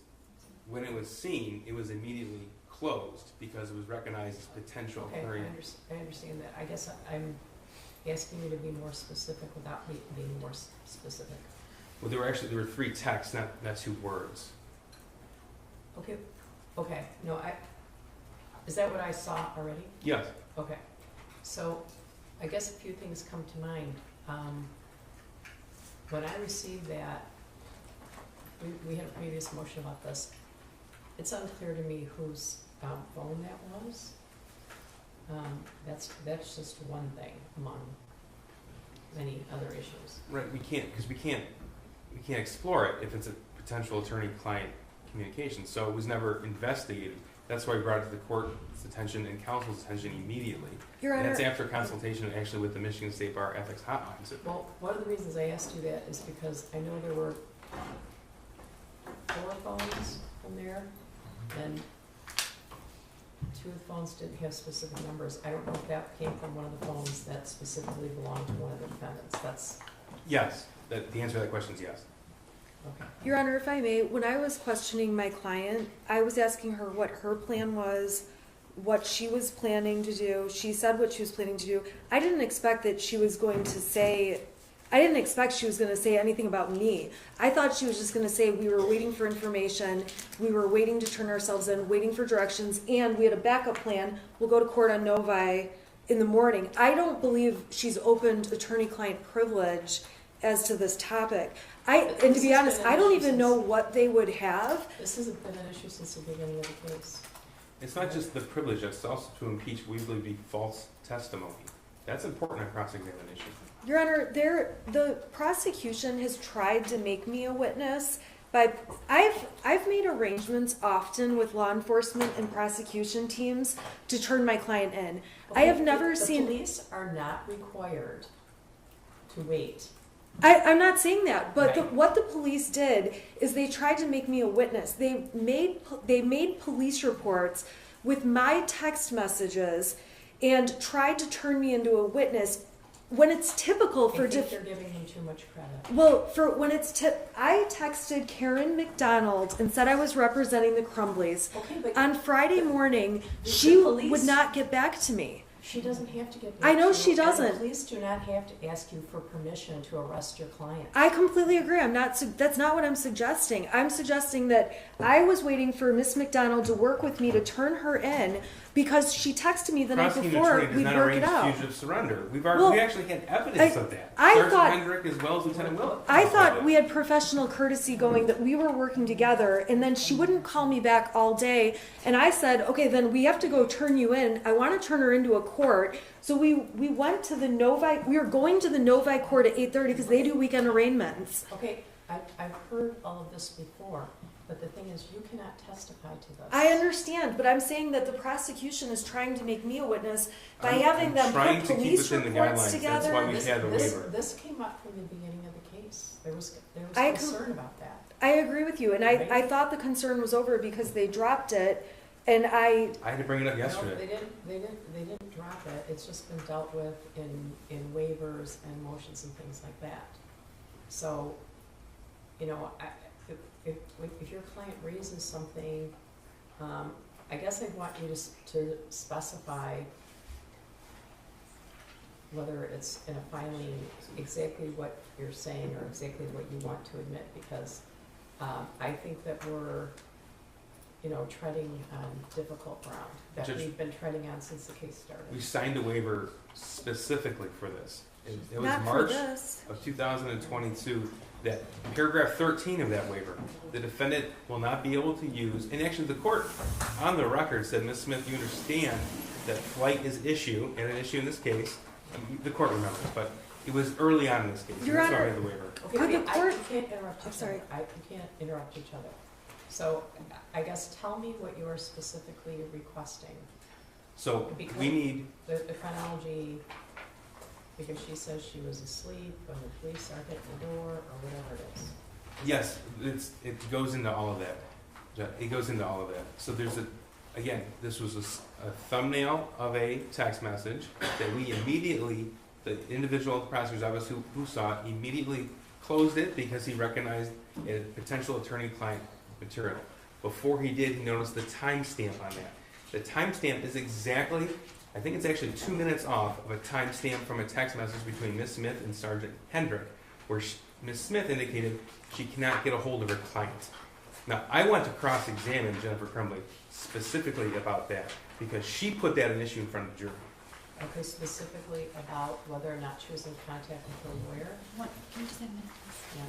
when it was seen, it was immediately closed because it was recognized as potential. Okay, I understand that. I guess I'm asking you to be more specific without being more specific. Well, there were three texts, not two words. Okay, no, is that what I saw already? Yes. Okay, so I guess a few things come to mind. When I received that, we had a previous motion about this. It's unclear to me whose phone that was. That's just one thing among many other issues. Right, we can't explore it if it's a potential attorney-client communication. So it was never investigated. That's why we brought it to the court's attention and counsel's attention immediately. Your And Honor, that's after consultation actually with the Michigan State Bar Ethics Hotline. So Well, one of the reasons I asked you that is because I know there were 4 phones from there, and 2 of the phones didn't have specific numbers. I don't know if that came from one of the phones that specifically belonged to one of the defendants. That's yes, the answer to that question is yes. okay. Your Honor, if I may, when I was questioning my client, I was asking her what her plan was, what she was planning to do. She said what she was planning to do. I didn't expect that she was going to say, I didn't expect she was going to say anything about me. I thought she was just going to say we were waiting for information, we were waiting to turn ourselves in, waiting for directions, and we had a backup plan. We'll go to court on Novi in the morning. I don't believe she's opened attorney-client privilege as to this topic. And to be honest, I don't even know what they would have. This hasn't been an issue since the beginning of the case. It's not just the privilege, it's also to impeach what we believe to be false testimony. That's important in cross-examination. Your Honor, the prosecution has tried to make me a witness, but I've made arrangements often with law enforcement and prosecution teams to turn my client in. I have never seen. The police are not required to wait. I'm not saying that, but Right. what the police did is they tried to make me a witness. They made police reports with my text messages and tried to turn me into a witness when it's typical for I think they're giving him too much credit. well, for when it's I texted Karen McDonald and said I was representing the Crumbleys. Okay, but On Friday morning, The she police- would not get back to me. she doesn't have to get. I know back to she you, and doesn't. the police do not have to ask you for permission to arrest your client. I completely agree. That's not what I'm suggesting. I'm suggesting that I was waiting for Miss McDonald to work with me to turn her in because she texted me the night Prosecuting before attorney does we'd not work arrange it out. fugitive surrender. We Well, actually had evidence of that. I Sergeant thought- Hendrick as well as Lieutenant Willett. I thought we had professional courtesy going, that we were working together, and then she wouldn't call me back all day. And I said, okay, then we have to go turn you in. I want to turn her into a court. So we went to the Novi, we were going to the Novi court at 8:30 because they do weekend arraignments. Okay, I've heard all of this before, but the thing is, you cannot testify to this. I understand, but I'm saying that the prosecution is trying to make me a witness by having them trying put to keep police within the reports guidelines. together. That's why we had the waiver. This came up from the beginning of the case. There was I concern about that. I agree with you, and Right. I thought the concern was over because they dropped it, and I had to bring it up No, yesterday. they didn't drop it. It's just been dealt with in waivers and motions and things like that. So, you know, if your client raises something, I guess I'd want you to specify whether it's in a filing exactly what you're saying or exactly what you want to admit, because I think that we're, treading on difficult ground that Judge- we've been treading on since the case started. We signed a waiver specifically for this. It was Not for March this. of 2022, that paragraph 13 of that waiver, the defendant will not be able to use, and actually the court on the record said, Ms. Smith, you understand that flight is issue, and an issue in this case, the court remembers, but it was early on in this case, and Your that's why we Honor- had the waiver. Okay, Could the you court- can't interrupt I'm each sorry. other. You can't interrupt each other. So I guess tell me what you are specifically requesting. So Because- we need, The chronology, because she says she was asleep when the police are hitting the door or whatever it is. yes, it goes into all of that. It goes into all of that. So there's again, this was a thumbnail of a text message that we immediately, the individual at the prosecutor's office who saw it, immediately closed it because he recognized a potential attorney-client material. Before he did, he noticed the timestamp on that. The timestamp is exactly, I think it's actually 2 minutes off of a timestamp from a text message between Ms. Smith and Sergeant Hendrick, where Ms. Smith indicated she cannot get a hold of her client. Now, I want to cross-examine Jennifer Crumbley specifically about that, because she put that an issue in front of the jury. Okay, specifically about whether or not she was in contact with her lawyer. Can you just have a minute? Yeah.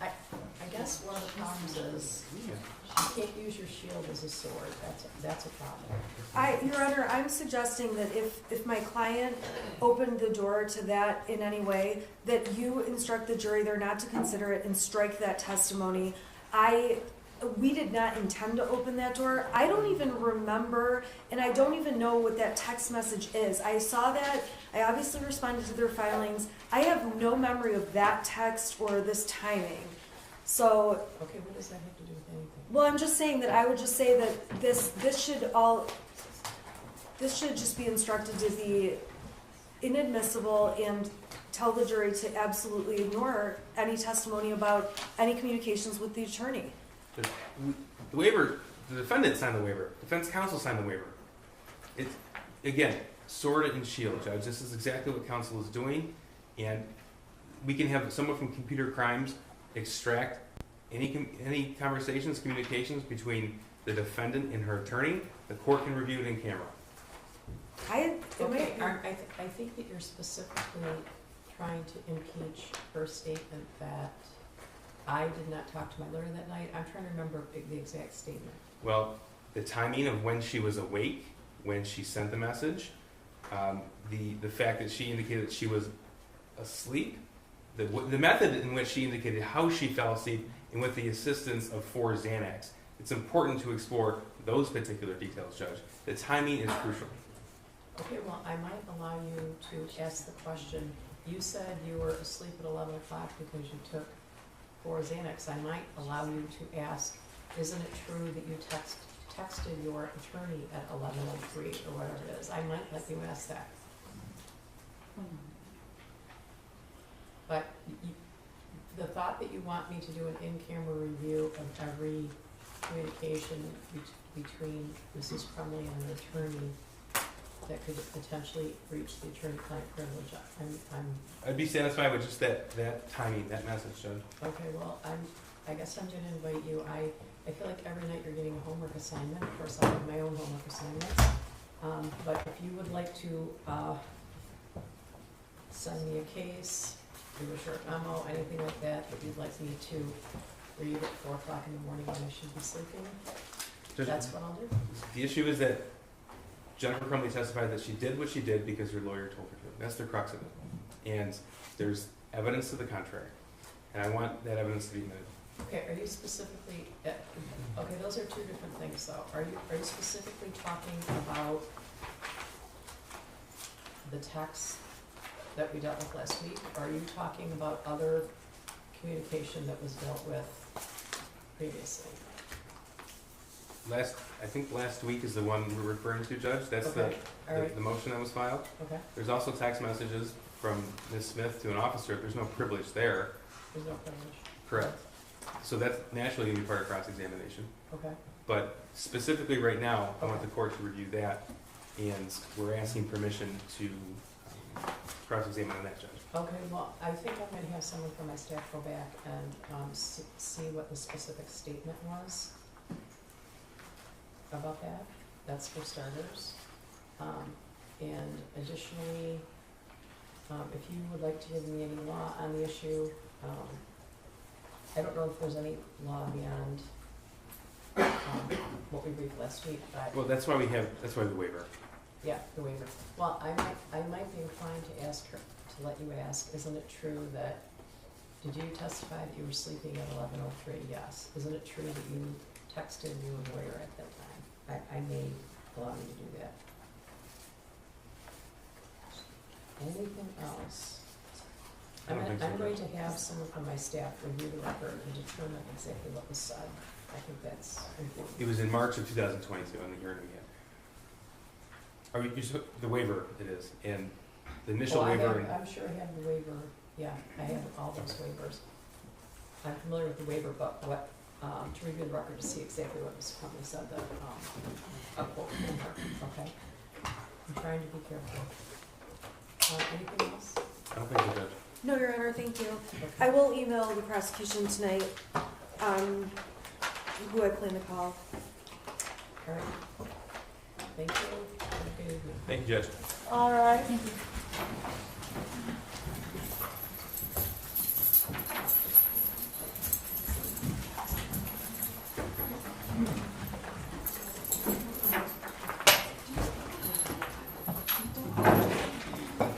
I guess one of the problems is you can't use your shield as a sword. That's a problem. Your Honor, I'm suggesting that if my client opened the door to that in any way, that you instruct the jury they're not to consider it and strike that testimony. We did not intend to open that door. I don't even remember, and I don't even know what that text message is. I saw that. I obviously responded to their filings. I have no memory of that text or this timing. So, Okay, what does that have to do with anything? well, I'm just saying that I would just say that this should just be instructed to be inadmissible and tell the jury to absolutely ignore any testimony about any communications with the attorney. The waiver, the defendant signed the waiver, defense counsel signed the waiver. It's, again, sword and shield, Judge. This is exactly what counsel is doing, and we can have someone from computer crimes extract any conversations, communications between the defendant and her attorney. The court can review it in camera. Okay, I think that you're specifically trying to impeach her statement that I did not talk to my lawyer that night. I'm trying to remember the exact statement. Well, the timing of when she was awake, when she sent the message, the fact that she indicated that she was asleep, the method in which she indicated how she fell asleep, and with the assistance of 4 Xanax. It's important to explore those particular details, Judge. The timing is crucial. Okay, well, I might allow you to ask the question. You said you were asleep at 11 o'clock because you took 4 Xanax. I might allow you to ask, isn't it true that you texted your attorney at 11:03 or whatever it is? I might let you ask that. But the thought that you want me to do an in-camera review of every communication between Mrs. Crumbley and an attorney that could potentially breach the attorney-client privilege, I'd be satisfied with just that timing, that message, Judge. okay, well, I guess I'm gonna invite you. I feel like every night you're getting a homework assignment. Of course, I have my own homework assignments. But if you would like to, send me a case, do a short memo, anything like that you'd like me to read at 4 o'clock in the morning when I should be sleeping, Judge, that's what I'll do. the issue is that Jennifer Crumbley testified that she did what she did because her lawyer told her to. That's the crux of it. And there's evidence to the contrary. And I want that evidence to be admitted. Okay, are you specifically, okay, those are 2 different things though. Are you specifically talking about the text that we dealt with last week? Or are you talking about other communication that was dealt with previously? I think last week is the one we're referring to, Judge. That's Okay, all right, the motion that was filed. okay, There's also text messages from Ms. Smith to an officer. There's no privilege there. there's no privilege. Correct. So that's naturally going to be part of cross-examination. Okay, But specifically right now, I want the court to review that, and we're asking permission to cross-examine on that, Judge. Okay, well, I think I'm gonna have someone from my staff go back and see what the specific statement was about that. That's for starters. And additionally, if you would like to give me any law on the issue, I don't know if there's any law beyond what we briefed last week, but Well, that's why the waiver. yeah, the waiver. Well, I might be inclined to ask her, to let you ask, isn't it true that, did you testify that you were sleeping at 11:03? Yes. Isn't it true that you texted your lawyer at that time? I may allow you to do that. Anything else? I don't think so, I'm going Judge. to have someone from my staff review the record and determine exactly what was said. I think that's important. It was in March of 2022 on the hearing we had. The waiver it is, and the initial Well, waiver. I'm sure I have the waiver, yeah, I have all those waivers. I'm familiar with the waiver, but what, to review the record to see exactly what Ms. Crumbley said, that, a quote from her, okay? I'm trying to be careful. Anything else? I don't think so, Judge. No, Your Honor, thank you. Okay. I will email the prosecution tonight, who I plan to call. All right. Thank you. Have a good evening. Thank you, Judge. All right.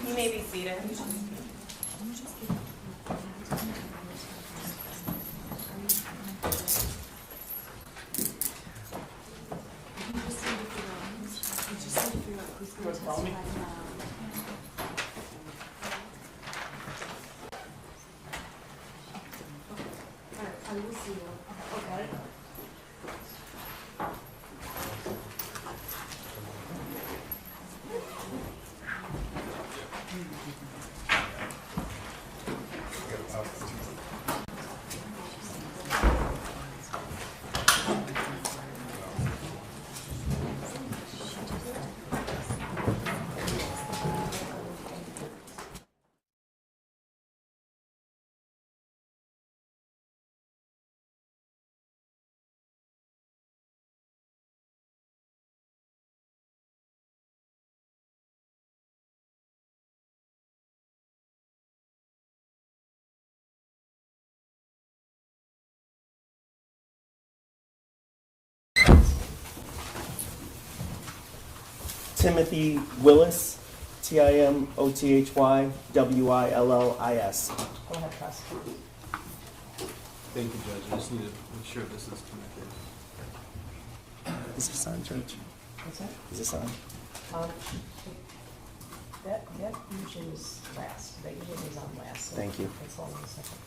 You may be seated. I will see you. Okay. Timothy Willis, TimothyWillis. Go ahead, prosecutor. Thank you, Judge. I just need to make sure this is connected. Is this on, Judge? What's that? Is this on? That usually is last, that usually is on last. So Thank you. It's all in a second.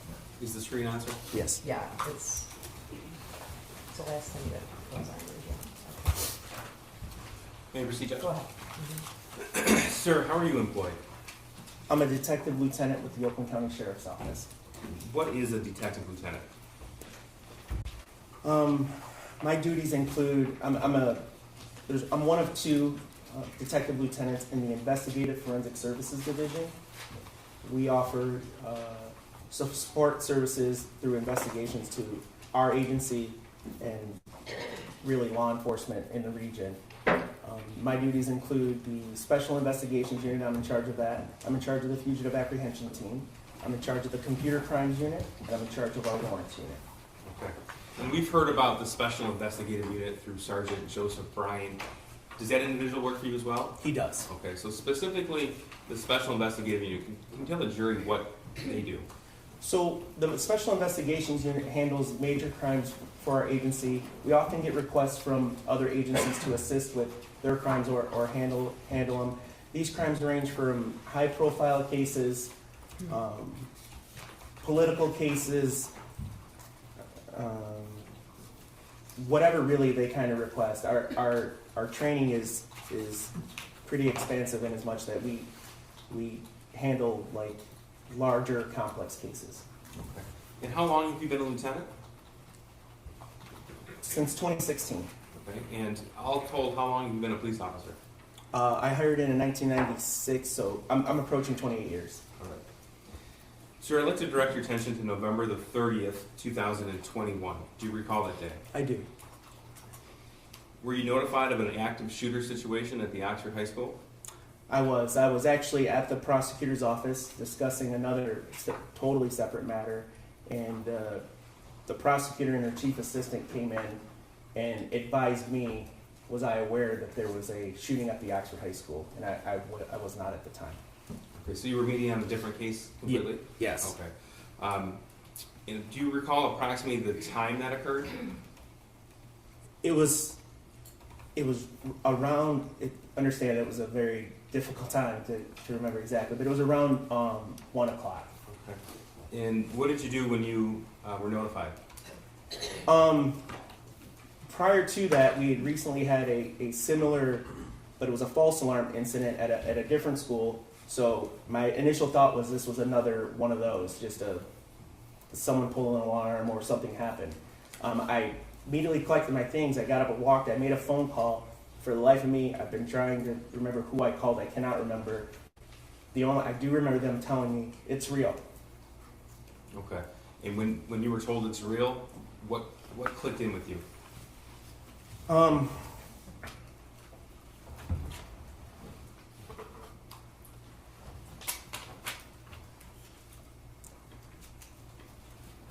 Is the screen on, sir? Yes. Yeah, it's the last thing that goes on usually. May I proceed, Judge? Go ahead. Sir, how are you employed? I'm a detective lieutenant with the Oakland County Sheriff's Office. What is a detective lieutenant? My duties include, I'm one of two detective lieutenants in the Investigative Forensic Services Division. We offer support services through investigations to our agency and really law enforcement in the region. My duties include the Special Investigations Unit. I'm in charge of that. I'm in charge of the Fugitive Apprehension Team. I'm in charge of the Computer Crimes Unit, and I'm in charge of our Warrants Unit. Okay. And we've heard about the Special Investigative Unit through Sergeant Joseph Bryan. Does that individual work for you as well? He does. Okay, so specifically, the Special Investigative Unit, can you tell the jury what they do? So the Special Investigations Unit handles major crimes for our agency. We often get requests from other agencies to assist with their crimes or handle them. These crimes range from high-profile cases, political cases, whatever really they kind of request. Our training is pretty expansive in as much that we handle like larger, complex cases. And how long have you been a lieutenant? Since 2016. Okay, and all told, how long have you been a police officer? I hired in 1996, so I'm approaching 28 years. All right. Sir, I'd like to direct your attention to November the 30th, 2021. Do you recall that day? I do. Were you notified of an active shooter situation at the Oxford High School? I was. I was actually at the prosecutor's office discussing another totally separate matter, and the prosecutor and her chief assistant came in and advised me, was I aware that there was a shooting at the Oxford High School, and I was not at the time. Okay, so you were meeting on a different case completely? Yes. Okay. And do you recall approximately the time that occurred? It was around, understand it was a very difficult time to remember exactly, but it was around 1 o'clock. Okay. And what did you do when you were notified? Prior to that, we had recently had a similar, but it was a false alarm incident at a different school. So my initial thought was this was another one of those, just someone pulled an alarm or something happened. I immediately collected my things. I got up and walked. I made a phone call. For the life of me, I've been trying to remember who I called. I cannot remember. I do remember them telling me it's real. Okay. And when you were told it's real, what clicked in with you? I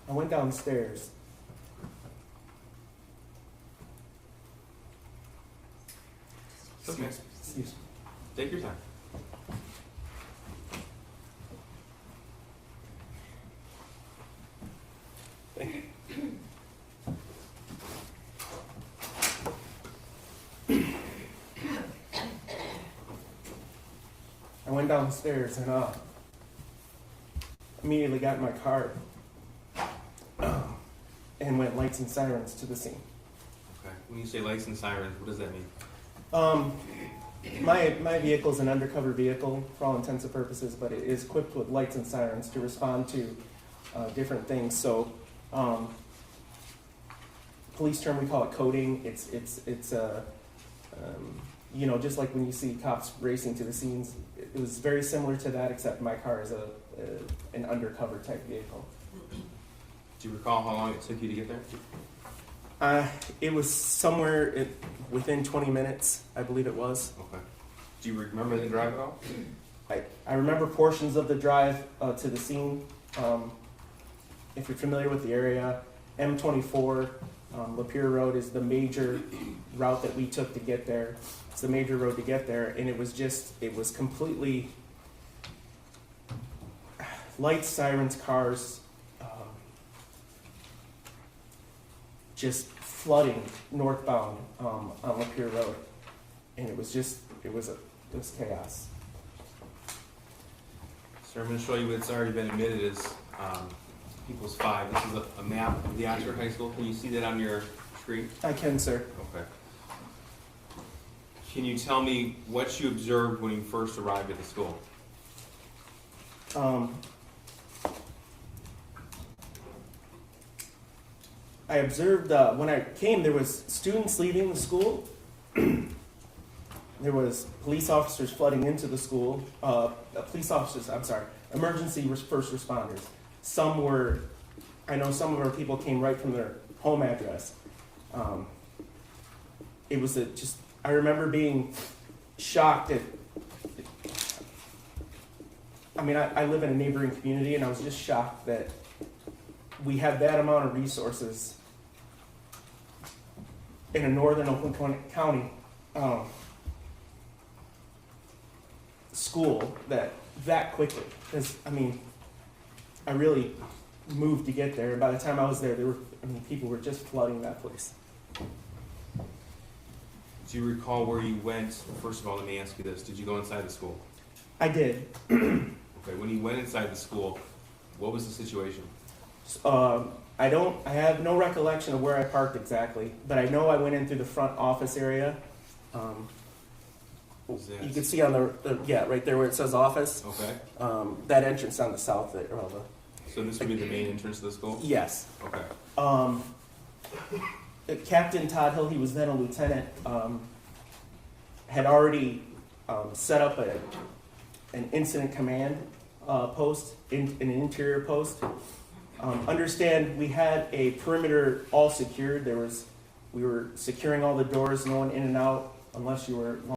went downstairs. Okay. Excuse me. Take your time. I went downstairs and immediately got in my car and went lights and sirens to the scene. Okay. When you say lights and sirens, what does that mean? My vehicle is an undercover vehicle for all intents and purposes, but it is equipped with lights and sirens to respond to different things. So, police term, we call it coding. It's just like when you see cops racing to the scenes. It was very similar to that, except my car is an undercover type vehicle. Do you recall how long it took you to get there? It was somewhere within 20 minutes, I believe it was. Okay. Do you remember the drive at all? I remember portions of the drive to the scene. If you're familiar with the area, M24, Lapeer Road is the major route that we took to get there. It's the major road to get there, and it was completely lights, sirens, cars, just flooding northbound on Lapeer Road, and it was chaos. Sir, I'm going to show you what's already been admitted as People's 5. This is a map of the Oxford High School. Can you see that on your screen? I can, sir. Okay. Can you tell me what you observed when you first arrived at the school? I observed when I came, there was students leaving the school. There was police officers flooding into the school. Emergency first responders. I know some of our people came right from their home address. It was I remember being shocked at, I live in a neighboring community, and I was just shocked that we have that amount of resources in a northern Oakland County school that quickly. Because, I really moved to get there, and by the time I was there, people were just flooding that place. Do you recall where you went? First of all, let me ask you this. Did you go inside the school? I did. Okay, when you went inside the school, what was the situation? I have no recollection of where I parked exactly, but I know I went in through the front office area. You can see on right there where it says office. Okay. That entrance on the south there. So this would be the main entrance to the school? Yes. Okay. Captain Todd Hill, he was then a lieutenant, had already set up an incident command post, an interior post. Understand, we had a perimeter all secured. We were securing all the doors, no one in and out unless you were law